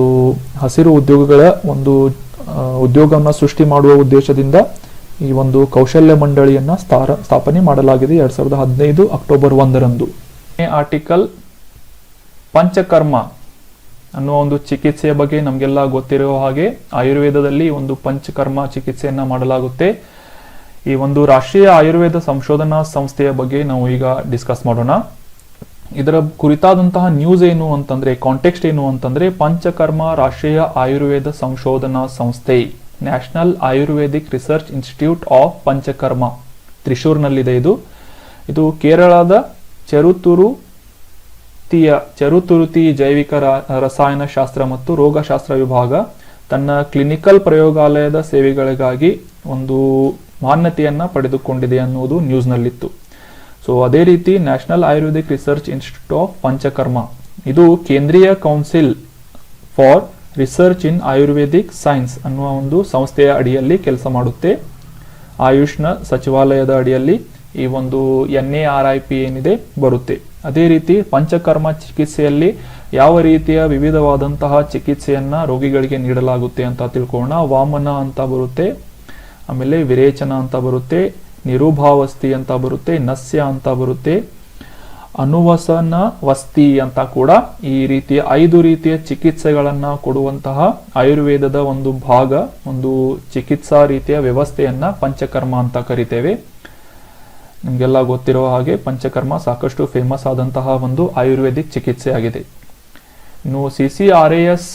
ಹಸಿರು ಉದ್ಯೋಗಗಳ ಒಂದು ಉದ್ಯೋಗವನ್ನ ಸೃಷ್ಟಿ ಮಾಡುವ ಉದ್ದೇಶದಿಂದ ಈ ಒಂದು ಕೌಶಲ್ಯ ಮಂಡಳಿಯನ್ನ ಸ್ಥಾಪನೆ ಮಾಡಲಾಗಿದೆ 2015 ಅಕ್ಟೋಬರ್ 1. ಆರ್ಟಿಕಲ್ ಪಂಚಕರ್ಮ ಅನ್ನುವ ಒಂದು ಚಿಕಿತ್ಸೆಯ ಬಗ್ಗೆ ನಮಗೆಲ್ಲ ಗೊತ್ತಿರುವ ಹಾಗೆ ಆಯುರ್ವೇದದಲ್ಲಿ ಒಂದು ಪಂಚಕರ್ಮ ಚಿಕಿತ್ಸೆಯನ್ನ ಮಾಡಲಾಗುತ್ತೆ. ಈ ಒಂದು ರಾಷ್ಟ್ರೀಯ ಆಯುರ್ವೇದ ಸಂಶೋಧನಾ ಸಂಸ್ಥೆಯ ಬಗ್ಗೆ ನಾವು ಈಗ ಡಿಸ್ಕಸ್ ಮಾಡೋಣ. ಇದರ ಕುರಿತಾದಂತಹ ನ್ಯೂಸ್ ಏನು ಅಂತಂದ್ರೆ, ಕಾಂಟೆಕ್ಸ್ಟ್ ಏನು ಅಂತಂದ್ರೆ, ಪಂಚಕರ್ಮ ರಾಷ್ಟ್ರೀಯ ಆಯುರ್ವೇದ ಸಂಶೋಧನಾ ಸಂಸ್ಥೆ, national Ayurvedic research institute of Panchakarma, ತ್ರಿಶೂರ್ನಲ್ಲಿದೆ. ಇದು ಕೇರಳದ ಚೆರುತುರುತಿ ಜೈವಿಕ ರಸಾಯನಶಾಸ್ತ್ರ ಮತ್ತು ರೋಗಶಾಸ್ತ್ರ ವಿಭಾಗ ತನ್ನ ಕ್ಲಿನಿಕಲ್ ಪ್ರಯೋಗಾಲಯದ ಸೇವೆಗಳಿಗಾಗಿ ಒಂದು ಮಾನ್ಯತೆಯನ್ನ ಪಡೆದುಕೊಂಡಿದೆ ಅನ್ನುವುದು ನ್ಯೂಸ್ನಲ್ಲಿತ್ತು. ಸೊ ಅದೇ ರೀತಿ national Ayurvedic research institute of Panchakarma ಇದು ಕೇಂದ್ರೀಯ council for research in ayurvedic science ಅನ್ನುವ ಒಂದು ಸಂಸ್ಥೆಯ ಅಡಿಯಲ್ಲಿ ಕೆಲಸ ಮಾಡುತ್ತೆ. ಆಯುಷ್ನ ಸಚಿವಾಲಯದ ಅಡಿಯಲ್ಲಿ ಈ ಒಂದು NARIP ಏನಿದೆ ಬರುತ್ತೆ. ಅದೇ ರೀತಿ ಪಂಚಕರ್ಮ ಚಿಕಿತ್ಸೆಯಲ್ಲಿ ಯಾವ ರೀತಿಯ ವಿವಿಧವಾದಂತಹ ಚಿಕಿತ್ಸೆಯನ್ನ ರೋಗಿಗಳಿಗೆ ನೀಡಲಾಗುತ್ತೆ ಅಂತ ತಿಳ್ಕೊಳ್ಳೋಣ. ವಾಮನ ಅಂತ ಬರುತ್ತೆ, ಆಮೇಲೆ ವಿರೇಚನ ಅಂತ ಬರುತ್ತೆ, ನಿರೂಪಾವಸ್ತಿ ಅಂತ ಬರುತ್ತೆ, ನಸ್ಯ ಅಂತ ಬರುತ್ತೆ, ಅನುವಸನ ವಸ್ತಿ ಅಂತ ಕೂಡ ಈ ರೀತಿಯ 5 ರೀತಿಯ ಚಿಕಿತ್ಸೆಗಳನ್ನ ಕೊಡುವಂತಹ ಆಯುರ್ವೇದದ ಒಂದು ಭಾಗ, ಒಂದು ಚಿಕಿತ್ಸಾ ರೀತಿಯ ವ್ಯವಸ್ಥೆಯನ್ನ ಪಂಚಕರ್ಮ ಅಂತ ಕರಿತೇವೆ. ನಿಮ್ಗೆಲ್ಲ ಗೊತ್ತಿರುವ ಹಾಗೆ ಪಂಚಕರ್ಮ ಸಾಕಷ್ಟು ಫೇಮಸ್ ಆದಂತಹ ಒಂದು ಆಯುರ್ವೇದಿಕ್ ಚಿಕಿತ್ಸೆ ಆಗಿದೆ. ಇನ್ನು CCRAS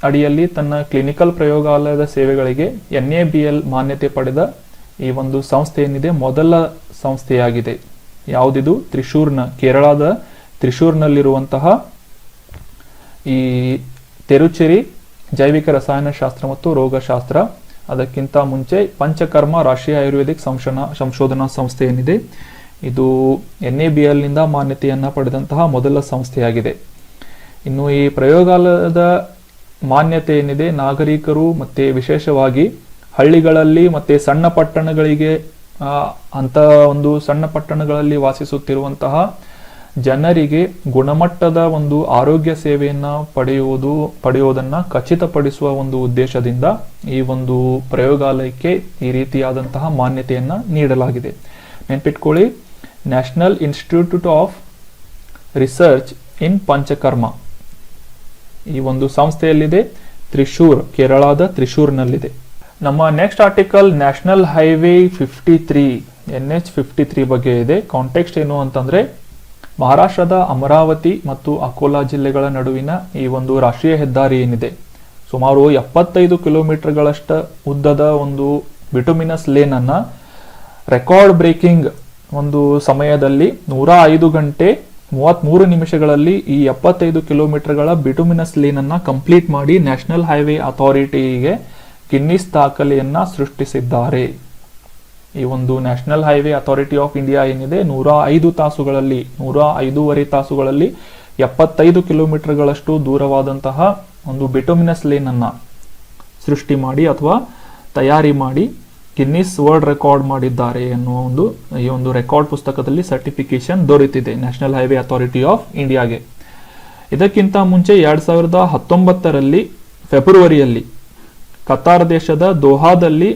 ಅಡಿಯಲ್ಲಿ ತನ್ನ ಕ್ಲಿನಿಕಲ್ ಪ್ರಯೋಗಾಲಯದ ಸೇವೆಗಳಿಗೆ NABL ಮಾನ್ಯತೆ ಪಡೆದ ಈ ಒಂದು ಸಂಸ್ಥೆ ಏನಿದೆ ಮೊದಲ ಸಂಸ್ಥೆಯಾಗಿದೆ. ಯಾವುದಿದು? ಕೇರಳದ ತ್ರಿಶೂರ್ನಲ್ಲಿರುವಂತಹ ಈ ತಿರುಚೇರಿ ಜೈವಿಕ ರಸಾಯನಶಾಸ್ತ್ರ ಮತ್ತು ರೋಗಶಾಸ್ತ್ರ. ಅದಕ್ಕಿಂತ ಮುಂಚೆ ಪಂಚಕರ್ಮ ರಾಷ್ಟ್ರೀಯ ಆಯುರ್ವೇದಿಕ್ ಸಂಶೋಧನಾ ಸಂಸ್ಥೆ ಏನಿದೆ ಇದು NABL ನಿಂದ ಮಾನ್ಯತೆಯನ್ನ ಪಡೆದಂತಹ ಮೊದಲ ಸಂಸ್ಥೆಯಾಗಿದೆ. ಇನ್ನು ಈ ಪ್ರಯೋಗಾಲಯದ ಮಾನ್ಯತೆ ಏನಿದೆ ನಾಗರಿಕರು ಮತ್ತೆ ವಿಶೇಷವಾಗಿ ಹಳ್ಳಿಗಳಲ್ಲಿ ಮತ್ತೆ ಸಣ್ಣ ಪಟ್ಟಣಗಳಿಗೆ ಅಂತ ಒಂದು ಸಣ್ಣ ಪಟ್ಟಣಗಳಲ್ಲಿ ವಾಸಿಸುತ್ತಿರುವಂತಹ ಜನರಿಗೆ ಗುಣಮಟ್ಟದ ಒಂದು ಆರೋಗ್ಯ ಸೇವೆಯನ್ನ ಪಡೆಯುವುದನ್ನ ಖಚಿತಪಡಿಸುವ ಒಂದು ಉದ್ದೇಶದಿಂದ ಈ ಒಂದು ಪ್ರಯೋಗಾಲಯಕ್ಕೆ ಈ ರೀತಿಯಾದಂತಹ ಮಾನ್ಯತೆಯನ್ನ ನೀಡಲಾಗಿದೆ. ನೆನ್ಪಿಟ್ಕೊಳ್ಳಿ, national institute of research in panchakarma. ಈ ಒಂದು ಸಂಸ್ಥೆಯಲ್ಲಿದೆ, ತ್ರಿಶೂರ್, ಕೇರಳದ ತ್ರಿಶೂರ್ನಲ್ಲಿದೆ. ನಮ್ಮ next article national highway 53 NH53 ಬಗ್ಗೆ ಇದೆ. ಕಾಂಟೆಕ್ಸ್ಟ್ ಏನು ಅಂತಂದ್ರೆ, ಮಹಾರಾಷ್ಟ್ರದ ಅಮರಾವತಿ ಮತ್ತು ಅಕೋಲಾ ಜಿಲ್ಲೆಗಳ ನಡುವಿನ ಈ ಒಂದು ರಾಷ್ಟ್ರೀಯ ಹೆದ್ದಾರಿ ಏನಿದೆ, ಸುಮಾರು 75 ಕಿಲೋಮೀಟರ್ಗಳಷ್ಟು ಉದ್ದದ ಒಂದು ಬಿಟುಮಿನಸ್ ಲೇನ್ ಅನ್ನ ರೆಕಾರ್ಡ್ ಬ್ರೇಕಿಂಗ್ ಒಂದು ಸಮಯದಲ್ಲಿ 105 ಗಂಟೆ 33 ನಿಮಿಷಗಳಲ್ಲಿ ಈ 75 ಕಿಲೋಮೀಟರ್ಗಳ ಬಿಟುಮಿನಸ್ ಲೇನ್ ಅನ್ನ ಕಂಪ್ಲೀಟ್ ಮಾಡಿ ನ್ಯಾಷನಲ್ ಹೈವೇ ಅಥಾರಿಟಿಗೆ ಗಿನ್ನಿಸ್ ದಾಖಲೆಯನ್ನ ಸೃಷ್ಟಿಸಿದ್ದಾರೆ. ಈ ಒಂದು national highway authority of India ಏನಿದೆ, 105 ತಾಸುಗಳಲ್ಲಿ 105.5 ತಾಸುಗಳಲ್ಲಿ 75 ಕಿಲೋಮೀಟರ್ಗಳಷ್ಟು ದೂರವಾದಂತಹ ಒಂದು ಬಿಟುಮಿನಸ್ ಲೇನ್ ಅನ್ನ ಸೃಷ್ಟಿ ಮಾಡಿ ಅಥವಾ ತಯಾರಿ ಮಾಡಿ ಗಿನ್ನಿಸ್ ವರ್ಲ್ಡ್ ರೆಕಾರ್ಡ್ ಮಾಡಿದ್ದಾರೆ ಎನ್ನುವ ಈ ಒಂದು ರೆಕಾರ್ಡ್ ಪುಸ್ತಕದಲ್ಲಿ ಸರ್ಟಿಫಿಕೇಶನ್ ದೊರೆತಿದೆ ನ್ಯಾಷನಲ್ ಹೈವೇ ಅಥಾರಿಟಿ ಆಫ್ ಇಂಡಿಯಾಗೆ. ಇದಕ್ಕಿಂತ ಮುಂಚೆ 2019ರಲ್ಲಿ ಫೆಬ್ರವರಿಯಲ್ಲಿ ಕತಾರ್ ದೇಶದ ದೋಹಾದಲ್ಲಿ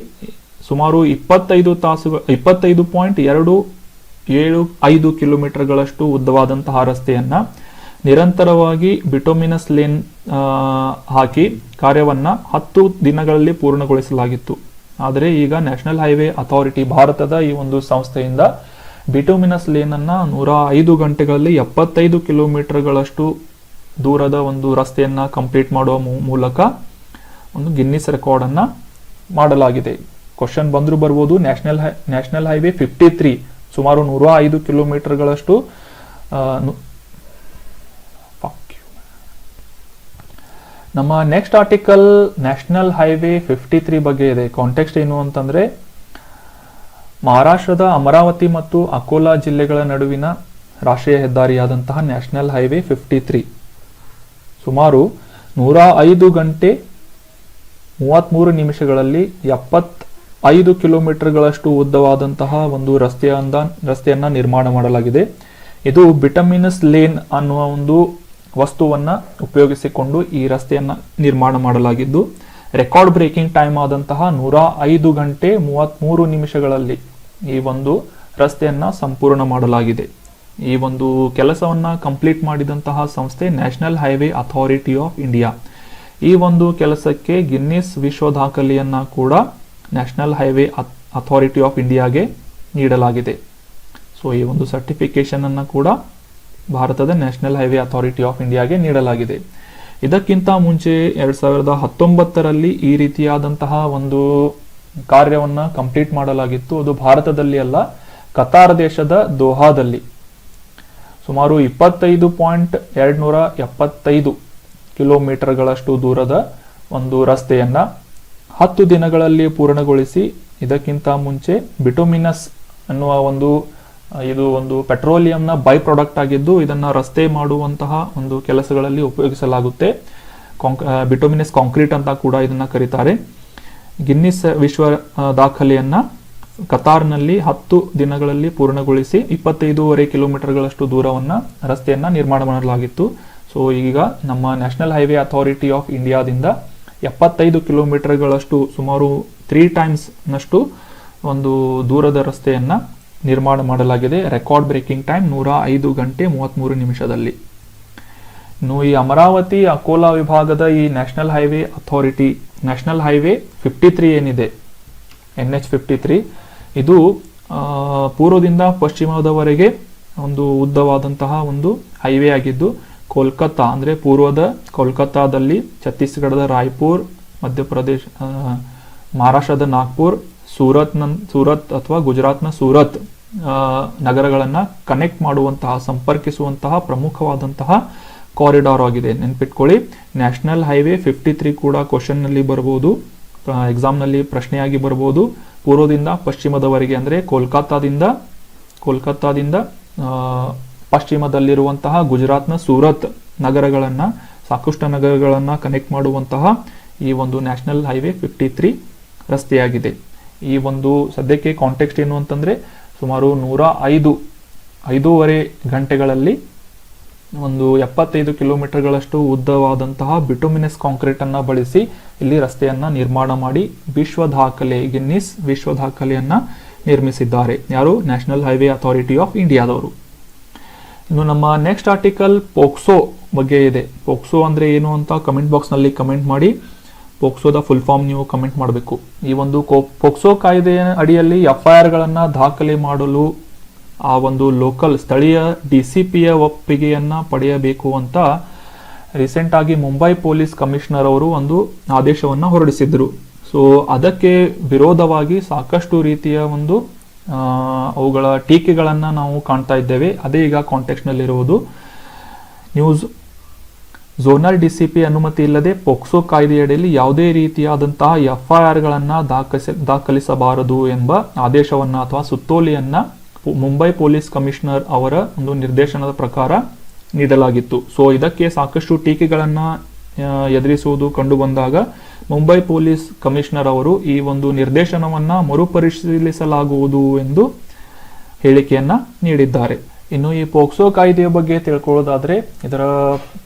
ಸುಮಾರು 25.275 ಕಿಲೋಮೀಟರ್ಗಳಷ್ಟು ಉದ್ದವಾದಂತಹ ರಸ್ತೆಯನ್ನ ನಿರಂತರವಾಗಿ ಬಿಟುಮಿನಸ್ ಲೇನ್ ಹಾಕಿ ಕಾರ್ಯವನ್ನ 10 ದಿನಗಳಲ್ಲಿ ಪೂರ್ಣಗೊಳಿಸಲಾಗಿತ್ತು. ಆದರೆ ಈಗ ನ್ಯಾಷನಲ್ ಹೈವೇ ಅಥಾರಿಟಿ, ಭಾರತದ ಈ ಒಂದು ಸಂಸ್ಥೆಯಿಂದ ಬಿಟುಮಿನಸ್ ಲೇನ್ ಅನ್ನ 105 ಗಂಟೆಗಳಲ್ಲಿ 75 ಕಿಲೋಮೀಟರ್ಗಳಷ್ಟು ದೂರದ ಒಂದು ರಸ್ತೆಯನ್ನ ಕಂಪ್ಲೀಟ್ ಮಾಡುವ ಮೂಲಕ ಒಂದು ಗಿನ್ನಿಸ್ ರೆಕಾರ್ಡ್ ಅನ್ನ ಮಾಡಲಾಗಿದೆ. ಕ್ವಶನ್ ಬಂದ್ರು ಬರ್ಬೋದು. ನ್ಯಾಷನಲ್ ಹೈವೇ 53 ಸುಮಾರು 105 ಕಿಲೋಮೀಟರ್ಗಳಷ್ಟು ನಮ್ಮ ನೆಕ್ಸ್ಟ್ ಆರ್ಟಿಕಲ್ ನ್ಯಾಷನಲ್ ಹೈವೇ 53 ಬಗ್ಗೆ ಇದೆ. ಕಾಂಟೆಕ್ಸ್ಟ್ ಏನು ಅಂತಂದ್ರೆ, ಮಹಾರಾಷ್ಟ್ರದ ಅಮರಾವತಿ ಮತ್ತು ಅಕೋಲಾ ಜಿಲ್ಲೆಗಳ ನಡುವಿನ ರಾಷ್ಟ್ರೀಯ ಹೆದ್ದಾರಿಯಾದಂತಹ ನ್ಯಾಷನಲ್ ಹೈವೇ 53 ಸುಮಾರು 105 ಗಂಟೆ 33 ನಿಮಿಷಗಳಲ್ಲಿ 75 ಕಿಲೋಮೀಟರ್ಗಳಷ್ಟು ಉದ್ದವಾದಂತಹ ಒಂದು ರಸ್ತೆಯನ್ನ ನಿರ್ಮಾಣ ಮಾಡಲಾಗಿದೆ. ಇದು ಬಿಟಮಿನಸ್ ಲೇನ್ ಅನ್ನುವ ಒಂದು ವಸ್ತುವನ್ನ ಉಪಯೋಗಿಸಿಕೊಂಡು ಈ ರಸ್ತೆಯನ್ನ ನಿರ್ಮಾಣ ಮಾಡಲಾಗಿದ್ದು, ರೆಕಾರ್ಡ್ ಬ್ರೇಕಿಂಗ್ ಟೈಮ್ ಆದಂತಹ 105 ಗಂಟೆ 33 ನಿಮಿಷಗಳಲ್ಲಿ ಈ ಒಂದು ರಸ್ತೆಯನ್ನ ಸಂಪೂರ್ಣ ಮಾಡಲಾಗಿದೆ. ಈ ಒಂದು ಕೆಲಸವನ್ನ ಕಂಪ್ಲೀಟ್ ಮಾಡಿದಂತಹ ಸಂಸ್ಥೆ national highway authority of India. ಈ ಒಂದು ಕೆಲಸಕ್ಕೆ ಗಿನ್ನಿಸ್ ವಿಶ್ವ ದಾಖಲೆಯನ್ನ ಕೂಡ ನ್ಯಾಷನಲ್ ಹೈವೇ ಅಥಾರಿಟಿ ಆಫ್ ಇಂಡಿಯಾಗೆ ನೀಡಲಾಗಿದೆ. ಸೊ ಈ ಒಂದು ಸರ್ಟಿಫಿಕೇಶನ್ ಅನ್ನ ಕೂಡ ಭಾರತದ ನ್ಯಾಷನಲ್ ಹೈವೇ ಅಥಾರಿಟಿ ಆಫ್ ಇಂಡಿಯಾಗೆ ನೀಡಲಾಗಿದೆ. ಇದಕ್ಕಿಂತ ಮುಂಚೆ 2019ರಲ್ಲಿ ಈ ರೀತಿಯಾದಂತಹ ಒಂದು ಕಾರ್ಯವನ್ನ ಕಂಪ್ಲೀಟ್ ಮಾಡಲಾಗಿತ್ತು. ಅದು ಭಾರತದಲ್ಲಿ ಅಲ್ಲ, ಕತಾರ್ ದೇಶದ ದೋಹಾದಲ್ಲಿ ಸುಮಾರು 25.275 ಕಿಲೋಮೀಟರ್ಗಳಷ್ಟು ದೂರದ ಒಂದು ರಸ್ತೆಯನ್ನ 10 ದಿನಗಳಲ್ಲಿ ಪೂರ್ಣಗೊಳಿಸಿ, ಇದಕ್ಕಿಂತ ಮುಂಚೆ ಬಿಟುಮಿನಸ್ ಅನ್ನುವ ಇದು ಒಂದು ಪೆಟ್ರೋಲಿಯಂನ ಬೈ ಪ್ರಾಡಕ್ಟ್ ಆಗಿದ್ದು, ಇದನ್ನ ರಸ್ತೆ ಮಾಡುವಂತಹ ಒಂದು ಕೆಲಸಗಳಲ್ಲಿ ಉಪಯೋಗಿಸಲಾಗುತ್ತೆ. ಬಿಟುಮಿನಸ್ ಕಾಂಕ್ರೀಟ್ ಅಂತ ಕೂಡ ಇದನ್ನ ಕರೀತಾರೆ. ಗಿನ್ನಿಸ್ ವಿಶ್ವ ದಾಖಲೆಯನ್ನ ಕತಾರ್ನಲ್ಲಿ 10 ದಿನಗಳಲ್ಲಿ ಪೂರ್ಣಗೊಳಿಸಿ 25.5 ಕಿಲೋಮೀಟರ್ಗಳಷ್ಟು ದೂರವನ್ನ ರಸ್ತೆಯನ್ನ ನಿರ್ಮಾಣ ಮಾಡಲಾಗಿತ್ತು. ಸೊ ಈಗ ನಮ್ಮ ನ್ಯಾಷನಲ್ ಹೈವೇ ಅಥಾರಿಟಿ ಆಫ್ ಇಂಡಿಯಾದಿಂದ 75 ಕಿಲೋಮೀಟರ್ಗಳಷ್ಟು ಸುಮಾರು 3 ಟೈಮ್ಸ್ ನಷ್ಟು ಒಂದು ದೂರದ ರಸ್ತೆಯನ್ನ ನಿರ್ಮಾಣ ಮಾಡಲಾಗಿದೆ. ರೆಕಾರ್ಡ್ ಬ್ರೇಕಿಂಗ್ ಟೈಮ್ 105 ಗಂಟೆ 33 ನಿಮಿಷದಲ್ಲಿ. ಇನ್ನು ಈ ಅಮರಾವತಿ ಅಕೋಲಾ ವಿಭಾಗದ ಈ national highway authority, national highway 53 ಏನಿದೆ, NH53, ಇದು ಪೂರ್ವದಿಂದ ಪಶ್ಚಿಮದವರೆಗೆ ಒಂದು ಉದ್ದವಾದಂತಹ ಒಂದು ಹೈವೇ ಆಗಿದ್ದು, ಕೋಲ್ಕತ್ತಾ ಅಂದ್ರೆ ಪೂರ್ವದ ಕೋಲ್ಕತ್ತಾದಲ್ಲಿ, ಛತ್ತೀಸ್ಗಢದ ರಾಯ್ಪುರ್, ಮಧ್ಯಪ್ರದೇಶ, ಮಹಾರಾಷ್ಟ್ರದ ನಾಗ್ಪುರ್, ಸೂರತ್ ಅಥವಾ ಗುಜರಾತ್ನ ಸೂರತ್ ನಗರಗಳನ್ನ ಕನೆಕ್ಟ್ ಮಾಡುವಂತಹ, ಸಂಪರ್ಕಿಸುವಂತಹ ಪ್ರಮುಖವಾದಂತಹ ಕಾರಿಡಾರ್ ಆಗಿದೆ. ನೆನ್ಪಿಟ್ಕೊಳ್ಳಿ, ನ್ಯಾಷನಲ್ ಹೈವೇ 53 ಕೂಡ ಕ್ವಶನ್ ನಲ್ಲಿ ಬರಬಹುದು, ಎಕ್ಸಾಮ್ ನಲ್ಲಿ ಪ್ರಶ್ನೆಯಾಗಿ ಬರಬಹುದು. ಪೂರ್ವದಿಂದ ಪಶ್ಚಿಮದವರೆಗೆ ಅಂದ್ರೆ ಕೋಲ್ಕತ್ತಾದಿಂದ ಪಶ್ಚಿಮದಲ್ಲಿರುವಂತಹ ಗುಜರಾತ್ನ ಸೂರತ್ ನಗರಗಳನ್ನ, ಸಾಕಷ್ಟು ನಗರಗಳನ್ನ ಕನೆಕ್ಟ್ ಮಾಡುವಂತಹ ಈ ಒಂದು ನ್ಯಾಷನಲ್ ಹೈವೇ 53 ರಸ್ತೆಯಾಗಿದೆ. ಈ ಒಂದು ಸದ್ಯಕ್ಕೆ ಕಾಂಟೆಕ್ಸ್ಟ್ ಏನು ಅಂತಂದ್ರೆ, ಸುಮಾರು 105.5 ಗಂಟೆಗಳಲ್ಲಿ ಒಂದು 75 ಕಿಲೋಮೀಟರ್ಗಳಷ್ಟು ಉದ್ದವಾದಂತಹ ಬಿಟುಮಿನಸ್ ಕಾಂಕ್ರೀಟ್ ಅನ್ನ ಬಳಸಿ ಇಲ್ಲಿ ರಸ್ತೆಯನ್ನ ನಿರ್ಮಾಣ ಮಾಡಿ ಗಿನ್ನಿಸ್ ವಿಶ್ವ ದಾಖಲೆಯನ್ನ ನಿರ್ಮಿಸಿದ್ದಾರೆ. ಯಾರು? ನ್ಯಾಷನಲ್ ಹೈವೇ ಅಥಾರಿಟಿ ಆಫ್ ಇಂಡಿಯಾದವರು. ಇನ್ನು ನಮ್ಮ ನೆಕ್ಸ್ಟ್ ಆರ್ಟಿಕಲ್ ಪೋಕ್ಸೋ ಬಗ್ಗೆ ಇದೆ. ಪೋಕ್ಸೋ ಅಂದರೆ ಏನು ಅಂತ ಕಮೆಂಟ್ ಬಾಕ್ಸ್ನಲ್ಲಿ ಕಮೆಂಟ್ ಮಾಡಿ. ಪೋಕ್ಸೋದ ಫುಲ್ ಫಾರ್ಮ್ ನೀವು ಕಮೆಂಟ್ ಮಾಡಬೇಕು. ಈ ಒಂದು ಪೋಕ್ಸೋ ಕಾಯ್ದೆಯ ಅಡಿಯಲ್ಲಿ FIRಗಳನ್ನು ದಾಖಲೆ ಮಾಡಲು ಆ ಒಂದು ಲೋಕಲ್ ಸ್ಥಳೀಯ DCPಯ ಒಪ್ಪಿಗೆಯನ್ನು ಪಡೆಯಬೇಕು ಅಂತ ರೀಸೆಂಟ್ ಆಗಿ ಮುಂಬೈ ಪೊಲೀಸ್ ಕಮಿಷನರ್ ಅವರು ಒಂದು ಆದೇಶವನ್ನು ಹೊರಡಿಸಿದ್ರು. ಸೊ ಅದಕ್ಕೆ ವಿರೋಧವಾಗಿ ಸಾಕಷ್ಟು ರೀತಿಯ ಒಂದು ಅವುಗಳ ಟೀಕೆಗಳನ್ನು ನಾವು ಕಾಣ್ತಾ ಇದ್ದೇವೆ. ಅದೇ ಈಗ ಕಾಂಟೆಕ್ಸ್ಟ್ ನಲ್ಲಿರುವುದು. ನ್ಯೂಸ್ ಝೋನಲ್ DCP ಅನುಮತಿ ಇಲ್ಲದೆ ಪೋಕ್ಸೋ ಕಾಯ್ದೆಯಡಿಯಲ್ಲಿ ಯಾವುದೇ ರೀತಿಯಾದಂತಹ FIRಗಳನ್ನು ದಾಖಲಿಸಬಾರದು ಎಂಬ ಆದೇಶವನ್ನು ಅಥವಾ ಸುತ್ತೋಲೆಯನ್ನ ಮುಂಬೈ ಪೊಲೀಸ್ ಕಮಿಷನರ್ ಅವರ ಒಂದು ನಿರ್ದೇಶನದ ಪ್ರಕಾರ ನೀಡಲಾಗಿತ್ತು. ಸೊ ಇದಕ್ಕೆ ಸಾಕಷ್ಟು ಟೀಕೆಗಳನ್ನು ಎದುರಿಸುವುದು ಕಂಡು ಬಂದಾಗ ಮುಂಬೈ ಪೊಲೀಸ್ ಕಮಿಷನರ್ ಅವರು ಈ ಒಂದು ನಿರ್ದೇಶನವನ್ನ ಮರುಪರಿಶೀಲಿಸಲಾಗುವುದು ಎಂದು ಹೇಳಿಕೆಯನ್ನ ನೀಡಿದ್ದಾರೆ. ಇನ್ನು ಈ ಪೋಕ್ಸೋ ಕಾಯ್ದೆಯ ಬಗ್ಗೆ ತಿಳ್ಕೊಳ್ಳೋದಾದ್ರೆ ಇದರ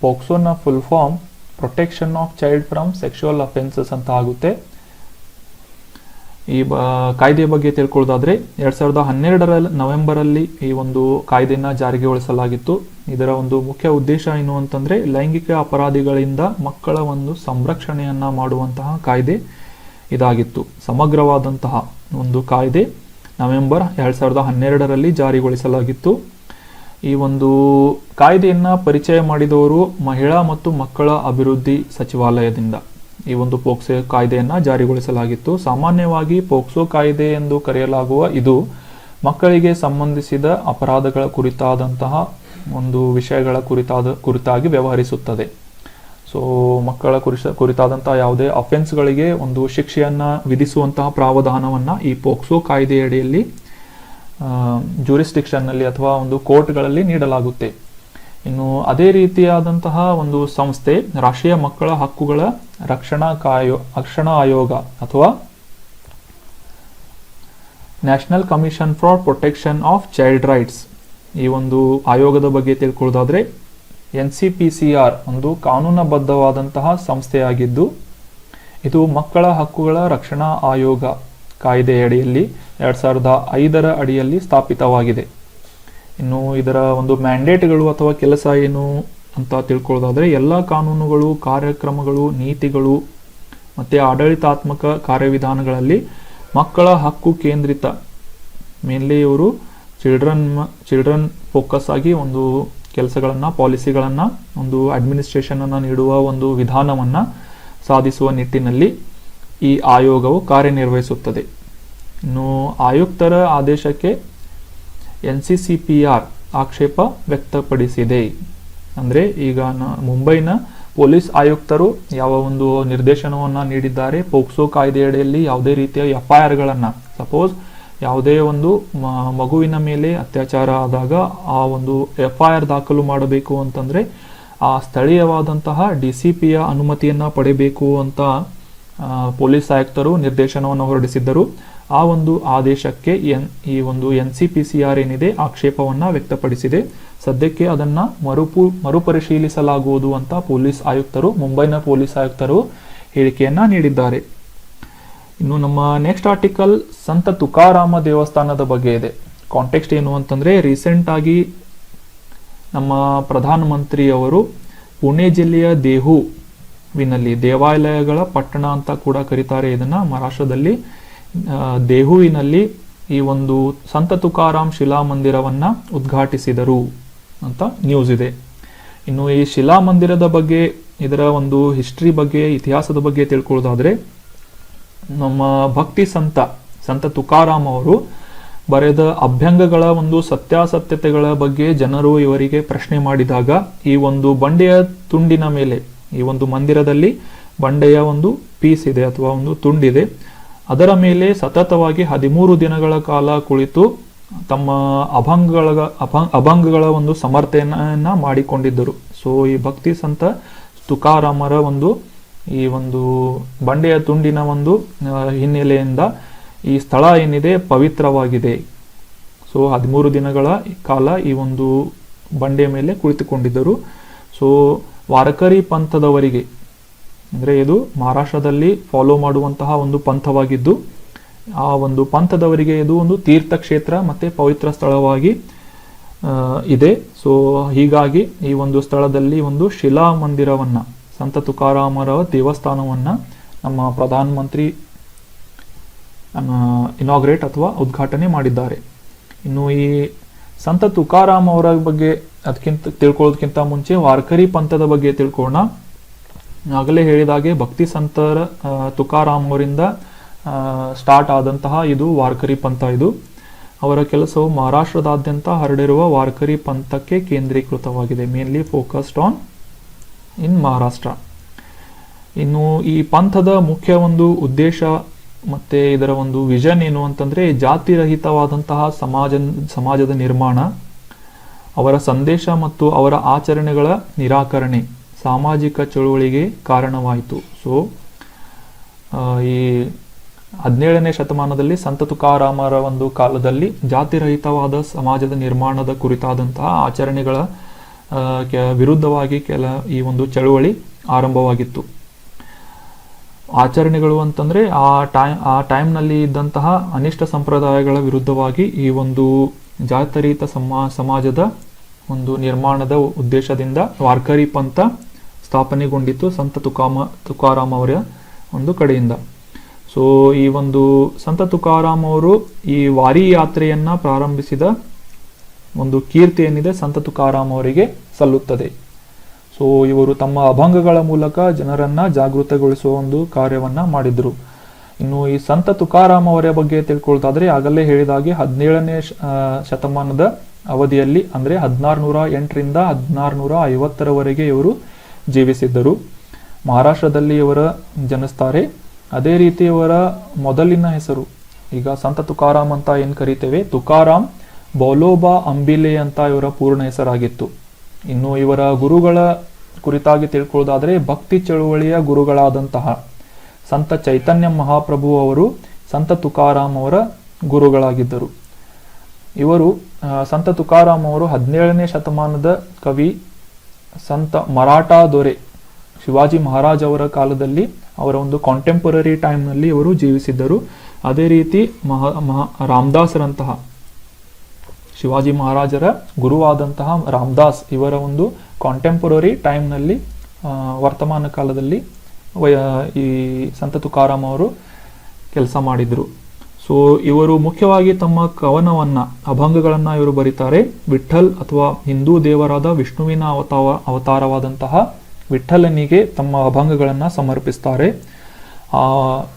ಪೋಕ್ಸೋನ full form protection of child from sexual offences ಅಂತ ಆಗುತ್ತೆ. ಈ ಕಾಯ್ದೆಯ ಬಗ್ಗೆ ತಿಳ್ಕೊಳ್ಳೋದಾದ್ರೆ 2012 ನವೆಂಬರ್ ಅಲ್ಲಿ ಈ ಒಂದು ಕಾಯ್ದೆಯನ್ನ ಜಾರಿಗೊಳಿಸಲಾಗಿತ್ತು. ಇದರ ಒಂದು ಮುಖ್ಯ ಉದ್ದೇಶ ಏನು ಅಂತಂದ್ರೆ ಲೈಂಗಿಕ ಅಪರಾಧಿಗಳಿಂದ ಮಕ್ಕಳ ಒಂದು ಸಂರಕ್ಷಣೆಯನ್ನ ಮಾಡುವಂತಹ ಕಾಯ್ದೆ ಇದಾಗಿತ್ತು. ಸಮಗ್ರವಾದಂತಹ ಒಂದು ಕಾಯ್ದೆ ನವೆಂಬರ್ 2012ರಲ್ಲಿ ಜಾರಿಗೊಳಿಸಲಾಗಿತ್ತು. ಈ ಒಂದು ಕಾಯ್ದೆಯನ್ನ ಪರಿಚಯ ಮಾಡಿದವರು ಮಹಿಳಾ ಮತ್ತು ಮಕ್ಕಳ ಅಭಿವೃದ್ಧಿ ಸಚಿವಾಲಯದಿಂದ ಈ ಒಂದು ಪೋಕ್ಸೋ ಕಾಯ್ದೆಯನ್ನ ಜಾರಿಗೊಳಿಸಲಾಗಿತ್ತು. ಸಾಮಾನ್ಯವಾಗಿ ಪೋಕ್ಸೋ ಕಾಯ್ದೆ ಎಂದು ಕರೆಯಲಾಗುವ ಇದು ಮಕ್ಕಳಿಗೆ ಸಂಬಂಧಿಸಿದ ಅಪರಾಧಗಳ ಕುರಿತಾದಂತಹ ಒಂದು ವಿಷಯಗಳ ಕುರಿತಾಗಿ ವ್ಯವಹರಿಸುತ್ತದೆ. ಸೊ ಮಕ್ಕಳ ಕುರಿತಾದಂತಹ ಯಾವುದೇ ಅಫೆನ್ಸ್ಗಳಿಗೆ ಒಂದು ಶಿಕ್ಷೆಯನ್ನ ವಿಧಿಸುವಂತಹ ಪ್ರಾವಧಾನವನ್ನ ಈ ಪೋಕ್ಸೋ ಕಾಯ್ದೆಯಡಿಯಲ್ಲಿ ಜ್ಯೂರಿಸ್ಡಿಕ್ಷನ್ನಲ್ಲಿ ಅಥವಾ ಒಂದು ಕೋರ್ಟ್ಗಳಲ್ಲಿ ನೀಡಲಾಗುತ್ತೆ. ಇನ್ನು ಅದೇ ರೀತಿಯಾದಂತಹ ಒಂದು ಸಂಸ್ಥೆ ರಾಷ್ಟ್ರೀಯ ಮಕ್ಕಳ ಹಕ್ಕುಗಳ ರಕ್ಷಣಾ ಆಯೋಗ ಅಥವಾ national commission for protection of child rights. ಈ ಒಂದು ಆಯೋಗದ ಬಗ್ಗೆ ತಿಳ್ಕೊಳ್ಳೋದಾದ್ರೆ NCPCR ಒಂದು ಕಾನೂನುಬದ್ಧವಾದಂತಹ ಸಂಸ್ಥೆಯಾಗಿದ್ದು ಇದು ಮಕ್ಕಳ ಹಕ್ಕುಗಳ ರಕ್ಷಣಾ ಆಯೋಗ ಕಾಯ್ದೆಯಡಿಯಲ್ಲಿ 2005ರ ಅಡಿಯಲ್ಲಿ ಸ್ಥಾಪಿತವಾಗಿದೆ. ಇನ್ನು ಇದರ ಒಂದು ಮ್ಯಾಂಡೇಟ್ಗಳು ಅಥವಾ ಕೆಲಸ ಏನು ಅಂತ ತಿಳ್ಕೊಳ್ಳೋದಾದ್ರೆ ಎಲ್ಲ ಕಾನೂನುಗಳು, ಕಾರ್ಯಕ್ರಮಗಳು, ನೀತಿಗಳು ಮತ್ತೆ ಆಡಳಿತಾತ್ಮಕ ಕಾರ್ಯವಿಧಾನಗಳಲ್ಲಿ ಮಕ್ಕಳ ಹಕ್ಕು ಕೇಂದ್ರಿತ, ಮೇನ್ಲಿ ಇವರು ಚಿಲ್ಡ್ರನ್ ಫೋಕಸ್ ಆಗಿ ಒಂದು ಕೆಲಸಗಳನ್ನ, ಪಾಲಿಸಿಗಳನ್ನ, ಒಂದು ಅಡ್ಮಿನಿಸ್ಟ್ರೇಷನ್ ಅನ್ನ ನೀಡುವ ಒಂದು ವಿಧಾನವನ್ನ ಸಾಧಿಸುವ ನಿಟ್ಟಿನಲ್ಲಿ ಈ ಆಯೋಗವು ಕಾರ್ಯನಿರ್ವಹಿಸುತ್ತದೆ. ಇನ್ನು ಆಯುಕ್ತರ ಆದೇಶಕ್ಕೆ NCCPR ಆಕ್ಷೇಪ ವ್ಯಕ್ತಪಡಿಸಿದೆ. ಅಂದ್ರೆ ಈಗ ಮುಂಬೈನ ಪೊಲೀಸ್ ಆಯುಕ್ತರು ಯಾವ ಒಂದು ನಿರ್ದೇಶನವನ್ನ ನೀಡಿದ್ದಾರೆ, ಪೋಕ್ಸೋ ಕಾಯ್ದೆಯಡಿಯಲ್ಲಿ ಯಾವುದೇ ರೀತಿಯ FIRಗಳನ್ನ, ಸಪೋಸ್ ಯಾವುದೇ ಒಂದು ಮಗುವಿನ ಮೇಲೆ ಅತ್ಯಾಚಾರ ಆದಾಗ ಆ ಒಂದು FIR ದಾಖಲು ಮಾಡಬೇಕು ಅಂತಂದ್ರೆ ಆ ಸ್ಥಳೀಯವಾದಂತಹ DCPಯ ಅನುಮತಿಯನ್ನ ಪಡೆಯಬೇಕು ಅಂತ ಪೊಲೀಸ್ ಆಯುಕ್ತರು ನಿರ್ದೇಶನವನ್ನು ಹೊರಡಿಸಿದ್ದರು. ಆ ಒಂದು ಆದೇಶಕ್ಕೆ ಈ ಒಂದು NCPCR ಏನಿದೆ ಆಕ್ಷೇಪವನ್ನ ವ್ಯಕ್ತಪಡಿಸಿದೆ. ಸದ್ಯಕ್ಕೆ ಅದನ್ನ ಮರುಪರಿಶೀಲಿಸಲಾಗುವುದು ಅಂತ ಮುಂಬೈನ ಪೊಲೀಸ್ ಆಯುಕ್ತರು ಹೇಳಿಕೆಯನ್ನ ನೀಡಿದ್ದಾರೆ. ಇನ್ನು ನಮ್ಮ ನೆಕ್ಸ್ಟ್ ಆರ್ಟಿಕಲ್ ಸಂತ ತುಕಾರಾಮ ದೇವಸ್ಥಾನದ ಬಗ್ಗೆ ಇದೆ. ಕಾಂಟೆಕ್ಸ್ಟ್ ಏನು ಅಂತಂದ್ರೆ ರೀಸೆಂಟ್ ಆಗಿ ನಮ್ಮ ಪ್ರಧಾನಮಂತ್ರಿಯವರು ಪುಣೆ ಜಿಲ್ಲೆಯ ದೇಹುವಿನಲ್ಲಿ, ದೇವಾಲಯಗಳ ಪಟ್ಟಣ ಅಂತ ಕೂಡ ಕರೀತಾರೆ ಇದನ್ನ, ಮಹಾರಾಷ್ಟ್ರದಲ್ಲಿ ದೇಹುವಿನಲ್ಲಿ ಈ ಒಂದು ಸಂತ ತುಕಾರಾಮ್ ಶಿಲಾಮಂದಿರವನ್ನ ಉದ್ಘಾಟಿಸಿದರು ಅಂತ ನ್ಯೂಸ್ ಇದೆ. ಇನ್ನು ಈ ಶಿಲಾಮಂದಿರದ ಬಗ್ಗೆ, ಇದರ ಒಂದು ಹಿಸ್ಟ್ರಿ ಬಗ್ಗೆ, ಇತಿಹಾಸದ ಬಗ್ಗೆ ತಿಳ್ಕೊಳ್ಳೋದಾದ್ರೆ ನಮ್ಮ ಭಕ್ತಿ ಸಂತ ತುಕಾರಾಮ್ ಅವರು ಬರೆದ ಅಭ್ಯಂಗಗಳ ಒಂದು ಸತ್ಯಾಸತ್ಯತೆಗಳ ಬಗ್ಗೆ ಜನರು ಇವರಿಗೆ ಪ್ರಶ್ನೆ ಮಾಡಿದಾಗ ಈ ಒಂದು ಬಂಡೆಯ ತುಂಡಿನ ಮೇಲೆ, ಈ ಒಂದು ಮಂದಿರದಲ್ಲಿ ಬಂಡೆಯ ಒಂದು ಪೀಸ್ ಇದೆ ಅಥವಾ ಒಂದು ತುಂಡಿದೆ, ಅದರ ಮೇಲೆ ಸತತವಾಗಿ 13 ದಿನಗಳ ಕಾಲ ಕುಳಿತು ತಮ್ಮ ಅಭಂಗಗಳ ಒಂದು ಸಮರ್ಥನೆಯನ್ನ ಮಾಡಿಕೊಂಡಿದ್ದರು. ಸೊ ಈ ಭಕ್ತಿ ಸಂತ ತುಕಾರಾಮರ ಈ ಒಂದು ಬಂಡೆಯ ತುಂಡಿನ ಒಂದು ಹಿನ್ನೆಲೆಯಿಂದ ಈ ಸ್ಥಳ ಏನಿದೆ ಪವಿತ್ರವಾಗಿದೆ. ಸೊ 13 ದಿನಗಳ ಕಾಲ ಈ ಒಂದು ಬಂಡೆಯ ಮೇಲೆ ಕುಳಿತುಕೊಂಡಿದ್ದರು. ಸೊ ವಾರಕರಿ ಪಂಥದವರಿಗೆ, ಅಂದ್ರೆ ಇದು ಮಹಾರಾಷ್ಟ್ರದಲ್ಲಿ ಫಾಲೋ ಮಾಡುವಂತಹ ಒಂದು ಪಂಥವಾಗಿದ್ದು ಆ ಒಂದು ಪಂಥದವರಿಗೆ ಇದು ಒಂದು ತೀರ್ಥಕ್ಷೇತ್ರ ಮತ್ತು ಪವಿತ್ರ ಸ್ಥಳವಾಗಿ ಇದೆ. ಸೊ ಹೀಗಾಗಿ ಈ ಒಂದು ಸ್ಥಳದಲ್ಲಿ ಒಂದು ಶಿಲಾ ಮಂದಿರವನ್ನು, ಸಂತ ತುಕಾರಾಮರ ದೇವಸ್ಥಾನವನ್ನು ನಮ್ಮ ಪ್ರಧಾನಮಂತ್ರಿ ಇನಾಗ್ರೇಟ್ ಅಥವಾ ಉದ್ಘಾಟನೆ ಮಾಡಿದ್ದಾರೆ. ಇನ್ನು ಈ ಸಂತ ತುಕಾರಾಮ್ ಅವರ ಬಗ್ಗೆ ತಿಳ್ಕೊಳ್ಳೋದಕ್ಕಿಂತ ಮುಂಚೆ ವಾರ್ಕರಿ ಪಂಥದ ಬಗ್ಗೆ ತಿಳ್ಕೊಳ್ಳೋಣ. ಆಗಲೇ ಹೇಳಿದಾಗೆ ಭಕ್ತಿ ಸಂತರ ತುಕಾರಾಮ್ ಅವರಿಂದ ಸ್ಟಾರ್ಟ್ ಆದಂತಹ ಇದು ವಾರ್ಕರಿ ಪಂಥ. ಇದು ಅವರ ಕೆಲಸವು ಮಹಾರಾಷ್ಟ್ರದಾದ್ಯಂತ ಹರಡಿರುವ ವಾರ್ಕರಿ ಪಂಥಕ್ಕೆ ಕೇಂದ್ರೀಕೃತವಾಗಿದೆ, mainly focused on in Maharashtra. ಇನ್ನು ಈ ಪಂಥದ ಮುಖ್ಯ ಒಂದು ಉದ್ದೇಶ ಮತ್ತೆ ಇದರ ಒಂದು ವಿಷನ್ ಏನು ಅಂತಂದ್ರೆ ಜಾತಿರಹಿತವಾದಂತಹ ಸಮಾಜದ ನಿರ್ಮಾಣ, ಅವರ ಸಂದೇಶ ಮತ್ತು ಅವರ ಆಚರಣೆಗಳ ನಿರಾಕರಣೆ ಸಾಮಾಜಿಕ ಚಳುವಳಿಗೆ ಕಾರಣವಾಯಿತು. ಸೊ ಈ 17ನೇ ಶತಮಾನದಲ್ಲಿ ಸಂತ ತುಕಾರಾಮರ ಒಂದು ಕಾಲದಲ್ಲಿ ಜಾತಿರಹಿತವಾದ ಸಮಾಜದ ನಿರ್ಮಾಣದ ಕುರಿತಾದಂತಹ ಆಚರಣೆಗಳ ವಿರುದ್ಧವಾಗಿ ಈ ಒಂದು ಚಳುವಳಿ ಆರಂಭವಾಗಿತ್ತು. ಆಚರಣೆಗಳು ಅಂತಂದ್ರೆ ಆ ಟೈಮ್ನಲ್ಲಿ ಇದ್ದಂತಹ ಅನಿಷ್ಟ ಸಂಪ್ರದಾಯಗಳ ವಿರುದ್ಧವಾಗಿ ಈ ಒಂದು ಜಾತಿರಹಿತ ಸಮಾಜದ ಒಂದು ನಿರ್ಮಾಣದ ಉದ್ದೇಶದಿಂದ ವಾರ್ಕರಿ ಪಂಥ ಸ್ಥಾಪನೆಗೊಂಡಿತ್ತು ಸಂತ ತುಕಾರಾಮ್ ಅವರ ಒಂದು ಕಡೆಯಿಂದ. ಸೊ ಈ ಒಂದು ಸಂತ ತುಕಾರಾಮ್ ಅವರು ಈ ವಾರಿ ಯಾತ್ರೆಯನ್ನ ಪ್ರಾರಂಭಿಸಿದ ಒಂದು ಕೀರ್ತಿ ಏನಿದೆ ಸಂತ ತುಕಾರಾಮ್ ಅವರಿಗೆ ಸಲ್ಲುತ್ತದೆ. ಸೊ ಇವರು ತಮ್ಮ ಅಭಂಗಗಳ ಮೂಲಕ ಜನರನ್ನ ಜಾಗೃತಗೊಳಿಸುವ ಒಂದು ಕಾರ್ಯವನ್ನ ಮಾಡಿದ್ರು. ಇನ್ನು ಈ ಸಂತ ತುಕಾರಾಮ್ ಅವರ ಬಗ್ಗೆ ತಿಳ್ಕೊಳ್ತಾದ್ರೆ ಆಗಲೇ ಹೇಳಿದಾಗೆ 17ನೇ ಶತಮಾನದ ಅವಧಿಯಲ್ಲಿ ಅಂದ್ರೆ 1608ರಿಂದ 1650ರವರೆಗೆ ಇವರು ಜೀವಿಸಿದ್ದರು. ಮಹಾರಾಷ್ಟ್ರದಲ್ಲಿ ಇವರ ಜನಿಸ್ತಾರೆ. ಅದೇ ರೀತಿ ಇವರ ಮೊದಲಿನ ಹೆಸರು ಈಗ ಸಂತ ತುಕಾರಾಮ್ ಅಂತ ಏನ್ ಕರಿತೇವೆ, ತುಕಾರಾಮ್ ಬೌಲೋಬಾ ಅಂಬಿಲೆ ಅಂತ ಇವರ ಪೂರ್ಣ ಹೆಸರಾಗಿತ್ತು. ಇನ್ನು ಇವರ ಗುರುಗಳ ಕುರಿತಾಗಿ ತಿಳ್ಕೊಳ್ಳೋದಾದ್ರೆ ಭಕ್ತಿ ಚಳುವಳಿಯ ಗುರುಗಳಾದಂತಹ ಸಂತ ಚೈತನ್ಯ ಮಹಾಪ್ರಭು ಅವರು ಸಂತ ತುಕಾರಾಮ್ ಅವರ ಗುರುಗಳಾಗಿದ್ದರು. ಇವರು ಸಂತ ತುಕಾರಾಮ್ ಅವರು 17ನೇ ಶತಮಾನದ ಕವಿ ಸಂತ ಮರಾಠಾ ದೊರೆ ಶಿವಾಜಿ ಮಹಾರಾಜ್ ಅವರ ಕಾಲದಲ್ಲಿ ಅವರ ಒಂದು ಕಾಂಟೆಂಪರರಿ ಟೈಮ್ನಲ್ಲಿ ಇವರು ಜೀವಿಸಿದ್ದರು. ಅದೇ ರೀತಿ ರಾಮದಾಸರಂತಹ ಶಿವಾಜಿ ಮಹಾರಾಜರ ಗುರುವಾದಂತಹ ರಾಮದಾಸ್ ಇವರ ಒಂದು ಕಾಂಟೆಂಪರರಿ ಟೈಮ್ನಲ್ಲಿ ವರ್ತಮಾನ ಕಾಲದಲ್ಲಿ ಈ ಸಂತ ತುಕಾರಾಮ್ ಅವರು ಕೆಲಸ ಮಾಡಿದ್ರು. ಸೊ ಇವರು ಮುಖ್ಯವಾಗಿ ತಮ್ಮ ಕವನವನ್ನ ಅಭಂಗಗಳನ್ನ ಇವರು ಬರೀತಾರೆ. ವಿಠಲ್ ಅಥವಾ ಹಿಂದೂ ದೇವರಾದ ವಿಷ್ಣುವಿನ ಅವತಾರವಾದಂತಹ ವಿಠಲನಿಗೆ ತಮ್ಮ ಅಭಂಗಗಳನ್ನ ಸಮರ್ಪಿಸ್ತಾರೆ. ಆ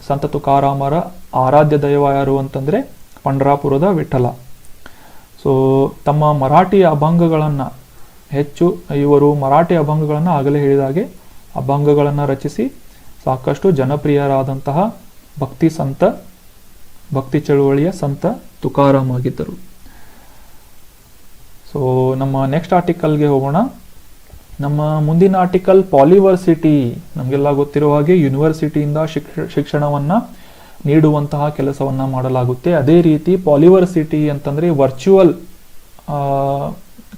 ಸಂತ ತುಕಾರಾಮರ ಆರಾಧ್ಯ ದೈವ ಯಾರು ಅಂತಂದ್ರೆ ಪಂಢರಾಪುರದ ವಿಠಲ. ಸೊ ತಮ್ಮ ಮರಾಠಿ ಅಭಂಗಗಳನ್ನ ಇವರು ಮರಾಠಿ ಅಭಂಗಗಳನ್ನ ಆಗಲೇ ಹೇಳಿದಾಗೆ ಅಭಂಗಗಳನ್ನ ರಚಿಸಿ ಸಾಕಷ್ಟು ಜನಪ್ರಿಯರಾದಂತಹ ಭಕ್ತಿ ಚಳುವಳಿಯ ಸಂತ ತುಕಾರಾಮ್ ಆಗಿದ್ದರು. ಸೊ ನಮ್ಮ ನೆಕ್ಸ್ಟ್ ಆರ್ಟಿಕಲ್ಗೆ ಹೋಗೋಣ. ನಮ್ಮ ಮುಂದಿನ ಆರ್ಟಿಕಲ್ ಪಾಲಿವರ್ಸಿಟಿ. ನಮಗೆಲ್ಲ ಗೊತ್ತಿರುವ ಹಾಗೆ ಯೂನಿವರ್ಸಿಟಿಯಿಂದ ಶಿಕ್ಷಣವನ್ನ ನೀಡುವಂತಹ ಕೆಲಸವನ್ನ ಮಾಡಲಾಗುತ್ತೆ. ಅದೇ ರೀತಿ ಪಾಲಿವರ್ಸಿಟಿ ಅಂತಂದ್ರೆ ವರ್ಚುವಲ್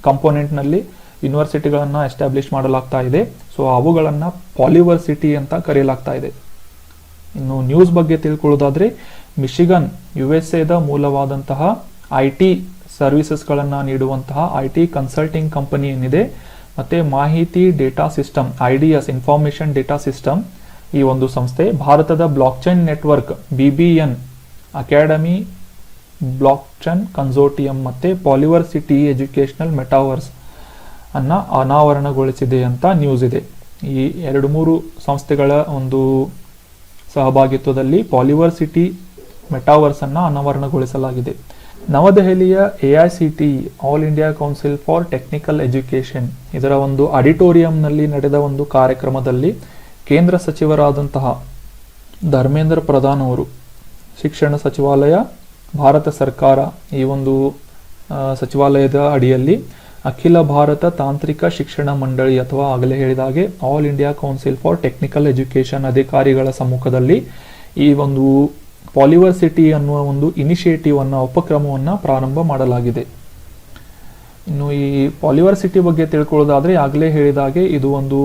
ಕಾಂಪೋನೆಂಟ್ನಲ್ಲಿ ಯೂನಿವರ್ಸಿಟಿಗಳನ್ನ ಎಸ್ಟಾಬ್ಲಿಷ್ ಮಾಡಲಾಗ್ತಾ ಇದೆ. ಸೊ ಅವುಗಳನ್ನ ಪಾಲಿವರ್ಸಿಟಿ ಅಂತ ಕರೆಯಲಾಗ್ತಾ ಇದೆ. ಇನ್ನು ನ್ಯೂಸ್ ಬಗ್ಗೆ ತಿಳ್ಕೊಳ್ಳೋದಾದ್ರೆ ಮಿಶಿಗನ್ USA ಮೂಲವಾದಂತಹ IT ಸರ್ವಿಸಸ್ಗಳನ್ನ ನೀಡುವಂತಹ IT ಕನ್ಸಲ್ಟಿಂಗ್ ಕಂಪನಿ ಏನಿದೆ ಮತ್ತೆ ಮಾಹಿತಿ data system IDS information data system ಈ ಒಂದು ಸಂಸ್ಥೆ ಭಾರತದ blockchain network BBN academy blockchain consortium ಮತ್ತೆ ಪಾಲಿವರ್ಸಿಟಿ ಎಜುಕೇಶನಲ್ ಮೆಟಾವರ್ಸ್ ಅನ್ನ ಅನಾವರಣಗೊಳಿಸಿದೆ ಅಂತ ನ್ಯೂಸ್ ಇದೆ. ಈ 2-3 ಸಂಸ್ಥೆಗಳ ಒಂದು ಸಹಭಾಗಿತ್ವದಲ್ಲಿ ಪಾಲಿವರ್ಸಿಟಿ ಮೆಟಾವರ್ಸ್ ಅನ್ನ ಅನಾವರಣಗೊಳಿಸಲಾಗಿದೆ. ನವದೆಹಲಿಯ AICTE all India council for technical education ಇದರ ಒಂದು ಆಡಿಟೋರಿಯಂನಲ್ಲಿ ನಡೆದ ಒಂದು ಕಾರ್ಯಕ್ರಮದಲ್ಲಿ ಕೇಂದ್ರ ಸಚಿವರಾದಂತಹ ಧರ್ಮೇಂದ್ರ ಪ್ರಧಾನ್ ಅವರು ಶಿಕ್ಷಣ ಸಚಿವಾಲಯ ಭಾರತ ಸರ್ಕಾರ ಈ ಒಂದು ಸಚಿವಾಲಯದ ಅಡಿಯಲ್ಲಿ ಅಖಿಲ ಭಾರತ ತಾಂತ್ರಿಕ ಶಿಕ್ಷಣ ಮಂಡಳಿ ಅಥವಾ ಆಗಲೇ ಹೇಳಿದಾಗೆ all India council for technical education ಅಧಿಕಾರಿಗಳ ಸಮ್ಮುಖದಲ್ಲಿ ಈ ಒಂದು ಪಾಲಿವರ್ಸಿಟಿ ಅನ್ನುವ ಒಂದು ಇನಿಷಿಯೇಟಿವ್ ಉಪಕ್ರಮವನ್ನ ಪ್ರಾರಂಭ ಮಾಡಲಾಗಿದೆ. ಇನ್ನು ಈ ಪಾಲಿವರ್ಸಿಟಿ ಬಗ್ಗೆ ತಿಳ್ಕೊಳ್ಳೋದಾದ್ರೆ ಆಗಲೇ ಹೇಳಿದಾಗೆ ಇದು ಒಂದು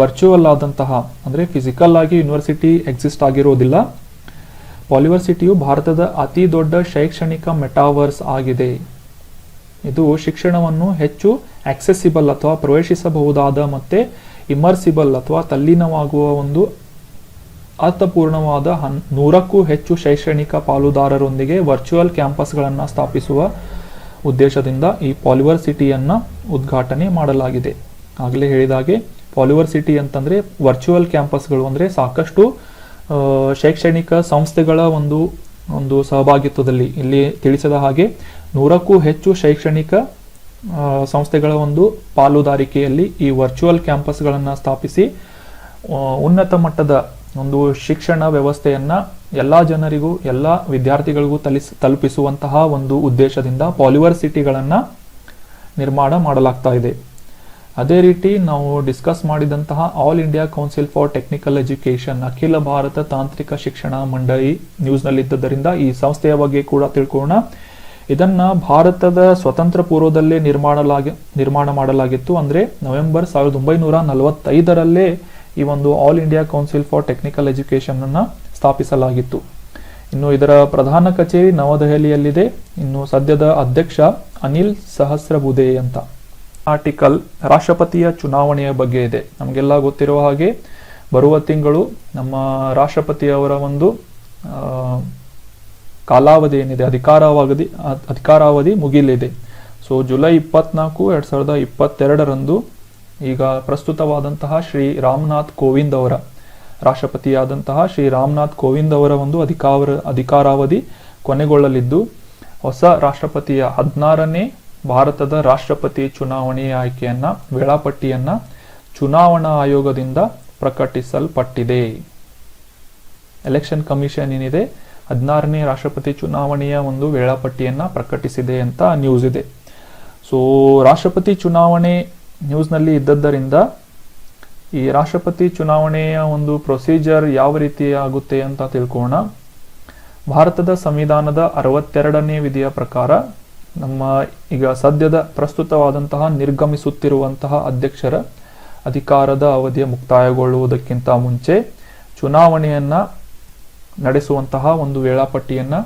ವರ್ಚುವಲ್ ಆದಂತಹ ಅಂದ್ರೆ ಫಿಸಿಕಲ್ ಆಗಿ ಯೂನಿವರ್ಸಿಟಿ ಎಕ್ಸಿಸ್ಟ್ ಆಗಿರೋದಿಲ್ಲ. ಪಾಲಿವರ್ಸಿಟಿಯು ಭಾರತದ ಅತಿ ದೊಡ್ಡ ಶೈಕ್ಷಣಿಕ ಮೆಟಾವರ್ಸ್ ಆಗಿದೆ. ಇದು ಶಿಕ್ಷಣವನ್ನು ಹೆಚ್ಚು ಆಕ್ಸೆಸಿಬಲ್ ಅಥವಾ ಪ್ರವೇಶಿಸಬಹುದಾದ ಮತ್ತೆ ಇಮರ್ಸಿಬಲ್ ಅಥವಾ ತಲ್ಲೀನವಾಗುವ ಒಂದು ಅರ್ಥಪೂರ್ಣವಾದ 100ಕ್ಕೂ ಹೆಚ್ಚು ಶೈಕ್ಷಣಿಕ ಪಾಲುದಾರರೊಂದಿಗೆ ವರ್ಚುವಲ್ ಕ್ಯಾಂಪಸ್ಗಳನ್ನು ಸ್ಥಾಪಿಸುವ ಉದ್ದೇಶದಿಂದ ಈ ಪಾಲಿವರ್ಸಿಟಿಯನ್ನು ಉದ್ಘಾಟನೆ ಮಾಡಲಾಗಿದೆ. ಆಗಲೇ ಹೇಳಿದಾಗೆ ಪಾಲಿವರ್ಸಿಟಿ ಅಂತಂದರೆ ವರ್ಚುವಲ್ ಕ್ಯಾಂಪಸ್ಗಳು, ಅಂದರೆ ಸಾಕಷ್ಟು ಶೈಕ್ಷಣಿಕ ಸಂಸ್ಥೆಗಳ ಒಂದು ಸಹಭಾಗಿತ್ವದಲ್ಲಿ, ಇಲ್ಲಿ ತಿಳಿಸಿದ ಹಾಗೆ 100ಕ್ಕೂ ಹೆಚ್ಚು ಶೈಕ್ಷಣಿಕ ಸಂಸ್ಥೆಗಳ ಒಂದು ಪಾಲುದಾರಿಕೆಯಲ್ಲಿ ಈ ವರ್ಚುವಲ್ ಕ್ಯಾಂಪಸ್ಗಳನ್ನು ಸ್ಥಾಪಿಸಿ ಉನ್ನತ ಮಟ್ಟದ ಒಂದು ಶಿಕ್ಷಣ ವ್ಯವಸ್ಥೆಯನ್ನ ಎಲ್ಲ ಜನರಿಗೂ, ಎಲ್ಲ ವಿದ್ಯಾರ್ಥಿಗಳಿಗೂ ತಲುಪಿಸುವಂತಹ ಒಂದು ಉದ್ದೇಶದಿಂದ ಪಾಲಿವರ್ಸಿಟಿಗಳನ್ನು ನಿರ್ಮಾಣ ಮಾಡಲಾಗ್ತಾ ಇದೆ. ಅದೇ ರೀತಿ ನಾವು ಡಿಸ್ಕಸ್ ಮಾಡಿದಂತಹ all India council for technical education, ಅಖಿಲ ಭಾರತ ತಾಂತ್ರಿಕ ಶಿಕ್ಷಣ ಮಂಡಳಿ ನ್ಯೂಸ್ನಲ್ಲಿದ್ದರಿಂದ ಈ ಸಂಸ್ಥೆಯ ಬಗ್ಗೆ ಕೂಡ ತಿಳ್ಕೊಳ್ಳೋಣ. ಇದನ್ನ ಭಾರತದ ಸ್ವತಂತ್ರ ಪೂರ್ವದಲ್ಲೇ ನಿರ್ಮಾಣ ಮಾಡಲಾಗಿತ್ತು. ಅಂದರೆ ನವೆಂಬರ್ 1945ರಲ್ಲೇ ಈ ಒಂದು all India council for technical education ಅನ್ನ ಸ್ಥಾಪಿಸಲಾಗಿತ್ತು. ಇನ್ನು ಇದರ ಪ್ರಧಾನ ಕಚೇರಿ ನವದೆಹಲಿಯಲ್ಲಿದೆ. ಇನ್ನು ಸದ್ಯದ ಅಧ್ಯಕ್ಷ ಅನಿಲ್ ಸಹಸ್ರಬುಧೆ ಅಂತ. ಆರ್ಟಿಕಲ್ ರಾಷ್ಟ್ರಪತಿಯ ಚುನಾವಣೆಯ ಬಗ್ಗೆ ಇದೆ. ನಮಗೆಲ್ಲ ಗೊತ್ತಿರುವ ಹಾಗೆ ಬರುವ ತಿಂಗಳು ನಮ್ಮ ರಾಷ್ಟ್ರಪತಿಯವರ ಒಂದು ಕಾಲಾವಧಿ ಏನಿದೆ, ಅಧಿಕಾರಾವಧಿ ಮುಗಿಲಿದೆ. ಸೊ ಜುಲೈ 24, 2022ರಂದು ಈಗ ಪ್ರಸ್ತುತವಾದಂತಹ ಶ್ರೀ ರಾಮನಾಥ್ ಕೋವಿಂದ್ ಅವರ, ರಾಷ್ಟ್ರಪತಿಯಾದಂತಹ ಶ್ರೀ ರಾಮನಾಥ್ ಕೋವಿಂದ್ ಅವರ ಒಂದು ಅಧಿಕಾರಾವಧಿ ಕೊನೆಗೊಳ್ಳಲಿದ್ದು, ಹೊಸ ರಾಷ್ಟ್ರಪತಿಯ 16ನೇ ಭಾರತದ ರಾಷ್ಟ್ರಪತಿ ಚುನಾವಣೆಯ ವೇಳಾಪಟ್ಟಿಯನ್ನ ಚುನಾವಣಾ ಆಯೋಗದಿಂದ ಪ್ರಕಟಿಸಲ್ಪಟ್ಟಿದೆ. ಎಲೆಕ್ಷನ್ ಕಮಿಷನ್ ಏನಿದೆ 16ನೇ ರಾಷ್ಟ್ರಪತಿ ಚುನಾವಣೆಯ ಒಂದು ವೇಳಾಪಟ್ಟಿಯನ್ನ ಪ್ರಕಟಿಸಿದೆ ಅಂತ ನ್ಯೂಸ್ ಇದೆ. ಸೊ ರಾಷ್ಟ್ರಪತಿ ಚುನಾವಣೆ ನ್ಯೂಸ್ನಲ್ಲಿ ಇದ್ದದ್ದರಿಂದ ಈ ರಾಷ್ಟ್ರಪತಿ ಚುನಾವಣೆಯ ಒಂದು ಪ್ರೊಸೀಜರ್ ಯಾವ ರೀತಿ ಆಗುತ್ತೆ ಅಂತ ತಿಳ್ಕೊಳ್ಳೋಣ. ಭಾರತದ ಸಂವಿಧಾನದ 62ನೇ ವಿಧಿಯ ಪ್ರಕಾರ ನಮ್ಮ ಈಗ ಸದ್ಯದ ಪ್ರಸ್ತುತವಾದಂತಹ ನಿರ್ಗಮಿಸುತ್ತಿರುವಂತಹ ಅಧ್ಯಕ್ಷರ ಅಧಿಕಾರದ ಅವಧಿಯ ಮುಕ್ತಾಯಗೊಳ್ಳುವುದಕ್ಕಿಂತ ಮುಂಚೆ ಚುನಾವಣೆಯನ್ನ ನಡೆಸುವಂತಹ ಒಂದು ವೇಳಾಪಟ್ಟಿಯನ್ನ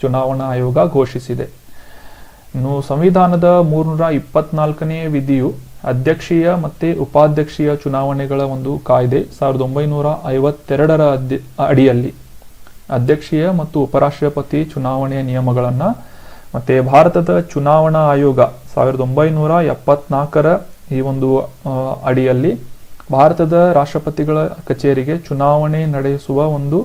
ಚುನಾವಣಾ ಆಯೋಗ ಘೋಷಿಸಿದೆ. ಇನ್ನು ಸಂವಿಧಾನದ 324ನೇ ವಿಧಿಯು ಅಧ್ಯಕ್ಷೀಯ ಮತ್ತೆ ಉಪಾಧ್ಯಕ್ಷೀಯ ಚುನಾವಣೆಗಳ ಒಂದು ಕಾಯ್ದೆ 1952ರ ಅಡಿಯಲ್ಲಿ ಅಧ್ಯಕ್ಷೀಯ ಮತ್ತು ಉಪರಾಷ್ಟ್ರಪತಿ ಚುನಾವಣೆಯ ನಿಯಮಗಳನ್ನ, ಮತ್ತೆ ಭಾರತದ ಚುನಾವಣಾ ಆಯೋಗ 1974ರ ಈ ಒಂದು ಅಡಿಯಲ್ಲಿ ಭಾರತದ ರಾಷ್ಟ್ರಪತಿಗಳ ಕಚೇರಿಗೆ ಚುನಾವಣೆ ನಡೆಸುವ ಒಂದು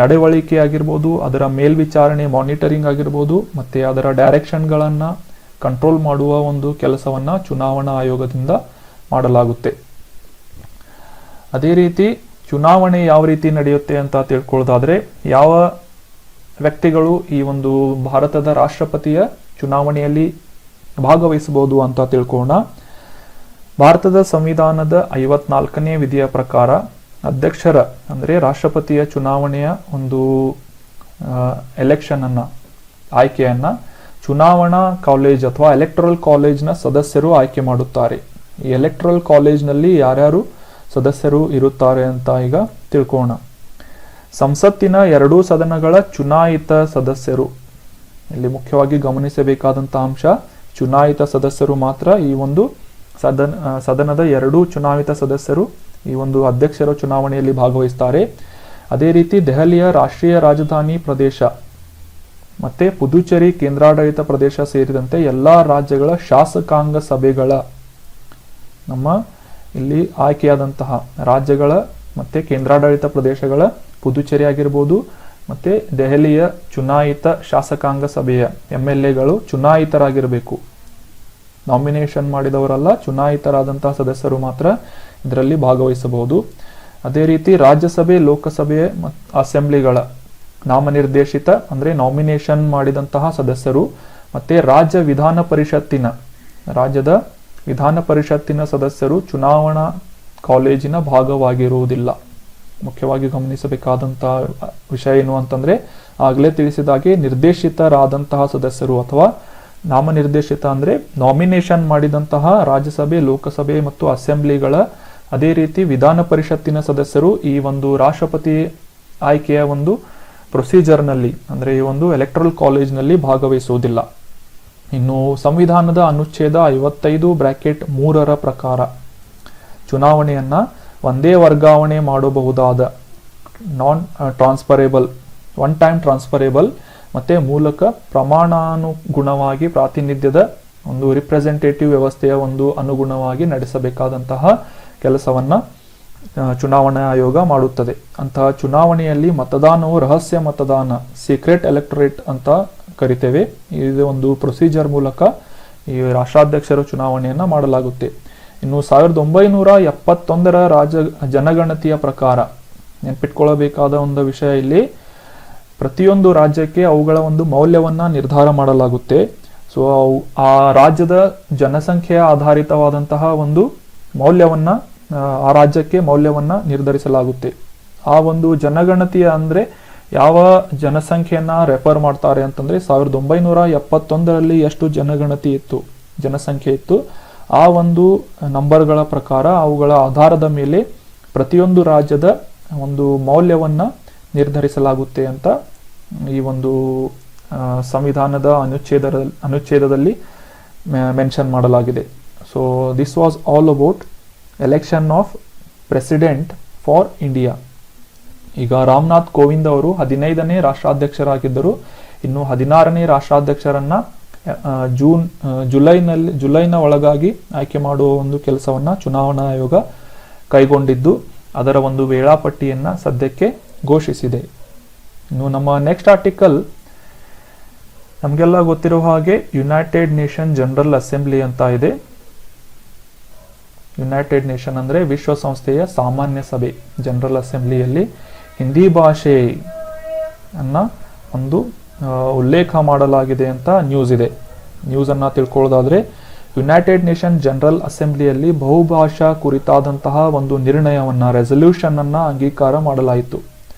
ನಡವಳಿಕೆ ಆಗಿರ್ಬೋದು, ಅದರ ಮೇಲ್ವಿಚಾರಣೆ ಮಾನಿಟರಿಂಗ್ ಆಗಿರ್ಬೋದು, ಮತ್ತೆ ಅದರ ಡೈರೆಕ್ಷನ್ಗಳನ್ನು ಕಂಟ್ರೋಲ್ ಮಾಡುವ ಒಂದು ಕೆಲಸವನ್ನ ಚುನಾವಣಾ ಆಯೋಗದಿಂದ ಮಾಡಲಾಗುತ್ತೆ. ಅದೇ ರೀತಿ ಚುನಾವಣೆ ಯಾವ ರೀತಿ ನಡೆಯುತ್ತೆ ಅಂತ ತಿಳ್ಕೊಳ್ಳೋದಾದ್ರೆ, ಯಾವ ವ್ಯಕ್ತಿಗಳು ಈ ಒಂದು ಭಾರತದ ರಾಷ್ಟ್ರಪತಿಯ ಚುನಾವಣೆಯಲ್ಲಿ ಭಾಗವಹಿಸಬಹುದು ಅಂತ ತಿಳ್ಕೊಳ್ಳೋಣ. ಭಾರತದ ಸಂವಿಧಾನದ 54ನೇ ವಿಧಿಯ ಪ್ರಕಾರ ಅಧ್ಯಕ್ಷರ ಅಂದರೆ ರಾಷ್ಟ್ರಪತಿಯ ಚುನಾವಣೆಯ ಒಂದು ಆಯ್ಕೆಯನ್ನ ಚುನಾವಣಾ ಕಾಲೇಜ್ ಅಥವಾ ಎಲೆಕ್ಟ್ರಲ್ ಕಾಲೇಜ್ನ ಸದಸ್ಯರು ಆಯ್ಕೆ ಮಾಡುತ್ತಾರೆ. ಈ ಎಲೆಕ್ಟ್ರಲ್ ಕಾಲೇಜ್ನಲ್ಲಿ ಯಾರ್ಯಾರು ಸದಸ್ಯರು ಇರುತ್ತಾರೆ ಅಂತ ಈಗ ತಿಳ್ಕೊಳ್ಳೋಣ. ಸಂಸತ್ತಿನ 2 ಸದನಗಳ ಚುನಾಯಿತ ಸದಸ್ಯರು, ಇಲ್ಲಿ ಮುಖ್ಯವಾಗಿ ಗಮನಿಸಬೇಕಾದಂತಹ ಅಂಶ, ಚುನಾಯಿತ ಸದಸ್ಯರು ಮಾತ್ರ ಈ ಒಂದು ಸದನದ 2 ಚುನಾಯಿತ ಸದಸ್ಯರು ಈ ಒಂದು ಅಧ್ಯಕ್ಷರ ಚುನಾವಣೆಯಲ್ಲಿ ಭಾಗವಹಿಸ್ತಾರೆ. ಅದೇ ರೀತಿ ದೆಹಲಿಯ ರಾಷ್ಟ್ರೀಯ ರಾಜಧಾನಿ ಪ್ರದೇಶ ಮತ್ತೆ ಪುದುಚೇರಿ ಕೇಂದ್ರಾಡಳಿತ ಪ್ರದೇಶ ಸೇರಿದಂತೆ ಎಲ್ಲಾ ರಾಜ್ಯಗಳ ಶಾಸಕಾಂಗ ಸಭೆಗಳ, ನಮ್ಮ ಇಲ್ಲಿ ಆಯ್ಕೆಯಾದಂತಹ ರಾಜ್ಯಗಳ ಮತ್ತೆ ಕೇಂದ್ರಾಡಳಿತ ಪ್ರದೇಶಗಳ ಪುದುಚೇರಿ ಆಗಿರ್ಬೋದು ಮತ್ತೆ ದೆಹಲಿಯ ಚುನಾಯಿತ ಶಾಸಕಾಂಗ ಸಭೆಯ MLAಗಳು ಚುನಾಯಿತರಾಗಿರಬೇಕು. ನಾಮಿನೇಷನ್ ಮಾಡಿದವರಲ್ಲ, ಚುನಾಯಿತರಾದಂತಹ ಸದಸ್ಯರು ಮಾತ್ರ ಇದರಲ್ಲಿ ಭಾಗವಹಿಸಬಹುದು. ಅದೇ ರೀತಿ ರಾಜ್ಯಸಭೆ, ಲೋಕಸಭೆ ಅಸೆಂಬ್ಲಿಗಳ ನಾಮನಿರ್ದೇಶಿತ ಅಂದ್ರೆ ನಾಮಿನೇಷನ್ ಮಾಡಿದಂತಹ ಸದಸ್ಯರು ಮತ್ತೆ ರಾಜ್ಯದ ವಿಧಾನ ಪರಿಷತ್ತಿನ ಸದಸ್ಯರು ಚುನಾವಣಾ ಕಾಲೇಜಿನ ಭಾಗವಾಗಿರುವುದಿಲ್ಲ. ಮುಖ್ಯವಾಗಿ ಗಮನಿಸಬೇಕಾದಂತಹ ವಿಷಯ ಏನು ಅಂತಂದ್ರೆ, ಆಗಲೇ ತಿಳಿಸಿದಾಗೆ ನಿರ್ದೇಶಿತರಾದಂತಹ ಸದಸ್ಯರು ಅಥವಾ ನಾಮನಿರ್ದೇಶಿತ ಅಂದ್ರೆ ನಾಮಿನೇಷನ್ ಮಾಡಿದಂತಹ ರಾಜ್ಯಸಭೆ, ಲೋಕಸಭೆ ಮತ್ತು ಅಸೆಂಬ್ಲಿಗಳ, ಅದೇ ರೀತಿ ವಿಧಾನ ಪರಿಷತ್ತಿನ ಸದಸ್ಯರು ಈ ಒಂದು ರಾಷ್ಟ್ರಪತಿ ಆಯ್ಕೆಯ ಒಂದು ಪ್ರೊಸೀಜರ್ನಲ್ಲಿ ಅಂದರೆ ಈ ಒಂದು ಎಲೆಕ್ಟ್ರಲ್ ಕಾಲೇಜ್ನಲ್ಲಿ ಭಾಗವಹಿಸುವುದಿಲ್ಲ. ಇನ್ನು ಸಂವಿಧಾನದ ಅನುಚ್ಛೇದ 55(3) ಪ್ರಕಾರ ಚುನಾವಣೆಯನ್ನ ಒಂದೇ ವರ್ಗಾವಣೆ ಮಾಡಬಹುದಾದ ನಾನ್ ಟ್ರಾನ್ಸ್ಫರೇಬಲ್, ಒನ್ ಟೈಮ್ ಟ್ರಾನ್ಸ್ಫರೇಬಲ್ ಮತ್ತೆ ಮೂಲಕ ಪ್ರಮಾಣಾನುಗುಣವಾಗಿ ಪ್ರಾತಿನಿಧ್ಯದ ಒಂದು ರಿಪ್ರೆಸೆಂಟೇಟಿವ್ ವ್ಯವಸ್ಥೆಯ ಒಂದು ಅನುಗುಣವಾಗಿ ನಡೆಸಬೇಕಾದಂತಹ ಕೆಲಸವನ್ನ ಚುನಾವಣಾ ಆಯೋಗ ಮಾಡುತ್ತದೆ. ಅಂತಹ ಚುನಾವಣೆಯಲ್ಲಿ ಮತದಾನವು ರಹಸ್ಯ ಮತದಾನ, ಸೀಕ್ರೆಟ್ ಎಲೆಕ್ಟರೇಟ್ ಅಂತ ಕರಿತೇವೆ. ಇದು ಒಂದು ಪ್ರೊಸೀಜರ್ ಮೂಲಕ ಈ ರಾಷ್ಟ್ರಾಧ್ಯಕ್ಷರ ಚುನಾವಣೆಯನ್ನ ಮಾಡಲಾಗುತ್ತೆ. ಇನ್ನು 1971 ಜನಗಣತಿಯ ಪ್ರಕಾರ ನೆನಪಿಟ್ಕೊಳ್ಳಬೇಕಾದ ಒಂದು ವಿಷಯ ಇಲ್ಲಿ, ಪ್ರತಿಯೊಂದು ರಾಜ್ಯಕ್ಕೆ ಅವುಗಳ ಒಂದು ಮೌಲ್ಯವನ್ನ ನಿರ್ಧಾರ ಮಾಡಲಾಗುತ್ತೆ. ಸೊ ಆ ರಾಜ್ಯದ ಜನಸಂಖ್ಯೆಯ ಆಧಾರಿತವಾದಂತಹ ಒಂದು ಮೌಲ್ಯವನ್ನ, ಆ ರಾಜ್ಯಕ್ಕೆ ಮೌಲ್ಯವನ್ನ ನಿರ್ಧರಿಸಲಾಗುತ್ತೆ. ಆ ಒಂದು ಜನಗಣತಿಯ ಅಂದ್ರೆ ಯಾವ ಜನಸಂಖ್ಯೆಯನ್ನ ರೆಫರ್ ಮಾಡ್ತಾರೆ ಅಂತಂದ್ರೆ 1971 ಎಷ್ಟು ಜನಸಂಖ್ಯೆ ಇತ್ತು ಆ ಒಂದು ನಂಬರ್ಗಳ ಪ್ರಕಾರ ಅವುಗಳ ಆಧಾರದ ಮೇಲೆ ಪ್ರತಿಯೊಂದು ರಾಜ್ಯದ ಒಂದು ಮೌಲ್ಯವನ್ನ ನಿರ್ಧರಿಸಲಾಗುತ್ತೆ ಅಂತ ಈ ಒಂದು ಸಂವಿಧಾನದ ಅನುಚ್ಛೇದದಲ್ಲಿ ಮೆನ್ಷನ್ ಮಾಡಲಾಗಿದೆ. So this was all about election of president for India. ಈಗ ರಾಮನಾಥ್ ಕೋವಿಂದ್ ಅವರು 15ನೇ ರಾಷ್ಟ್ರಾಧ್ಯಕ್ಷರಾಗಿದ್ದರು. ಇನ್ನು 16ನೇ ರಾಷ್ಟ್ರಾಧ್ಯಕ್ಷರನ್ನ ಜುಲೈನ ಒಳಗಾಗಿ ಆಯ್ಕೆ ಮಾಡುವ ಒಂದು ಕೆಲಸವನ್ನ ಚುನಾವಣಾ ಆಯೋಗ ಕೈಗೊಂಡಿದ್ದು ಅದರ ಒಂದು ವೇಳಾಪಟ್ಟಿಯನ್ನ ಸದ್ಯಕ್ಕೆ ಘೋಷಿಸಿದೆ. ಇನ್ನು ನಮ್ಮ ನೆಕ್ಸ್ಟ್ ಆರ್ಟಿಕಲ್ ನಮಗೆಲ್ಲ ಗೊತ್ತಿರೋ ಹಾಗೆ ಯುನೈಟೆಡ್ ನೇಷನ್ ಜನರಲ್ ಅಸೆಂಬ್ಲಿ ಅಂತ ಇದೆ. ಯುನೈಟೆಡ್ ನೇಷನ್ ಅಂದ್ರೆ ವಿಶ್ವಸಂಸ್ಥೆಯ ಸಾಮಾನ್ಯ ಸಭೆ. ಜನರಲ್ ಅಸೆಂಬ್ಲಿಯಲ್ಲಿ ಹಿಂದಿ ಭಾಷೆಯನ್ನ ಒಂದು ಉಲ್ಲೇಖ ಮಾಡಲಾಗಿದೆ ಅಂತ ನ್ಯೂಸ್ ಇದೆ. ನ್ಯೂಸ್ ಅನ್ನ ತಿಳ್ಕೊಳ್ಳೋದಾದ್ರೆ, ಯುನೈಟೆಡ್ ನೇಷನ್ ಜನರಲ್ ಅಸೆಂಬ್ಲಿಯಲ್ಲಿ ಬಹುಭಾಷಾ ಕುರಿತಾದಂತಹ ಒಂದು ನಿರ್ಣಯವನ್ನ, ರೆಸಲ್ಯೂಷನ್ ಅನ್ನ ಅಂಗೀಕಾರ ಮಾಡಲಾಯಿತು.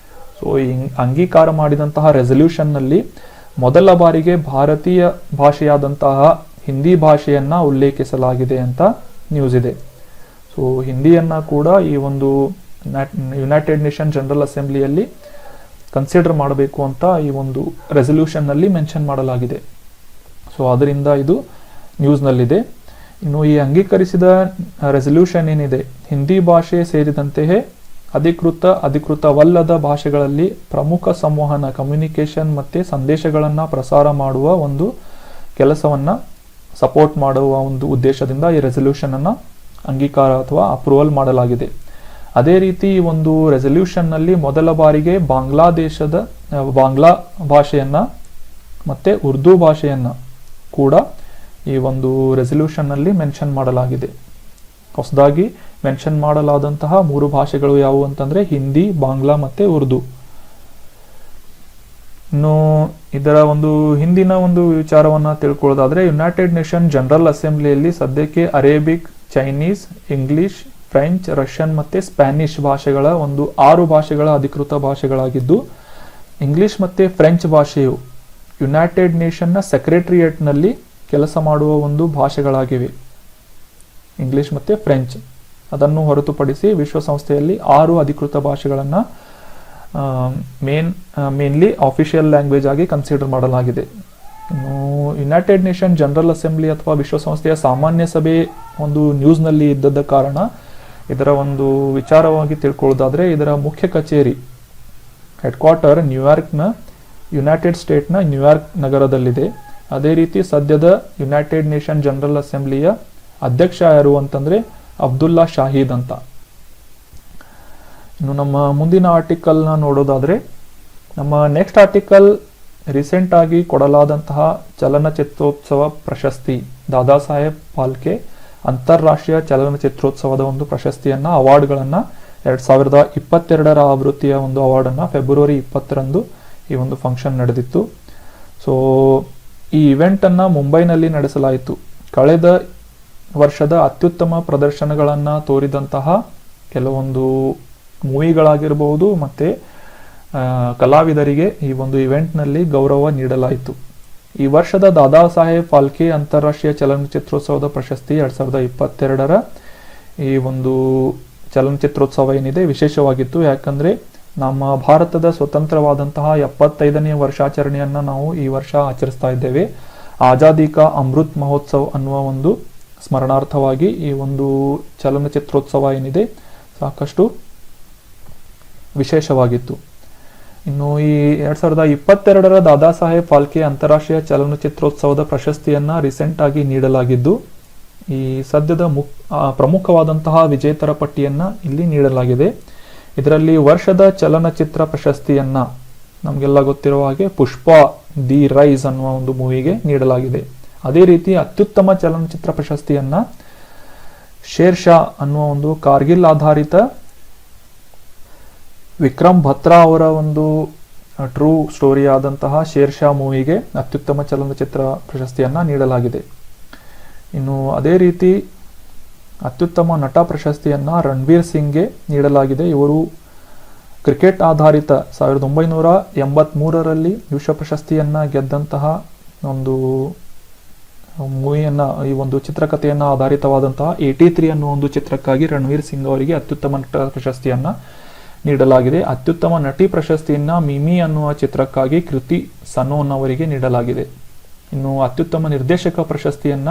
ಸೊ ಈ ಅಂಗೀಕಾರ ಮಾಡಿದಂತಹ ರೆಸಲ್ಯೂಷನ್ ನಲ್ಲಿ ಮೊದಲ ಬಾರಿಗೆ ಭಾರತೀಯ ಭಾಷೆಯಾದಂತಹ ಹಿಂದಿ ಭಾಷೆಯನ್ನ ಉಲ್ಲೇಖಿಸಲಾಗಿದೆ ಅಂತ ನ್ಯೂಸ್ ಇದೆ. ಸೊ ಹಿಂದಿಯನ್ನ ಕೂಡ ಈ ಒಂದು ಯುನೈಟೆಡ್ ನೇಷನ್ ಜನರಲ್ ಅಸೆಂಬ್ಲಿಯಲ್ಲಿ ಕನ್ಸಿಡರ್ ಮಾಡಬೇಕು ಅಂತ ಈ ಒಂದು ರೆಸಲ್ಯೂಷನ್ ನಲ್ಲಿ ಮೆನ್ಷನ್ ಮಾಡಲಾಗಿದೆ. ಸೊ ಅದರಿಂದ ಇದು ನ್ಯೂಸ್ ನಲ್ಲಿದೆ. ಇನ್ನು ಈ ಅಂಗೀಕರಿಸಿದ ರೆಸಲ್ಯೂಷನ್ ಏನಿದೆ, ಹಿಂದಿ ಭಾಷೆ ಸೇರಿದಂತೆಯೇ ಅಧಿಕೃತವಲ್ಲದ ಭಾಷೆಗಳಲ್ಲಿ ಪ್ರಮುಖ ಸಂವಹನ, ಕಮ್ಯುನಿಕೇಶನ್ ಮತ್ತೆ ಸಂದೇಶಗಳನ್ನ ಪ್ರಸಾರ ಮಾಡುವ ಒಂದು ಕೆಲಸವನ್ನ ಸಪೋರ್ಟ್ ಮಾಡುವ ಒಂದು ಉದ್ದೇಶದಿಂದ ಈ ರೆಸಲ್ಯೂಷನ್ ಅನ್ನ ಅಂಗೀಕಾರ ಅಥವಾ ಅಪ್ರೂವಲ್ ಮಾಡಲಾಗಿದೆ. ಅದೇ ರೀತಿ ಈ ಒಂದು ರೆಸಲ್ಯೂಷನ್ ನಲ್ಲಿ ಮೊದಲ ಬಾರಿಗೆ ಬಾಂಗ್ಲಾ ಭಾಷೆಯನ್ನ ಮತ್ತೆ ಉರ್ದು ಭಾಷೆಯನ್ನ ಕೂಡ ಈ ಒಂದು ರೆಸಲ್ಯೂಷನ್ ನಲ್ಲಿ ಮೆನ್ಷನ್ ಮಾಡಲಾಗಿದೆ. ಹೊಸದಾಗಿ ಮೆನ್ಷನ್ ಮಾಡಲಾದಂತಹ 3 ಭಾಷೆಗಳು ಯಾವುವು ಅಂತಂದ್ರೆ ಹಿಂದಿ, ಬಾಂಗ್ಲಾ ಮತ್ತೆ ಉರ್ದು. ಇನ್ನು ಇದರ ಒಂದು ಹಿಂದಿನ ಒಂದು ವಿಚಾರವನ್ನ ತಿಳ್ಕೊಳ್ಳೋದಾದ್ರೆ, ಯುನೈಟೆಡ್ ನೇಷನ್ ಜನರಲ್ ಅಸೆಂಬ್ಲಿಯಲ್ಲಿ ಸದ್ಯಕ್ಕೆ Arabic, Chinese, English, French, Russian ಮತ್ತೆ ಸ್ಪ್ಯಾನಿಷ್ ಭಾಷೆಗಳ ಒಂದು 6 ಭಾಷೆಗಳ ಅಧಿಕೃತ ಭಾಷೆಗಳಾಗಿದ್ದು, ಇಂಗ್ಲಿಷ್ ಮತ್ತೆ ಫ್ರೆಂಚ್ ಭಾಷೆಯು ಯುನೈಟೆಡ್ ನೇಷನ್ನ ಸೆಕ್ರೆಟರಿಯೇಟ್ ನಲ್ಲಿ ಕೆಲಸ ಮಾಡುವ ಒಂದು ಭಾಷೆಗಳಾಗಿವೆ. ಇಂಗ್ಲಿಷ್ ಮತ್ತೆ ಫ್ರೆಂಚ್. ಅದನ್ನು ಹೊರತುಪಡಿಸಿ ವಿಶ್ವಸಂಸ್ಥೆಯಲ್ಲಿ 6 ಅಧಿಕೃತ ಭಾಷೆಗಳನ್ನ ಮೇನ್ಲಿ ಆಫಿಷಿಯಲ್ ಲ್ಯಾಂಗ್ವೇಜ್ ಆಗಿ ಕನ್ಸಿಡರ್ ಮಾಡಲಾಗಿದೆ. ಇನ್ನು ಯುನೈಟೆಡ್ ನೇಷನ್ ಜನರಲ್ ಅಸೆಂಬ್ಲಿ ಅಥವಾ ವಿಶ್ವಸಂಸ್ಥೆಯ ಸಾಮಾನ್ಯ ಸಭೆ ಒಂದು ನ್ಯೂಸ್ ನಲ್ಲಿ ಇದ್ದದ ಕಾರಣ ಇದರ ಒಂದು ವಿಚಾರವಾಗಿ ತಿಳ್ಕೊಳ್ಳೋದಾದ್ರೆ, ಇದರ ಮುಖ್ಯ ಕಚೇರಿ ಹೆಡ್ ಕ್ವಾರ್ಟರ್ ಯುನೈಟೆಡ್ ಸ್ಟೇಟ್ನ ನ್ಯೂಯಾರ್ಕ್ ನಗರದಲ್ಲಿದೆ. ಅದೇ ರೀತಿ ಸದ್ಯದ ಯುನೈಟೆಡ್ ನೇಷನ್ ಜನರಲ್ ಅಸೆಂಬ್ಲಿಯ ಅಧ್ಯಕ್ಷ ಯಾರು ಅಂತಂದ್ರೆ ಅಬ್ದುಲ್ಲಾ ಶಾಹೀದ್ ಅಂತ. ಇನ್ನು ನಮ್ಮ ಮುಂದಿನ ಆರ್ಟಿಕಲ್ ನ ನೋಡೋದಾದ್ರೆ, ನಮ್ಮ ನೆಕ್ಸ್ಟ್ ಆರ್ಟಿಕಲ್ ರೀಸೆಂಟ್ ಆಗಿ ಕೊಡಲಾದಂತಹ ಚಲನಚಿತ್ರೋತ್ಸವ ಪ್ರಶಸ್ತಿ, ದಾದಾ ಸಾಹೇಬ್ ಫಾಲ್ಕೆ ಅಂತಾರಾಷ್ಟ್ರೀಯ ಚಲನಚಿತ್ರೋತ್ಸವದ ಒಂದು ಪ್ರಶಸ್ತಿಯನ್ನ, ಅವಾರ್ಡ್ಗಳನ್ನ 2022 ಆವೃತ್ತಿಯ ಒಂದು ಅವಾರ್ಡ್ ಅನ್ನ ಫೆಬ್ರವರಿ 20ರಂದು ಈ ಒಂದು ಫಂಕ್ಷನ್ ನಡೆದಿತ್ತು. ಸೊ ಈ ಇವೆಂಟ್ ಅನ್ನ ಮುಂಬೈನಲ್ಲಿ ನಡೆಸಲಾಯಿತು. ಕಳೆದ ವರ್ಷದ ಅತ್ಯುತ್ತಮ ಪ್ರದರ್ಶನಗಳನ್ನ ತೋರಿದಂತಹ ಕೆಲವೊಂದು ಮೂವಿಗಳಾಗಿರಬಹುದು ಮತ್ತೆ ಕಲಾವಿದರಿಗೆ ಈ ಒಂದು ಇವೆಂಟ್ ನಲ್ಲಿ ಗೌರವ ನೀಡಲಾಯಿತು. ಈ ವರ್ಷದ ದಾದಾ ಸಾಹೇಬ್ ಫಾಲ್ಕೆ ಅಂತಾರಾಷ್ಟ್ರೀಯ ಚಲನಚಿತ್ರೋತ್ಸವದ ಪ್ರಶಸ್ತಿ 2022ರ ಈ ಒಂದು ಚಲನಚಿತ್ರೋತ್ಸವ ಏನಿದೆ ವಿಶೇಷವಾಗಿತ್ತು. ಯಾಕಂದ್ರೆ ನಮ್ಮ ಭಾರತದ ಸ್ವತಂತ್ರವಾದಂತಹ 75ನೇ ವರ್ಷಾಚರಣೆಯನ್ನ ನಾವು ಈ ವರ್ಷ ಆಚರಿಸ್ತಾ ಇದ್ದೇವೆ. ಆಜಾದಿ ಕಾ ಅಮೃತ್ ಮಹೋತ್ಸವ್ ಅನ್ನುವ ಒಂದು ಸ್ಮರಣಾರ್ಥವಾಗಿ ಈ ಒಂದು ಚಲನಚಿತ್ರೋತ್ಸವ ಏನಿದೆ ಸಾಕಷ್ಟು ವಿಶೇಷವಾಗಿತ್ತು. ಇನ್ನು ಈ 2022ರ ದಾದಾ ಸಾಹೇಬ್ ಫಾಲ್ಕೆ ಅಂತಾರಾಷ್ಟ್ರೀಯ ಚಲನಚಿತ್ರೋತ್ಸವದ ಪ್ರಶಸ್ತಿಯನ್ನ ರೀಸೆಂಟ್ ಆಗಿ ನೀಡಲಾಗಿದ್ದು, ಈ ಸದ್ಯದ ಪ್ರಮುಖವಾದಂತಹ ವಿಜೇತರ ಪಟ್ಟಿಯನ್ನ ಇಲ್ಲಿ ನೀಡಲಾಗಿದೆ. ಇದರಲ್ಲಿ ವರ್ಷದ ಚಲನಚಿತ್ರ ಪ್ರಶಸ್ತಿಯನ್ನ ನಮಗೆಲ್ಲ ಗೊತ್ತಿರುವ ಹಾಗೆ ಪುಷ್ಪ ದಿ ರೈಸ್ ಅನ್ನುವ ಒಂದು ಮೂವಿಗೆ ನೀಡಲಾಗಿದೆ. ಅದೇ ರೀತಿ ಅತ್ಯುತ್ತಮ ಚಲನಚಿತ್ರ ಪ್ರಶಸ್ತಿಯನ್ನ ಶೇರ್ ಶಾ ಅನ್ನುವ ಒಂದು ಕಾರ್ಗಿಲ್ ಆಧಾರಿತ ವಿಕ್ರಮ್ ಭತ್ರಾ ಅವರ ಒಂದು ಟ್ರೂ ಸ್ಟೋರಿ ಆದಂತಹ ಶೇರ್ ಶಾ ಮೂವಿಗೆ ಅತ್ಯುತ್ತಮ ಚಲನಚಿತ್ರ ಪ್ರಶಸ್ತಿಯನ್ನ ನೀಡಲಾಗಿದೆ. ಇನ್ನು ಅದೇ ರೀತಿ ಅತ್ಯುತ್ತಮ ನಟ ಪ್ರಶಸ್ತಿಯನ್ನ ರಣಬೀರ್ ಸಿಂಗ್ಗೆ ನೀಡಲಾಗಿದೆ. ಇವರು ಕ್ರಿಕೆಟ್ ಆಧಾರಿತ 1983ರಲ್ಲಿ ವಿಶ್ವ ಪ್ರಶಸ್ತಿಯನ್ನ ಗೆದ್ದಂತಹ ಒಂದು ಮೂವಿಯನ್ನ, ಈ ಒಂದು ಚಿತ್ರಕಥೆಯನ್ನ ಆಧಾರಿತವಾದಂತಹ 83 ಅನ್ನುವ ಒಂದು ಚಿತ್ರಕ್ಕಾಗಿ ರಣವೀರ್ ಸಿಂಗ್ ಅವರಿಗೆ ಅತ್ಯುತ್ತಮ ನಟ ಪ್ರಶಸ್ತಿಯನ್ನ ನೀಡಲಾಗಿದೆ. ಅತ್ಯುತ್ತಮ ನಟಿ ಪ್ರಶಸ್ತಿಯನ್ನ ಮಿಮಿ ಅನ್ನುವ ಚಿತ್ರಕ್ಕಾಗಿ ಕೃತಿ ಸನೋನ್ ಅವರಿಗೆ ನೀಡಲಾಗಿದೆ. ಇನ್ನು ಅತ್ಯುತ್ತಮ ನಿರ್ದೇಶಕ ಪ್ರಶಸ್ತಿಯನ್ನ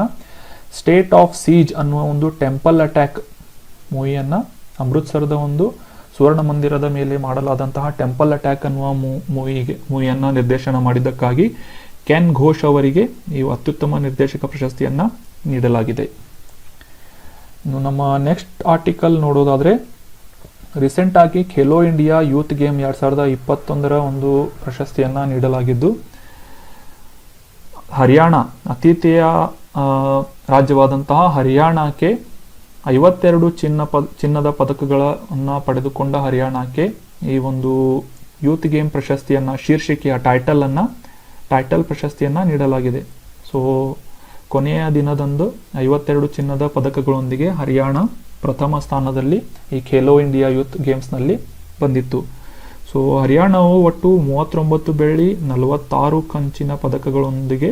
ಸ್ಟೇಟ್ ಆಫ್ ಸೀಜ್ ಅನ್ನುವ ಒಂದು ಟೆಂಪಲ್ ಅಟ್ಯಾಕ್ ಮೂವಿಯನ್ನ, ಅಮೃತ್ಸರದ ಒಂದು ಸುವರ್ಣ ಮಂದಿರದ ಮೇಲೆ ಮಾಡಲಾದಂತಹ ಟೆಂಪಲ್ ಅಟ್ಯಾಕ್ ಅನ್ನುವ ಮೂವಿಯನ್ನ ನಿರ್ದೇಶನ ಮಾಡಿದ್ದಕ್ಕಾಗಿ ಕೆನ್ ಘೋಷ್ ಅವರಿಗೆ ಈ ಅತ್ಯುತ್ತಮ ನಿರ್ದೇಶಕ ಪ್ರಶಸ್ತಿಯನ್ನ ನೀಡಲಾಗಿದೆ. ಇನ್ನು ನಮ್ಮ ನೆಕ್ಸ್ಟ್ ಆರ್ಟಿಕಲ್ ನೋಡೋದಾದ್ರೆ, ರೀಸೆಂಟ್ ಆಗಿ ಖೇಲೋ ಇಂಡಿಯಾ ಯೂತ್ ಗೇಮ್ 2021ರ ಒಂದು ಪ್ರಶಸ್ತಿಯನ್ನ ನೀಡಲಾಗಿದ್ದು, ಹರಿಯಾಣ ಆತಿಥೇಯ ರಾಜ್ಯವಾದಂತಹ ಹರಿಯಾಣಕ್ಕೆ 52 ಚಿನ್ನದ ಪದಕಗಳನ್ನ ಪಡೆದುಕೊಂಡ ಹರಿಯಾಣಕ್ಕೆ ಈ ಒಂದು ಯೂತ್ ಗೇಮ್ ಪ್ರಶಸ್ತಿಯನ್ನ, ಶೀರ್ಷಿಕೆಯ ಟೈಟಲ್ ಪ್ರಶಸ್ತಿಯನ್ನ ನೀಡಲಾಗಿದೆ. ಸೊ ಕೊನೆಯ ದಿನದಂದು 52 ಚಿನ್ನದ ಪದಕಗಳೊಂದಿಗೆ ಹರಿಯಾಣ ಪ್ರಥಮ ಸ್ಥಾನದಲ್ಲಿ ಈ ಖೇಲೋ ಇಂಡಿಯಾ ಯೂತ್ ಗೇಮ್ಸ್ನಲ್ಲಿ ಬಂದಿತ್ತು. ಸೊ ಹರಿಯಾಣವು ಒಟ್ಟು 39 ಬೆಳ್ಳಿ 46 ಕಂಚಿನ ಪದಕಗಳೊಂದಿಗೆ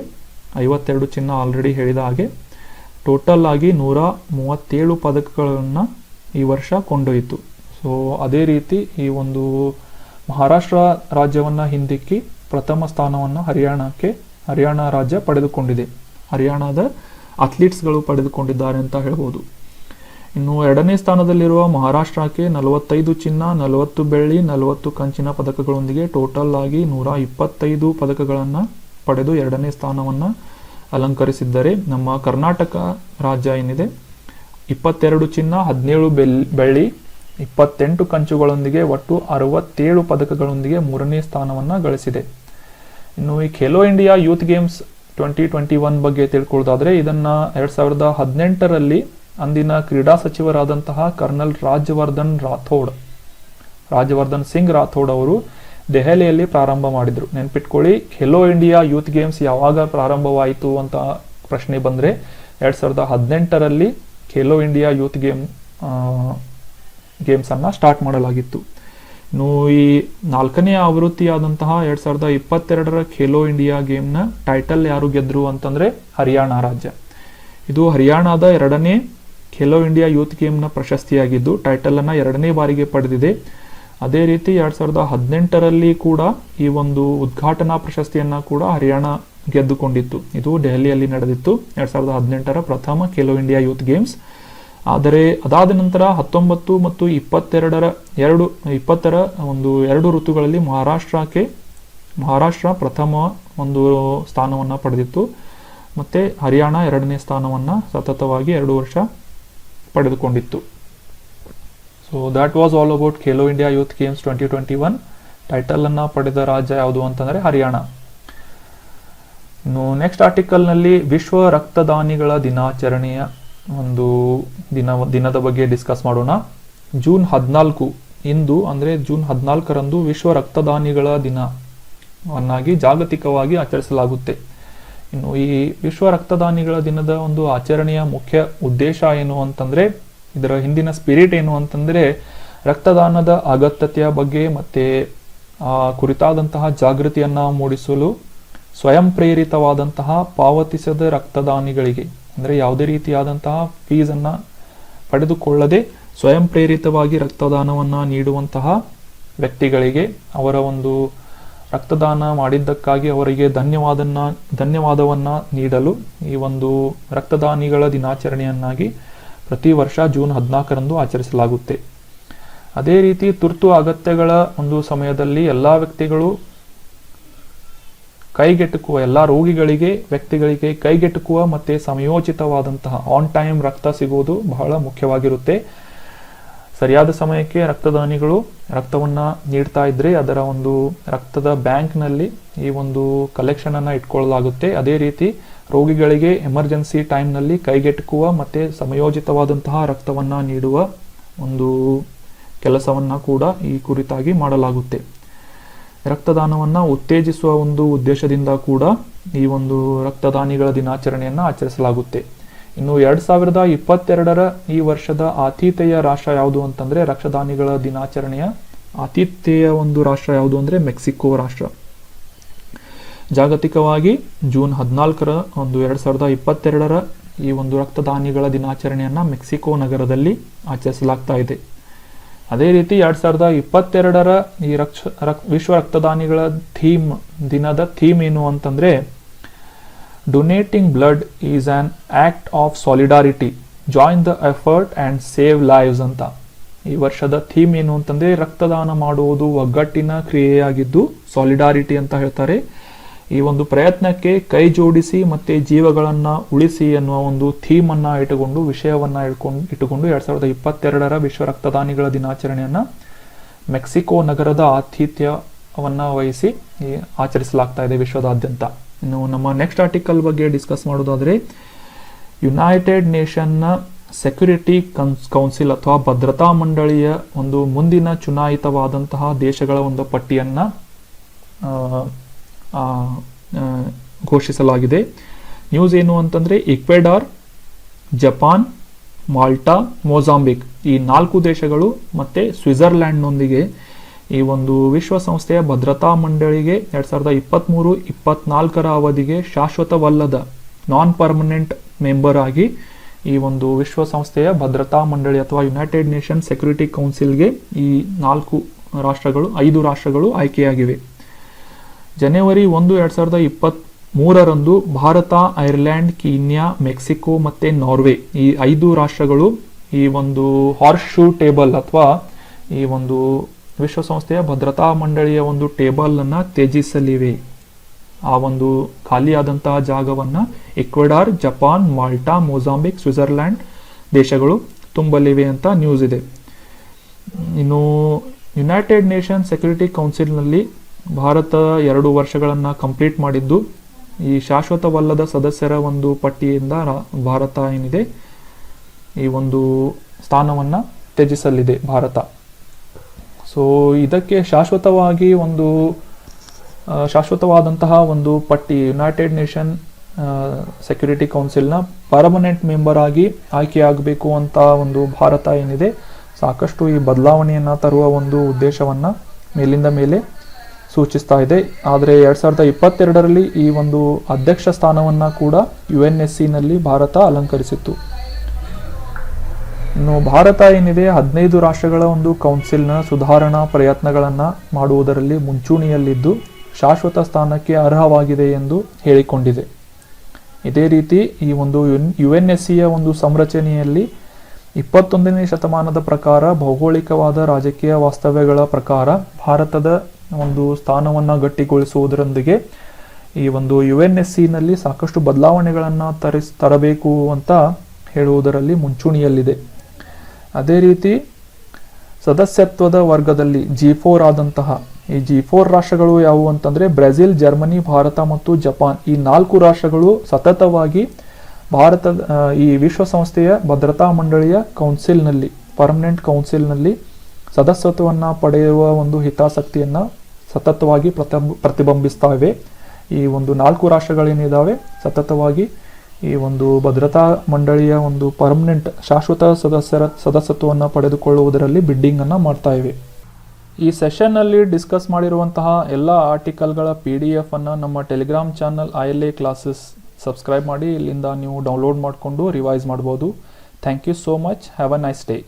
52 ಚಿನ್ನ ಆಲ್ರೆಡಿ ಹೇಳಿದ ಹಾಗೆ ಟೋಟಲ್ ಆಗಿ 137 ಪದಕಗಳನ್ನು ಈ ವರ್ಷ ಕೊಂಡೊಯ್ತು. ಸೊ ಅದೇ ರೀತಿ ಈ ಒಂದು ಮಹಾರಾಷ್ಟ್ರ ರಾಜ್ಯವನ್ನ ಹಿಂದಿಕ್ಕಿ ಪ್ರಥಮ ಸ್ಥಾನವನ್ನು ಹರಿಯಾಣ ರಾಜ್ಯ ಪಡೆದುಕೊಂಡಿದೆ. ಹರಿಯಾಣದ ಅಥ್ಲೀಟ್ಸ್ಗಳು ಪಡೆದುಕೊಂಡಿದ್ದಾರೆ ಅಂತ ಹೇಳ್ಬೋದು. ಇನ್ನು ಎರಡನೇ ಸ್ಥಾನದಲ್ಲಿರುವ ಮಹಾರಾಷ್ಟ್ರಕ್ಕೆ 45 ಚಿನ್ನ 40 ಬೆಳ್ಳಿ 40 ಕಂಚಿನ ಪದಕಗಳೊಂದಿಗೆ ಟೋಟಲ್ ಆಗಿ 125 ಪದಕಗಳನ್ನು ಪಡೆದು ಎರಡನೇ ಸ್ಥಾನವನ್ನು ಅಲಂಕರಿಸಿದ್ದರೆ, ನಮ್ಮ ಕರ್ನಾಟಕ ರಾಜ್ಯ ಏನಿದೆ 22 ಚಿನ್ನ 17 ಬೆಳ್ಳಿ 28 ಕಂಚುಗಳೊಂದಿಗೆ ಒಟ್ಟು 67 ಪದಕಗಳೊಂದಿಗೆ ಮೂರನೇ ಸ್ಥಾನವನ್ನು ಗಳಿಸಿದೆ. ಇನ್ನು ಈ ಖೇಲೋ ಇಂಡಿಯಾ ಯೂತ್ ಗೇಮ್ಸ್ 2021 ಬಗ್ಗೆ ತಿಳ್ಕೊಳ್ಳೋದಾದ್ರೆ, ಇದನ್ನ 2018ರಲ್ಲಿ ಅಂದಿನ ಕ್ರೀಡಾ ಸಚಿವರಾದಂತಹ ಕರ್ನಲ್ ರಾಜ್ಯವರ್ಧನ್ ಸಿಂಗ್ ರಾಥೋಡ್ ಅವರು ದೆಹಲಿಯಲ್ಲಿ ಪ್ರಾರಂಭ ಮಾಡಿದ್ರು. ನೆನ್ಪಿಟ್ಕೊಳ್ಳಿ, ಖೇಲೋ ಇಂಡಿಯಾ ಯೂತ್ ಗೇಮ್ಸ್ ಯಾವಾಗ ಪ್ರಾರಂಭವಾಯಿತು ಅಂತ ಪ್ರಶ್ನೆ ಬಂದ್ರೆ 2018ರಲ್ಲಿ ಖೇಲೋ ಇಂಡಿಯಾ ಯೂತ್ ಗೇಮ್ಸ್ ಅನ್ನ ಸ್ಟಾರ್ಟ್ ಮಾಡಲಾಗಿತ್ತು. ಇನ್ನು ಈ 4ನೇ ಆವೃತ್ತಿಯಾದಂತಹ 2022ರ ಖೇಲೋ ಇಂಡಿಯಾ ಗೇಮ್ನ ಟೈಟಲ್ ಯಾರು ಗೆದ್ರು ಅಂತಂದ್ರೆ ಹರಿಯಾಣ ರಾಜ್ಯ. ಇದು ಹರಿಯಾಣದ 2ನೇ ಖೇಲೋ ಇಂಡಿಯಾ ಯೂತ್ ಗೇಮ್ನ ಪ್ರಶಸ್ತಿಯಾಗಿದ್ದು ಟೈಟಲ್ ಅನ್ನ 2ನೇ ಬಾರಿಗೆ ಪಡೆದಿದೆ. ಅದೇ ರೀತಿ 2018ರಲ್ಲಿ ಕೂಡ ಈ ಒಂದು ಉದ್ಘಾಟನಾ ಪ್ರಶಸ್ತಿಯನ್ನ ಕೂಡ ಹರಿಯಾಣ ಗೆದ್ದುಕೊಂಡಿತ್ತು. ಇದು ದೆಹಲಿಯಲ್ಲಿ ನಡೆದಿತ್ತು 2018ರ ಪ್ರಥಮ ಖೇಲೋ ಇಂಡಿಯಾ ಯೂತ್ ಗೇಮ್ಸ್. ಆದರೆ ಅದಾದ ನಂತರ 19 ಮತ್ತು 20ರ ಎರಡು ಋತುಗಳಲ್ಲಿ ಮಹಾರಾಷ್ಟ್ರ ಪ್ರಥಮ ಒಂದು ಸ್ಥಾನವನ್ನ ಪಡೆದಿತ್ತು. ಮತ್ತೆ ಹರಿಯಾಣ 2ನೇ ಸ್ಥಾನವನ್ನ ಸತತವಾಗಿ 2 ವರ್ಷ ಪಡೆದುಕೊಂಡಿತ್ತು. So that was all about Khelo India youth games 2021. Title ಅನ್ನ ಪಡೆದ ರಾಜ್ಯ ಯಾವುದು ಅಂತಂದ್ರೆ ಹರಿಯಾಣ. ಇನ್ನು ನೆಕ್ಸ್ಟ್ ಆರ್ಟಿಕಲ್ ನಲ್ಲಿ ವಿಶ್ವ ರಕ್ತದಾನಿಗಳ ದಿನಾಚರಣೆಯ ಒಂದು ದಿನದ ಬಗ್ಗೆ ಡಿಸ್ಕಸ್ ಮಾಡೋಣ. ಜೂನ್ 14 ಇಂದು ಅಂದ್ರೆ ಜೂನ್ 14ರಂದು ವಿಶ್ವ ರಕ್ತದಾನಿಗಳ ದಿನವನ್ನಾಗಿ ಜಾಗತಿಕವಾಗಿ ಆಚರಿಸಲಾಗುತ್ತೆ. ಇನ್ನು ಈ ವಿಶ್ವ ರಕ್ತದಾನಿಗಳ ದಿನದ ಒಂದು ಆಚರಣೆಯ ಮುಖ್ಯ ಉದ್ದೇಶ ಏನು ಅಂತಂದ್ರೆ, ಇದರ ಹಿಂದಿನ ಸ್ಪಿರಿಟ್ ಏನು ಅಂತಂದ್ರೆ, ರಕ್ತದಾನದ ಅಗತ್ಯತೆಯ ಬಗ್ಗೆ ಮತ್ತೆ ಕುರಿತಾದಂತಹ ಜಾಗೃತಿಯನ್ನ ಮೂಡಿಸಲು ಸ್ವಯಂ ಪ್ರೇರಿತವಾದಂತಹ ಪಾವತಿಸದ ರಕ್ತದಾನಿಗಳಿಗೆ, ಅಂದ್ರೆ ಯಾವುದೇ ರೀತಿಯಾದಂತಹ ಫೀಸ್ ಅನ್ನ ಪಡೆದುಕೊಳ್ಳದೆ ಸ್ವಯಂ ಪ್ರೇರಿತವಾಗಿ ರಕ್ತದಾನವನ್ನ ನೀಡುವಂತಹ ವ್ಯಕ್ತಿಗಳಿಗೆ ಅವರ ಒಂದು ರಕ್ತದಾನ ಮಾಡಿದ್ದಕ್ಕಾಗಿ ಅವರಿಗೆ ಧನ್ಯವಾದವನ್ನ ನೀಡಲು ಈ ಒಂದು ರಕ್ತದಾನಿಗಳ ದಿನಾಚರಣೆಯನ್ನಾಗಿ ಪ್ರತಿ ವರ್ಷ ಜೂನ್ 14ರಂದು ಆಚರಿಸಲಾಗುತ್ತೆ. ಅದೇ ರೀತಿ ತುರ್ತು ಅಗತ್ಯಗಳ ಒಂದು ಸಮಯದಲ್ಲಿ ಎಲ್ಲ ವ್ಯಕ್ತಿಗಳು ಕೈಗೆಟುಕುವ ಎಲ್ಲ ರೋಗಿಗಳಿಗೆ ವ್ಯಕ್ತಿಗಳಿಗೆ ಕೈಗೆಟುಕುವ ಮತ್ತೆ ಸಮಯೋಚಿತವಾದಂತಹ ಆನ್ ಟೈಮ್ ರಕ್ತ ಸಿಗುವುದು ಬಹಳ ಮುಖ್ಯವಾಗಿರುತ್ತೆ. ಸರಿಯಾದ ಸಮಯಕ್ಕೆ ರಕ್ತದಾನಿಗಳು ರಕ್ತವನ್ನ ನೀಡ್ತಾ ಇದ್ರೆ ಅದರ ಒಂದು ರಕ್ತದ ಬ್ಯಾಂಕ್ನಲ್ಲಿ ಈ ಒಂದು ಕಲೆಕ್ಷನ್ ಅನ್ನ ಇಟ್ಕೊಳ್ಳಲಾಗುತ್ತೆ. ಅದೇ ರೀತಿ ರೋಗಿಗಳಿಗೆ ಎಮರ್ಜೆನ್ಸಿ ಟೈಮ್ನಲ್ಲಿ ಕೈಗೆಟುಕುವ ಮತ್ತೆ ಸಮಯೋಚಿತವಾದಂತಹ ರಕ್ತವನ್ನ ನೀಡುವ ಒಂದು ಕೆಲಸವನ್ನ ಕೂಡ ಈ ಕುರಿತಾಗಿ ಮಾಡಲಾಗುತ್ತೆ. ರಕ್ತದಾನವನ್ನ ಉತ್ತೇಜಿಸುವ ಒಂದು ಉದ್ದೇಶದಿಂದ ಕೂಡ ಈ ಒಂದು ರಕ್ತದಾನಿಗಳ ದಿನಾಚರಣೆಯನ್ನ ಆಚರಿಸಲಾಗುತ್ತೆ. ಇನ್ನು 2022ರ ಈ ವರ್ಷದ ಆತಿಥೇಯ ರಾಷ್ಟ್ರ ಯಾವುದು ಅಂತಂದ್ರೆ ರಕ್ತದಾನಿಗಳ ದಿನಾಚರಣೆಯ ಆತಿಥೇಯ ಒಂದು ರಾಷ್ಟ್ರ ಯಾವುದು ಅಂದ್ರೆ ಮೆಕ್ಸಿಕೋ ರಾಷ್ಟ್ರ. ಜಾಗತಿಕವಾಗಿ ಜೂನ್ 14ರ ಒಂದು 2022ರ ಈ ಒಂದು ರಕ್ತದಾನಿಗಳ ದಿನಾಚರಣೆಯನ್ನ ಮೆಕ್ಸಿಕೋ ನಗರದಲ್ಲಿ ಆಚರಿಸಲಾಗ್ತಾ ಇದೆ. ಅದೇ ರೀತಿ 2022ರ ಈ ವಿಶ್ವ ರಕ್ತದಾನಿಗಳ ದಿನದ ಥೀಮ್ ಏನು ಅಂತಂದ್ರೆ donating blood is on act of solidarity, join the effort and save lives ಅಂತ. ಈ ವರ್ಷದ ಥೀಮ್ ಏನು ಅಂತಂದ್ರೆ ರಕ್ತದಾನ ಮಾಡುವುದು ಒಗ್ಗಟ್ಟಿನ ಕ್ರಿಯೆಯಾಗಿದ್ದು ಸಾಲಿಡಾರಿಟಿ ಅಂತ ಹೇಳ್ತಾರೆ. ಈ ಒಂದು ಪ್ರಯತ್ನಕ್ಕೆ ಕೈ ಜೋಡಿಸಿ ಮತ್ತೆ ಜೀವಗಳನ್ನ ಉಳಿಸಿ ಅನ್ನುವ ಒಂದು ಥೀಮ್ ಅನ್ನ ವಿಷಯವನ್ನ ಇಟ್ಟುಕೊಂಡು 2022ರ ವಿಶ್ವ ರಕ್ತದಾನಿಗಳ ದಿನಾಚರಣೆಯನ್ನ ಮೆಕ್ಸಿಕೋ ನಗರದ ಆತಿಥ್ಯವನ್ನ ವಹಿಸಿ ಆಚರಿಸಲಾಗ್ತಾ ಇದೆ ವಿಶ್ವದಾದ್ಯಂತ. ಇನ್ನು ನಮ್ಮ ನೆಕ್ಸ್ಟ್ ಆರ್ಟಿಕಲ್ ಬಗ್ಗೆ ಡಿಸ್ಕಸ್ ಮಾಡೋದಾದ್ರೆ ಯುನೈಟೆಡ್ ನೇಷನ್ನ ಸೆಕ್ಯೂರಿಟಿ ಕೌನ್ಸಿಲ್ ಅಥವಾ ಭದ್ರತಾ ಮಂಡಳಿಯ ಒಂದು ಮುಂದಿನ ಚುನಾಯಿತವಾದಂತಹ ದೇಶಗಳ ಒಂದು ಪಟ್ಟಿಯನ್ನ ಘೋಷಿಸಲಾಗಿದೆ. ನ್ಯೂಸ್ ಏನು ಅಂತಂದ್ರೆ ಈಕ್ವೆಡಾರ್, ಜಪಾನ್, ಮಾಲ್ಟಾ, ಮೊಜಾಂಬಿಕ್ ಈ 4 ದೇಶಗಳು ಮತ್ತೆ ಸ್ವಿಟ್ಜರ್ಲ್ಯಾಂಡ್ನೊಂದಿಗೆ ಈ ಒಂದು ವಿಶ್ವಸಂಸ್ಥೆಯ ಭದ್ರತಾ ಮಂಡಳಿಗೆ 2023-24ರ ಅವಧಿಗೆ ಶಾಶ್ವತವಲ್ಲದ ನಾನ್ ಪರ್ಮನೆಂಟ್ ಮೆಂಬರ್ ಆಗಿ ಈ ಒಂದು ವಿಶ್ವಸಂಸ್ಥೆಯ ಭದ್ರತಾ ಮಂಡಳಿ ಅಥವಾ ಯುನೈಟೆಡ್ ನೇಷನ್ ಸೆಕ್ಯೂರಿಟಿ ಕೌನ್ಸಿಲ್ಗೆ ಈ 5 ರಾಷ್ಟ್ರಗಳು ಆಯ್ಕೆಯಾಗಿವೆ. ಜನವರಿ 1, 2023ರಂದು ಭಾರತ, ಐರ್ಲೆಂಡ್, ಕೀನ್ಯಾ, ಮೆಕ್ಸಿಕೋ ಮತ್ತೆ ನಾರ್ವೆ ಈ 5 ರಾಷ್ಟ್ರಗಳು ಈ ಒಂದು ಹಾರ್ಸ್ ಶೂ ಟೇಬಲ್ ಅಥವಾ ಈ ಒಂದು ವಿಶ್ವಸಂಸ್ಥೆಯ ಭದ್ರತಾ ಮಂಡಳಿಯ ಒಂದು ಟೇಬಲ್ ಅನ್ನ ತ್ಯಜಿಸಲಿವೆ. ಆ ಒಂದು ಖಾಲಿಯಾದಂತಹ ಜಾಗವನ್ನ Ecuador, Japan, Malta, Mozambique, Switzerland ದೇಶಗಳು ತುಂಬಲಿವೆ ಅಂತ ನ್ಯೂಸ್ ಇದೆ. ಇನ್ನು ಯುನೈಟೆಡ್ ನೇಷನ್ ಸೆಕ್ಯೂರಿಟಿ ಕೌನ್ಸಿಲ್ನಲ್ಲಿ ಭಾರತ 2 ವರ್ಷಗಳನ್ನ ಕಂಪ್ಲೀಟ್ ಮಾಡಿದ್ದು ಈ ಶಾಶ್ವತವಲ್ಲದ ಸದಸ್ಯರ ಒಂದು ಪಟ್ಟಿಯಿಂದ ಭಾರತ ಏನಿದೆ ಈ ಒಂದು ಸ್ಥಾನವನ್ನ ತ್ಯಜಿಸಲಿದೆ ಭಾರತ. ಸೊ ಇದಕ್ಕೆ ಶಾಶ್ವತವಾದಂತಹ ಒಂದು ಪಟ್ಟಿ ಯುನೈಟೆಡ್ ನೇಷನ್ ಸೆಕ್ಯೂರಿಟಿ ಕೌನ್ಸಿಲ್ನ ಪರ್ಮನೆಂಟ್ ಮೆಂಬರ್ ಆಗಿ ಆಯ್ಕೆಯಾಗಬೇಕು ಅಂತ ಒಂದು ಭಾರತ ಏನಿದೆ ಸಾಕಷ್ಟು ಈ ಬದಲಾವಣೆಯನ್ನ ತರುವ ಒಂದು ಉದ್ದೇಶವನ್ನ ಮೇಲಿಂದ ಮೇಲೆ ಸೂಚಿಸ್ತಾ ಇದೆ. ಆದರೆ 2022ರಲ್ಲಿ ಈ ಒಂದು ಅಧ್ಯಕ್ಷ ಸ್ಥಾನವನ್ನ ಕೂಡ UNSCನಲ್ಲಿ ಭಾರತ ಅಲಂಕರಿಸಿತ್ತು. ಇನ್ನು ಭಾರತ ಏನಿದೆ 15 ರಾಷ್ಟ್ರಗಳ ಒಂದು ಕೌನ್ಸಿಲ್ನ ಸುಧಾರಣಾ ಪ್ರಯತ್ನಗಳನ್ನ ಮಾಡುವುದರಲ್ಲಿ ಮುಂಚೂಣಿಯಲ್ಲಿದ್ದು ಶಾಶ್ವತ ಸ್ಥಾನಕ್ಕೆ ಅರ್ಹವಾಗಿದೆ ಎಂದು ಹೇಳಿಕೊಂಡಿದೆ. ಇದೇ ರೀತಿ ಈ ಒಂದು UNSCಯ ಒಂದು ಸಂರಚನೆಯಲ್ಲಿ 21ನೇ ಶತಮಾನದ ಪ್ರಕಾರ ಭೌಗೋಳಿಕವಾದ ರಾಜಕೀಯ ವಾಸ್ತವ್ಯಗಳ ಪ್ರಕಾರ ಭಾರತದ ಒಂದು ಸ್ಥಾನವನ್ನ ಗಟ್ಟಿಗೊಳಿಸುವುದರೊಂದಿಗೆ ಈ ಒಂದು UNSCನಲ್ಲಿ ಸಾಕಷ್ಟು ಬದಲಾವಣೆಗಳನ್ನ ತರಬೇಕು ಅಂತ ಹೇಳುವುದರಲ್ಲಿ ಮುಂಚೂಣಿಯಲ್ಲಿದೆ. ಅದೇ ರೀತಿ ಸದಸ್ಯತ್ವದ ವರ್ಗದಲ್ಲಿ G4 ಆದಂತಹ ಈ G4 ರಾಷ್ಟ್ರಗಳು ಯಾವುವು ಅಂತಂದ್ರೆ ಬ್ರೆಜಿಲ್, ಜರ್ಮನಿ, ಭಾರತ ಮತ್ತು ಜಪಾನ್ ಈ 4 ರಾಷ್ಟ್ರಗಳು ಸತತವಾಗಿ ಭಾರತದ ಈ ವಿಶ್ವಸಂಸ್ಥೆಯ ಭದ್ರತಾ ಮಂಡಳಿಯ ಕೌನ್ಸಿಲ್ನಲ್ಲಿ ಪರ್ಮನೆಂಟ್ ಕೌನ್ಸಿಲ್ನಲ್ಲಿ ಸದಸ್ಯತ್ವವನ್ನು ಪಡೆಯುವ ಒಂದು ಹಿತಾಸಕ್ತಿಯನ್ನ ಸತತವಾಗಿ ಪ್ರತಿಬಿಂಬಿಸ್ತಾ ಇವೆ. ಈ ಒಂದು 4 ರಾಷ್ಟ್ರಗಳೇನಿದಾವೆ ಸತತವಾಗಿ ಈ ಒಂದು ಭದ್ರತಾ ಮಂಡಳಿಯ ಒಂದು ಪರ್ಮನೆಂಟ್ ಶಾಶ್ವತ ಸದಸ್ಯತ್ವವನ್ನು ಪಡೆದುಕೊಳ್ಳುವುದರಲ್ಲಿ ಬಿಡ್ಡಿಂಗ್ ಅನ್ನ ಮಾಡ್ತಾ ಇವೆ. ಈ ಸೆಷನ್ ಅಲ್ಲಿ ಡಿಸ್ಕಸ್ ಮಾಡಿರುವಂತಹ ಎಲ್ಲ ಆರ್ಟಿಕಲ್ಗಳ PDF ಅನ್ನ ನಮ್ಮ Telegram channel ILA classes subscribe ಮಾಡಿ ಇಲ್ಲಿಂದ ನೀವು ಡೌನ್ಲೋಡ್ ಮಾಡಿಕೊಂಡು ರಿವೈಸ್ ಮಾಡಬಹುದು. Thank you so much. Have a nice day.